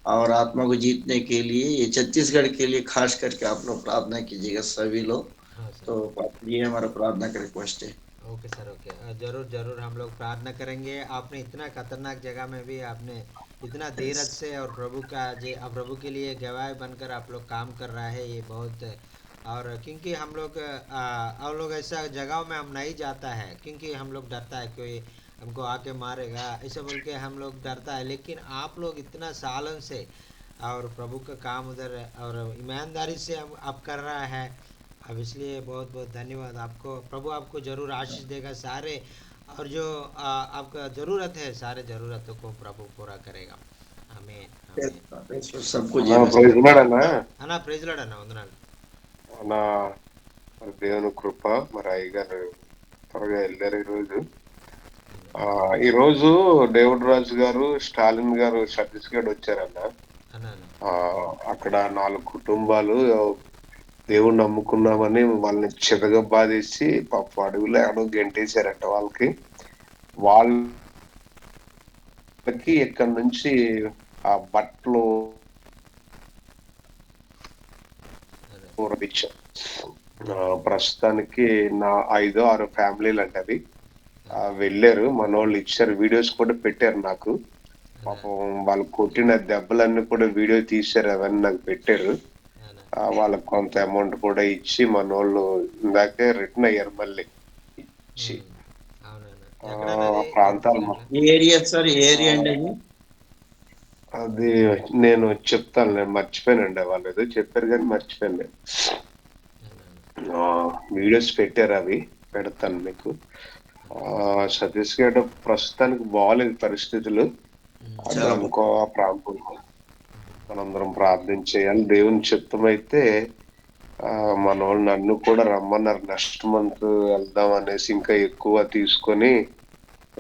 Speaker 6: और आत्मा को जीतने के लिए ये छत्तीसगढ़ के लिए खास करके आप लोग प्रार्थना कीजिएगा सभी लोग। तो ये हमारा प्रार्थना का रिक्वेस्ट है।
Speaker 2: ओके सर, ओके, जरूर जरूर हम लोग प्रार्थना करेंगे। आपने इतना खतरनाक जगह में भी आपने इतना धीरज से और प्रभु के लिए गवाह बनकर आप लोग काम कर रहा है, ये बहुत। और क्योंकि हम लोग ऐसा जगह में हम नहीं जाता है क्योंकि हम लोग डरता है कोई हमको आके मारेगा ऐसा बोल के हम लोग डरता है, लेकिन आप लोग इतना सालन से और प्रभु का काम उधर और ईमानदारी से आप कर रहा है। अब इसलिए बहुत बहुत धन्यवाद आपको। प्रभु आपको ज़रूर आशीष देगा सारे, और जो आपका ज़रूरत है सारे ज़रूरतों को प्रभु पूरा करेगा। हमें
Speaker 6: सबको
Speaker 9: ప్రైజ్ లార్డ్ అన్న.
Speaker 2: అన్నా ప్రైజ్ లార్డ్ అన్న, వందనాలు
Speaker 9: అన్న, మరి దేవుని కృప, మరి అయ్యగారు త్వరగా వెళ్ళారు ఈరోజు. ఈరోజు దేవుడు రాజు గారు, స్టాలిన్ గారు ఛత్తీస్గఢ్ వచ్చారన్న. అక్కడ 4 కుటుంబాలు దేవుణ్ణి నమ్ముకున్నామని వాళ్ళని చితగబాదేసి పాప అడవిలో ఎక్కడో గెంటేశారట. వాళ్ళకి ఇక్కడ నుంచి ఆ బట్టలు ప్రస్తుతానికి నా 5-6 ఫ్యామిలీలు అంటే అవి వెళ్ళారు. మన వాళ్ళు ఇచ్చారు, వీడియోస్ కూడా పెట్టారు నాకు. పాపం వాళ్ళు కొట్టిన దెబ్బలన్నీ కూడా వీడియో తీశారు, అవన్నీ నాకు పెట్టారు. వాళ్ళకి కొంత అమౌంట్ కూడా ఇచ్చి మన వాళ్ళు ఇందాకే రిటర్న్ అయ్యారు మళ్ళీ ఇచ్చి. ప్రాంతాలు అది నేను చెప్తాను, నేను మర్చిపోయానండి. వాళ్ళు ఏదో చెప్పారు కానీ మర్చిపోయాను నేను. వీడియోస్ పెట్టారు, అవి పెడతాను మీకు. ఛత్తీస్గఢ్ ప్రస్తుతానికి బాగాలేదు పరిస్థితులు. ఇంకో ప్రాంతం మనందరం ప్రార్థన చేయాలి. దేవుని చిత్తమైతే మన వాళ్ళు నన్ను కూడా రమ్మన్నారు, నెక్స్ట్ మంత్ వెళ్దాం అనేసి, ఇంకా ఎక్కువ తీసుకొని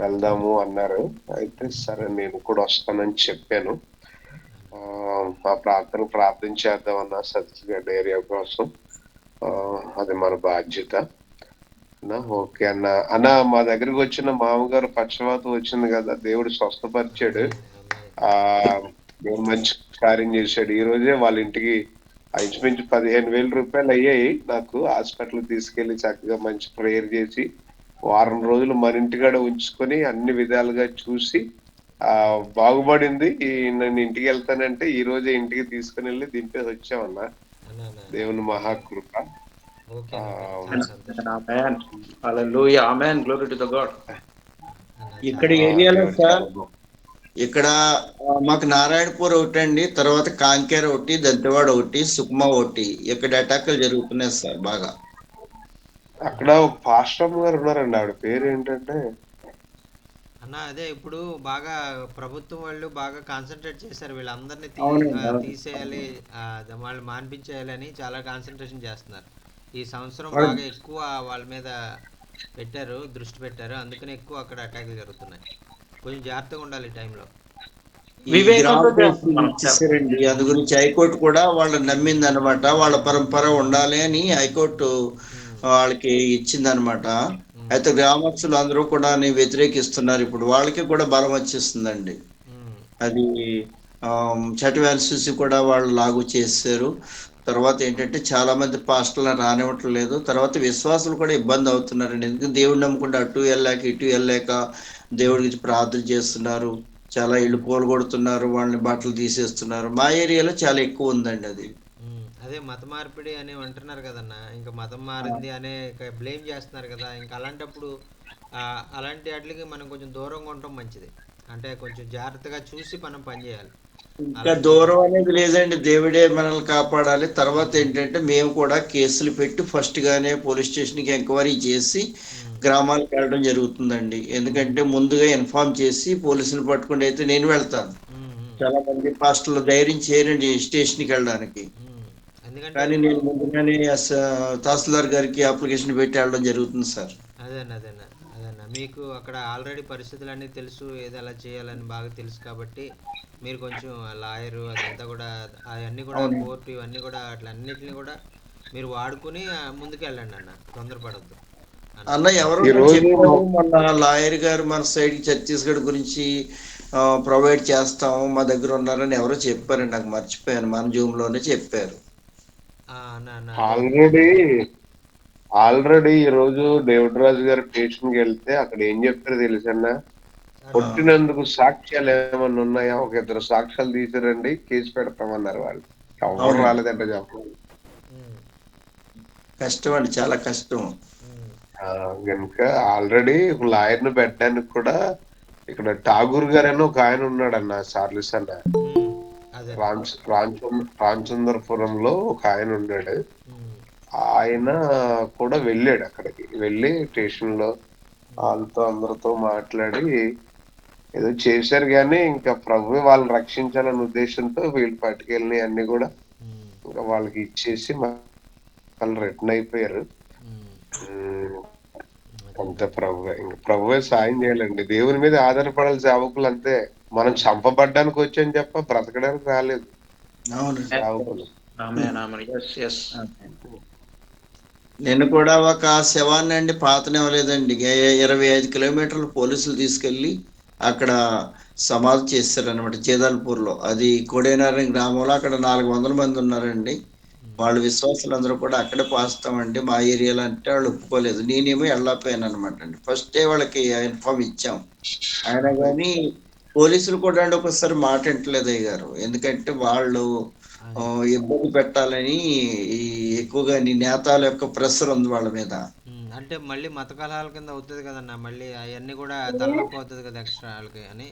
Speaker 9: వెళ్దాము అన్నారు. అయితే సరే నేను కూడా వస్తానని చెప్పాను. ఆ ప్రార్థన చేద్దామన్న ఛత్తీస్గఢ్ ఏరియా కోసం. అది మన బాధ్యత. ఓకే అన్న, మా దగ్గరికి వచ్చిన మామగారు పక్షవాతం వచ్చింది కదా, దేవుడు స్వస్థపరిచాడు. మంచి కార్యం చేశాడు. ఈ రోజే వాళ్ళ ఇంటికి ఇంచుమించు 15,000 రూపాయలు అయ్యాయి. నాకు హాస్పిటల్ తీసుకెళ్లి చక్కగా మంచి ప్రేయర్ చేసి వారం రోజులు మన ఇంటికాడ ఉంచుకొని అన్ని విధాలుగా చూసి బాగుపడింది. నేను ఇంటికి వెళ్తానంటే ఈ రోజే ఇంటికి తీసుకుని వెళ్ళి దింపేసి వచ్చామన్నా. దేవుని మహాకృప.
Speaker 6: ఇక్కడ ఏరియాలో సార్, ఇక్కడ మాకు నారాయణపూర్ ఒకటి అండి, తర్వాత కాంకేర ఒకటి, దంతెవాడ ఒకటి, సుక్మా ఒకటి, ఇక్కడ అటాకులు జరుగుతున్నాయి సార్ బాగా.
Speaker 9: అక్కడ ఒక పాస్టర్ గారు ఉన్నారండి, ఆవిడ పేరు ఏంటంటే
Speaker 2: అన్న అదే ఇప్పుడు బాగా ప్రభుత్వం వాళ్ళు బాగా కాన్సన్ట్రేట్ చేశారు, వీళ్ళందరినీ
Speaker 1: అవునండి, అవును.
Speaker 2: తీసేయాలి, వాళ్ళు మాన్పించేయాలి అని చాలా కాన్సన్ట్రేషన్ చేస్తున్నారు. ఈ సంవత్సరం
Speaker 1: అవును.
Speaker 2: బాగా ఎక్కువ వాళ్ళ మీద పెట్టారు, దృష్టి పెట్టారు, అందుకని ఎక్కువ అక్కడ అటాక్లు జరుగుతున్నాయి. కొంచెం జాగ్రత్తగా ఉండాలి ఈ టైంలో.
Speaker 10: ఈ
Speaker 6: వివేకంతో
Speaker 10: గ్రామ
Speaker 6: చేస్తున్నాం సార్.
Speaker 10: ఇచ్చేసారండి. అందు గురించి హైకోర్టు కూడా వాళ్ళని నమ్మింది అనమాట. వాళ్ళ పరంపర ఉండాలి అని హైకోర్టు వాళ్ళకి ఇచ్చిందనమాట. అయితే గ్రామస్తులు అందరూ కూడా వ్యతిరేకిస్తున్నారు. ఇప్పుడు వాళ్ళకి కూడా బలం వచ్చేస్తుందండి. అది చట్టవ్యాన్సీసీ కూడా వాళ్ళు లాగు చేశారు. తర్వాత ఏంటంటే చాలా మంది పాస్టర్లను రానివ్వటం లేదు. తర్వాత విశ్వాసులు కూడా ఇబ్బంది అవుతున్నారండి. ఎందుకంటే దేవుడిని నమ్ముకుంటే అటు వెళ్ళలేక ఇటు వెళ్ళలేక దేవుడికి ప్రార్థన చేస్తున్నారు. చాలా ఇళ్ళు కూలగొడుతున్నారు, వాళ్ళని బట్టలు తీసేస్తున్నారు. మా ఏరియాలో చాలా ఎక్కువ ఉందండి అది.
Speaker 2: అదే మత మార్పిడి అని అంటున్నారు కదన్న, ఇంకా మతం మారింది అనే బ్లేమ్ చేస్తున్నారు కదా. ఇంకా అలాంటప్పుడు అలాంటి వాటికి మనం కొంచెం దూరంగా ఉండటం మంచిది. అంటే కొంచెం జాగ్రత్తగా చూసి మనం పనిచేయాలి.
Speaker 10: ఇంకా దూరం అనేది లేదండి. దేవుడే మనల్ని కాపాడాలి. తర్వాత ఏంటంటే మేము కూడా కేసులు పెట్టి ఫస్ట్ గానే పోలీస్ స్టేషన్కి ఎంక్వైరీ చేసి గ్రామాలకు వెళ్ళడం జరుగుతుందండి. ఎందుకంటే ముందుగా ఇన్ఫార్మ్ చేసి పోలీసులు పట్టుకుని అయితే నేను వెళ్తాను. చాలా మంది పాస్టర్లు ధైర్యం చేయరండి స్టేషన్కి వెళ్ళడానికి. కానీ నేను ముందుగానే తహసీల్దార్ గారికి అప్లికేషన్ పెట్టి వెళ్ళడం జరుగుతుంది సార్.
Speaker 2: అదేనా మీకు అక్కడ ఆల్రెడీ పరిస్థితులన్నీ తెలుసు, ఏది ఎలా చేయాలని బాగా తెలుసు కాబట్టి మీరు కొంచెం లాయరు అదంతా కూడా అవన్నీ కూడా కోర్టు ఇవన్నీ కూడా అట్లా అన్నిటిని కూడా మీరు వాడుకుని ముందుకు వెళ్ళండి అన్న, తొందరపడద్దు
Speaker 10: అన్న. ఎవరు చెప్పారు మన లాయర్ గారు మన సైడ్ ఛత్తీస్గఢ్ గురించి ప్రొవైడ్ చేస్తాము, మా దగ్గర ఉన్నారని ఎవరో చెప్పారండి. నాకు మర్చిపోయాను, మన జూమ్ లోనే చెప్పారు.
Speaker 9: ఆల్రెడీ ఈ రోజు డేవిడ్ రాజు గారు స్టేషన్కి వెళ్తే అక్కడ ఏం చెప్పారు తెలుసన్నా? కొట్టినందుకు సాక్ష్యాలు ఏమన్నా ఉన్నాయా? ఒక 2 సాక్ష్యాలు తీసిరండి, కేసు పెడతామన్నారు. వాళ్ళు ఎవరు రాలేదంటే చెప్పండి.
Speaker 10: కష్టం అండి, చాలా కష్టం.
Speaker 9: కనుక ఆల్రెడీ లాయర్ ను పెట్టడానికి కూడా ఇక్కడ ఠాగూర్ గారు అని ఒక ఆయన ఉన్నాడన్న, చార్లెస్ అన్న, రామచంద్రపురంలో ఒక ఆయన ఉన్నాడు. ఆయన కూడా వెళ్ళాడు అక్కడికి, వెళ్ళి స్టేషన్ లో వాళ్ళతో అందరితో మాట్లాడి ఏదో చేశారు. కానీ ఇంకా ప్రభు వాళ్ళని రక్షించాలనే ఉద్దేశంతో వీళ్ళు పట్టుకెళ్ళి అన్ని కూడా ఇంకా వాళ్ళకి ఇచ్చేసి వాళ్ళు రిటర్న్ అయిపోయారు. అంతే, ప్రభువే సాయం చేయాలండి. దేవుని మీద ఆధారపడాలి సేవకులు, అంతే. మనం చంపబడ్డానికి వచ్చాం చెప్ప బ్రతకడానికి రాలేదు సేవకులు.
Speaker 10: నేను కూడా ఒక శవాన్ని అండి పాతనివ్వలేదండి, 25 కిలోమీటర్లు పోలీసులు తీసుకెళ్లి అక్కడ సమాధి చేశారు అనమాట, చేదాల్పూర్ లో. అది కోడేనారాయణ గ్రామంలో. అక్కడ 400 మంది ఉన్నారండి. వాళ్ళ విశ్వాసులందరూ కూడా అక్కడే పాస్తామండి, మా ఏరియాలో అంటే వాళ్ళు ఒప్పుకోలేదు. నేనేమో వెళ్ళకపోయాను అనమాట అండి. ఫస్ట్ డే వాళ్ళకి ఇన్ఫార్మ్ ఇచ్చాం, అయినా కానీ పోలీసులు కూడా అండి ఒకసారి మాట వింటలేదు అయ్య గారు. ఎందుకంటే వాళ్ళు ఇబ్బంది పెట్టాలని ఎక్కువగా నేతాల యొక్క ప్రెషర్ ఉంది వాళ్ళ మీద.
Speaker 2: అంటే మళ్ళీ మత కలహాల కింద అవుతుంది కదన్న, మళ్ళీ అవన్నీ కూడా తలనొప్పి అవుతుంది కదా ఎక్స్ట్రా వాళ్ళకి అని.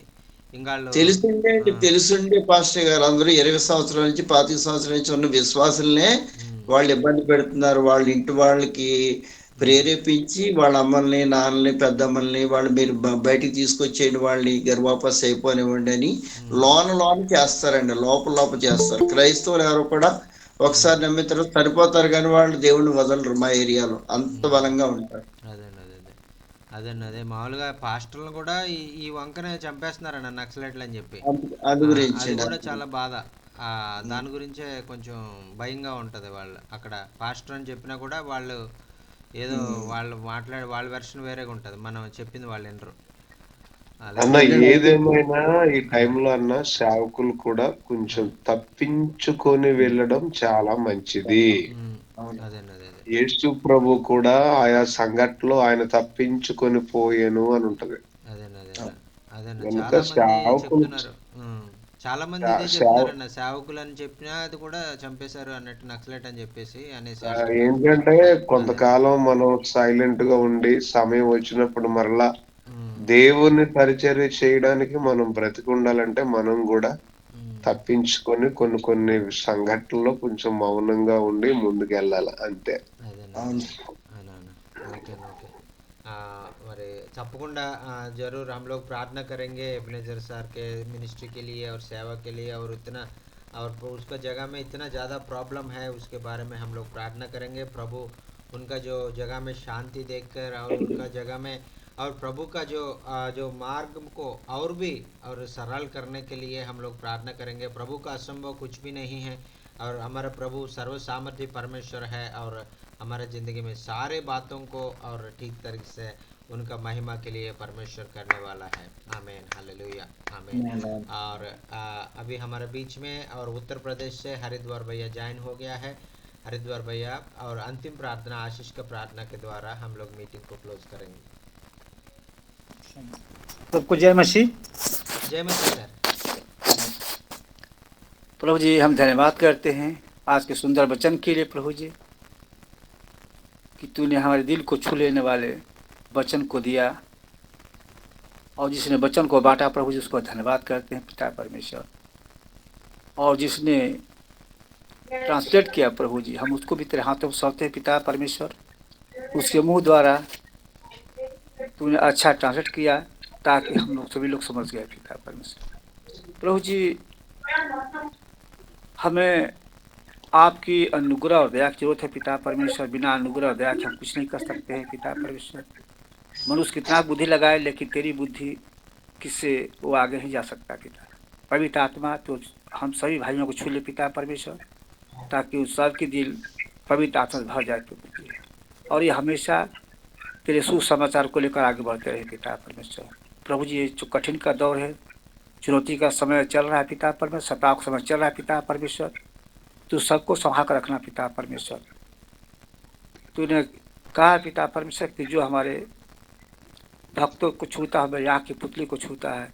Speaker 10: తెలుసుండే పాస్టర్ గారు అందరూ 20 సంవత్సరాల నుంచి 25 సంవత్సరాల నుంచి ఉన్న విశ్వాసులనే వాళ్ళు ఇబ్బంది పెడుతున్నారు. వాళ్ళ ఇంటి వాళ్ళకి ప్రేరేపించి వాళ్ళ అమ్మల్ని, నాన్నల్ని, పెద్దమ్మల్ని వాళ్ళు మీరు బయటికి తీసుకొచ్చేయండి, వాళ్ళని గర్భాపస్ అయిపోనివ్వండి అని లోన చేస్తారండి, లోపల చేస్తారు. క్రైస్తవులు ఎవరు కూడా ఒకసారి నమ్మిన తర్వాత సరిపోతారు, కానీ వాళ్ళు దేవుడిని వదలరు. మా ఏరియాలో అంత బలంగా ఉంటారు.
Speaker 2: అదే మామూలుగా పాస్టర్లు కూడా ఈ వంకనే చంపేస్తున్నారన్న నక్సలైట్లు అని చెప్పి.
Speaker 10: అది
Speaker 2: కూడా చాలా బాధ. దాని గురించే కొంచెం భయంగా ఉంటది. వాళ్ళు అక్కడ పాస్టర్ అని చెప్పినా కూడా వాళ్ళు ఏదో వాళ్ళు మాట్లాడే వాళ్ళ వెర్షన్ వేరేగా ఉంటది, మనం చెప్పింది వాళ్ళు వినరు.
Speaker 9: అన్న ఏదేమైనా ఈ టైంలో అన్న సేవకులు కూడా కొంచెం తప్పించుకొని వెళ్ళడం చాలా మంచిది. యేసు ప్రభు కూడా ఆయా సంఘటనలో ఆయన తప్పించుకొని పోయేను అని ఉంటది.
Speaker 2: చాలా మంది ఇదే చెప్తున్నారన్న, సేవకులు అని చెప్పినా అది కూడా చంపేశారు అన్నట్టు, నక్సలైట్ అని చెప్పేసి అనేసి.
Speaker 9: ఏంటంటే కొంతకాలం మనం సైలెంట్ గా ఉండి సమయం వచ్చినప్పుడు మరలా దేవుని పరిచర్య చేయడానికి మనం బ్రతికుండాలంటే మనం కూడా తప్పించుకొని కొన్ని సంఘటనలో కొంచెం మౌనంగా ఉండి ముందుకు వెళ్ళాలి, అంతే.
Speaker 2: మరి तప్పకుండా ज़रूर हम लोग प्रार्थना करेंगे एबनेज़र सर के मिनिस्ट्री के लिए और सेवा के लिए और इतना और उसका जगह में इतना ज़्यादा प्रॉब्लम है उसके बारे में हम लोग प्रार्थना करेंगे प्रभु उनका जो जगह में शांति देखकर और उनका जगह में और प्रभु का जो मार्ग को और भी और सरल करने के लिए हम लोग प्रार्थना करेंगे प्रभु का असंभव कुछ भी नहीं है और हमारा प्रभु सर्व सामर्थ्य परमेश्वर है और हमारे ज़िंदगी में सारे बातों को और ठीक तरीके से उनका महिमा के लिए परमेश्वर करने वाला है आमीन हालेलुया आमीन और अभी हमारे बीच में और उत्तर प्रदेश से हरिद्वार भैया ज्वाइन हो गया है हरिद्वार भैया और अंतिम प्रार्थना आशीष का प्रार्थना के द्वारा हम लोग मीटिंग को क्लोज करेंगे
Speaker 11: सबको जय मसीह
Speaker 2: सर
Speaker 11: प्रभु जी हम धन्यवाद करते हैं आज के सुंदर वचन के लिए प्रभु जी कि तूने हमारे दिल को छू लेने वाले वचन को दिया और जिसने वचन को बांटा प्रभु जी उसको धन्यवाद करते हैं पिता परमेश्वर और जिसने ट्रांसलेट किया प्रभु जी हम उसको भी तेरे हाथों में सौंपते हैं पिता परमेश्वर उसके मुंह द्वारा तूने अच्छा ट्रांसलेट किया ताकि हम लोग सभी लोग समझ गए पिता परमेश्वर प्रभु जी हमें आपकी अनुग्रह और दया की जरूरत है पिता परमेश्वर बिना अनुग्रह और दया के हम कुछ नहीं कर सकते हैं पिता परमेश्वर मनुष्य कितना बुद्धि लगाए लेकिन तेरी बुद्धि किससे वो आगे नहीं जा सकता पिता पवित्र आत्मा तो हम सभी भाइयों को छू ले पिता परमेश्वर ताकि उस सब के दिल पवित्र आत्मा से भर जाए प्रभु जी और ये हमेशा तेरे सुसमाचार को लेकर आगे बढ़ते रहे पिता परमेश्वर प्रभु जी ये जो कठिन का दौर है चुनौती का समय चल रहा है पिता परमेश्वर सताव का समय चल रहा है पिता परमेश्वर तू सबको संभाल कर रखना पिता परमेश्वर तूने कहा पिता परमेश्वर कि जो हमारे भक्तों को छूता है मेरी आँख की पुतली को छूता है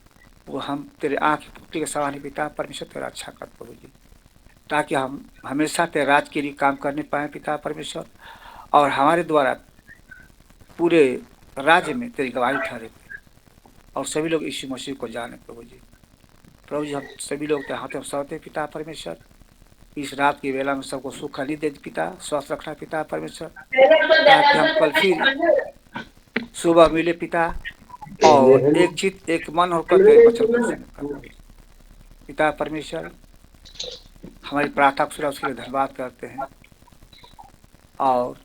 Speaker 11: वो हम तेरे आँख की पुतली के समान पिता परमेश्वर तेरा अच्छा कर प्रभु जी ताकि हम हमेशा तेरे राज के लिए काम करने पाए पिता परमेश्वर और हमारे द्वारा पूरे राज्य में तेरी गवाही ठहरे और सभी लोग यीशु मसीह को जाने प्रभु जी हम सभी लोग तेरे हाथों में सौंपते पिता परमेश्वर इस रात की वेला में सबको सुख खली दे पिता स्वस्थ रखना पिता परमेश्वर ताकि हम कल फिर सुबह मिले पिता और एक चित एक मन होकर तेरे वचन को पिता परमेश्वर हमारी प्रार्थना को सुना उसके लिए धन्यवाद करते हैं और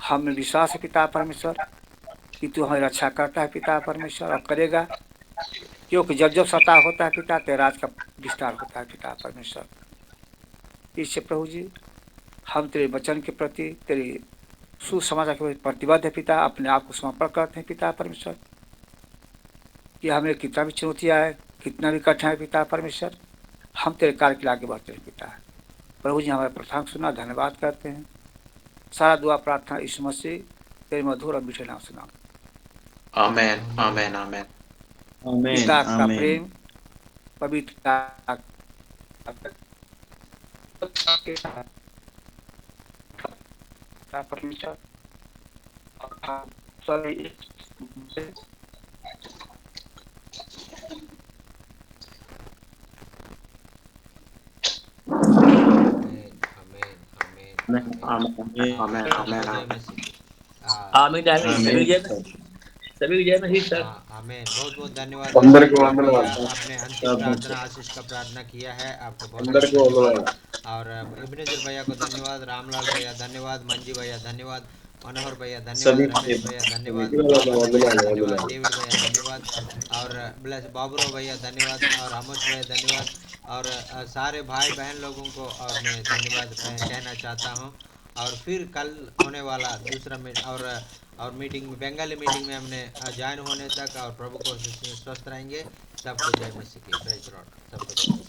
Speaker 11: हमें विश्वास है पिता परमेश्वर कि तू हमारी रक्षा करता है पिता परमेश्वर और करेगा क्योंकि जब जब सता होता है पिता तेरे राज का विस्तार होता है पिता परमेश्वर इससे प्रभु जी हम तेरे वचन के प्रति तेरे सुसमाचार के प्रति प्रतिबद्ध है पिता अपने आप को समर्पण करते हैं पिता परमेश्वर कि हमें कितना भी चुनौतियाँ आए कितना भी कठिन है पिता परमेश्वर हम तेरे कार्य के लिए आगे बढ़ते हैं पिता प्रभु जी हमारे प्रार्थना सुना धन्यवाद करते हैं सारा दुआ प्रार्थना यीशु मसीह तेरे मधुर और मीठे नाम सुना
Speaker 6: आमेन आमेन आमेन
Speaker 11: पिता का प्रेम पवित्र परमेश्वर और हम सभी
Speaker 1: सभी जय मसीह सर
Speaker 2: आमीन बहुत बहुत धन्यवाद
Speaker 9: అందరికీ వందనాలు
Speaker 2: आपने अंतिम प्रार्थना आशीष का प्रार्थना किया है आपको बहुत धन्यवाद और इब्नेजर भैया को धन्यवाद रामलाल भैया धन्यवाद मंजी भैया धन्यवाद मनोहर भैया धन्यवाद रमेश भैया धन्यवाद धन्यवाद डेविड भैया धन्यवाद और ब्लेस बाबूराव भैया धन्यवाद और आमोश भैया धन्यवाद और सारे भाई बहन लोगों को और मैं धन्यवाद कहना चाहता हूँ और फिर कल होने वाला दूसरा और मीटिंग में बंगाली मीटिंग में हमने ज्वाइन होने तक और प्रभु को स्वस्थ रहेंगे सबको जय मसीह की प्रेज लॉर्ड सबको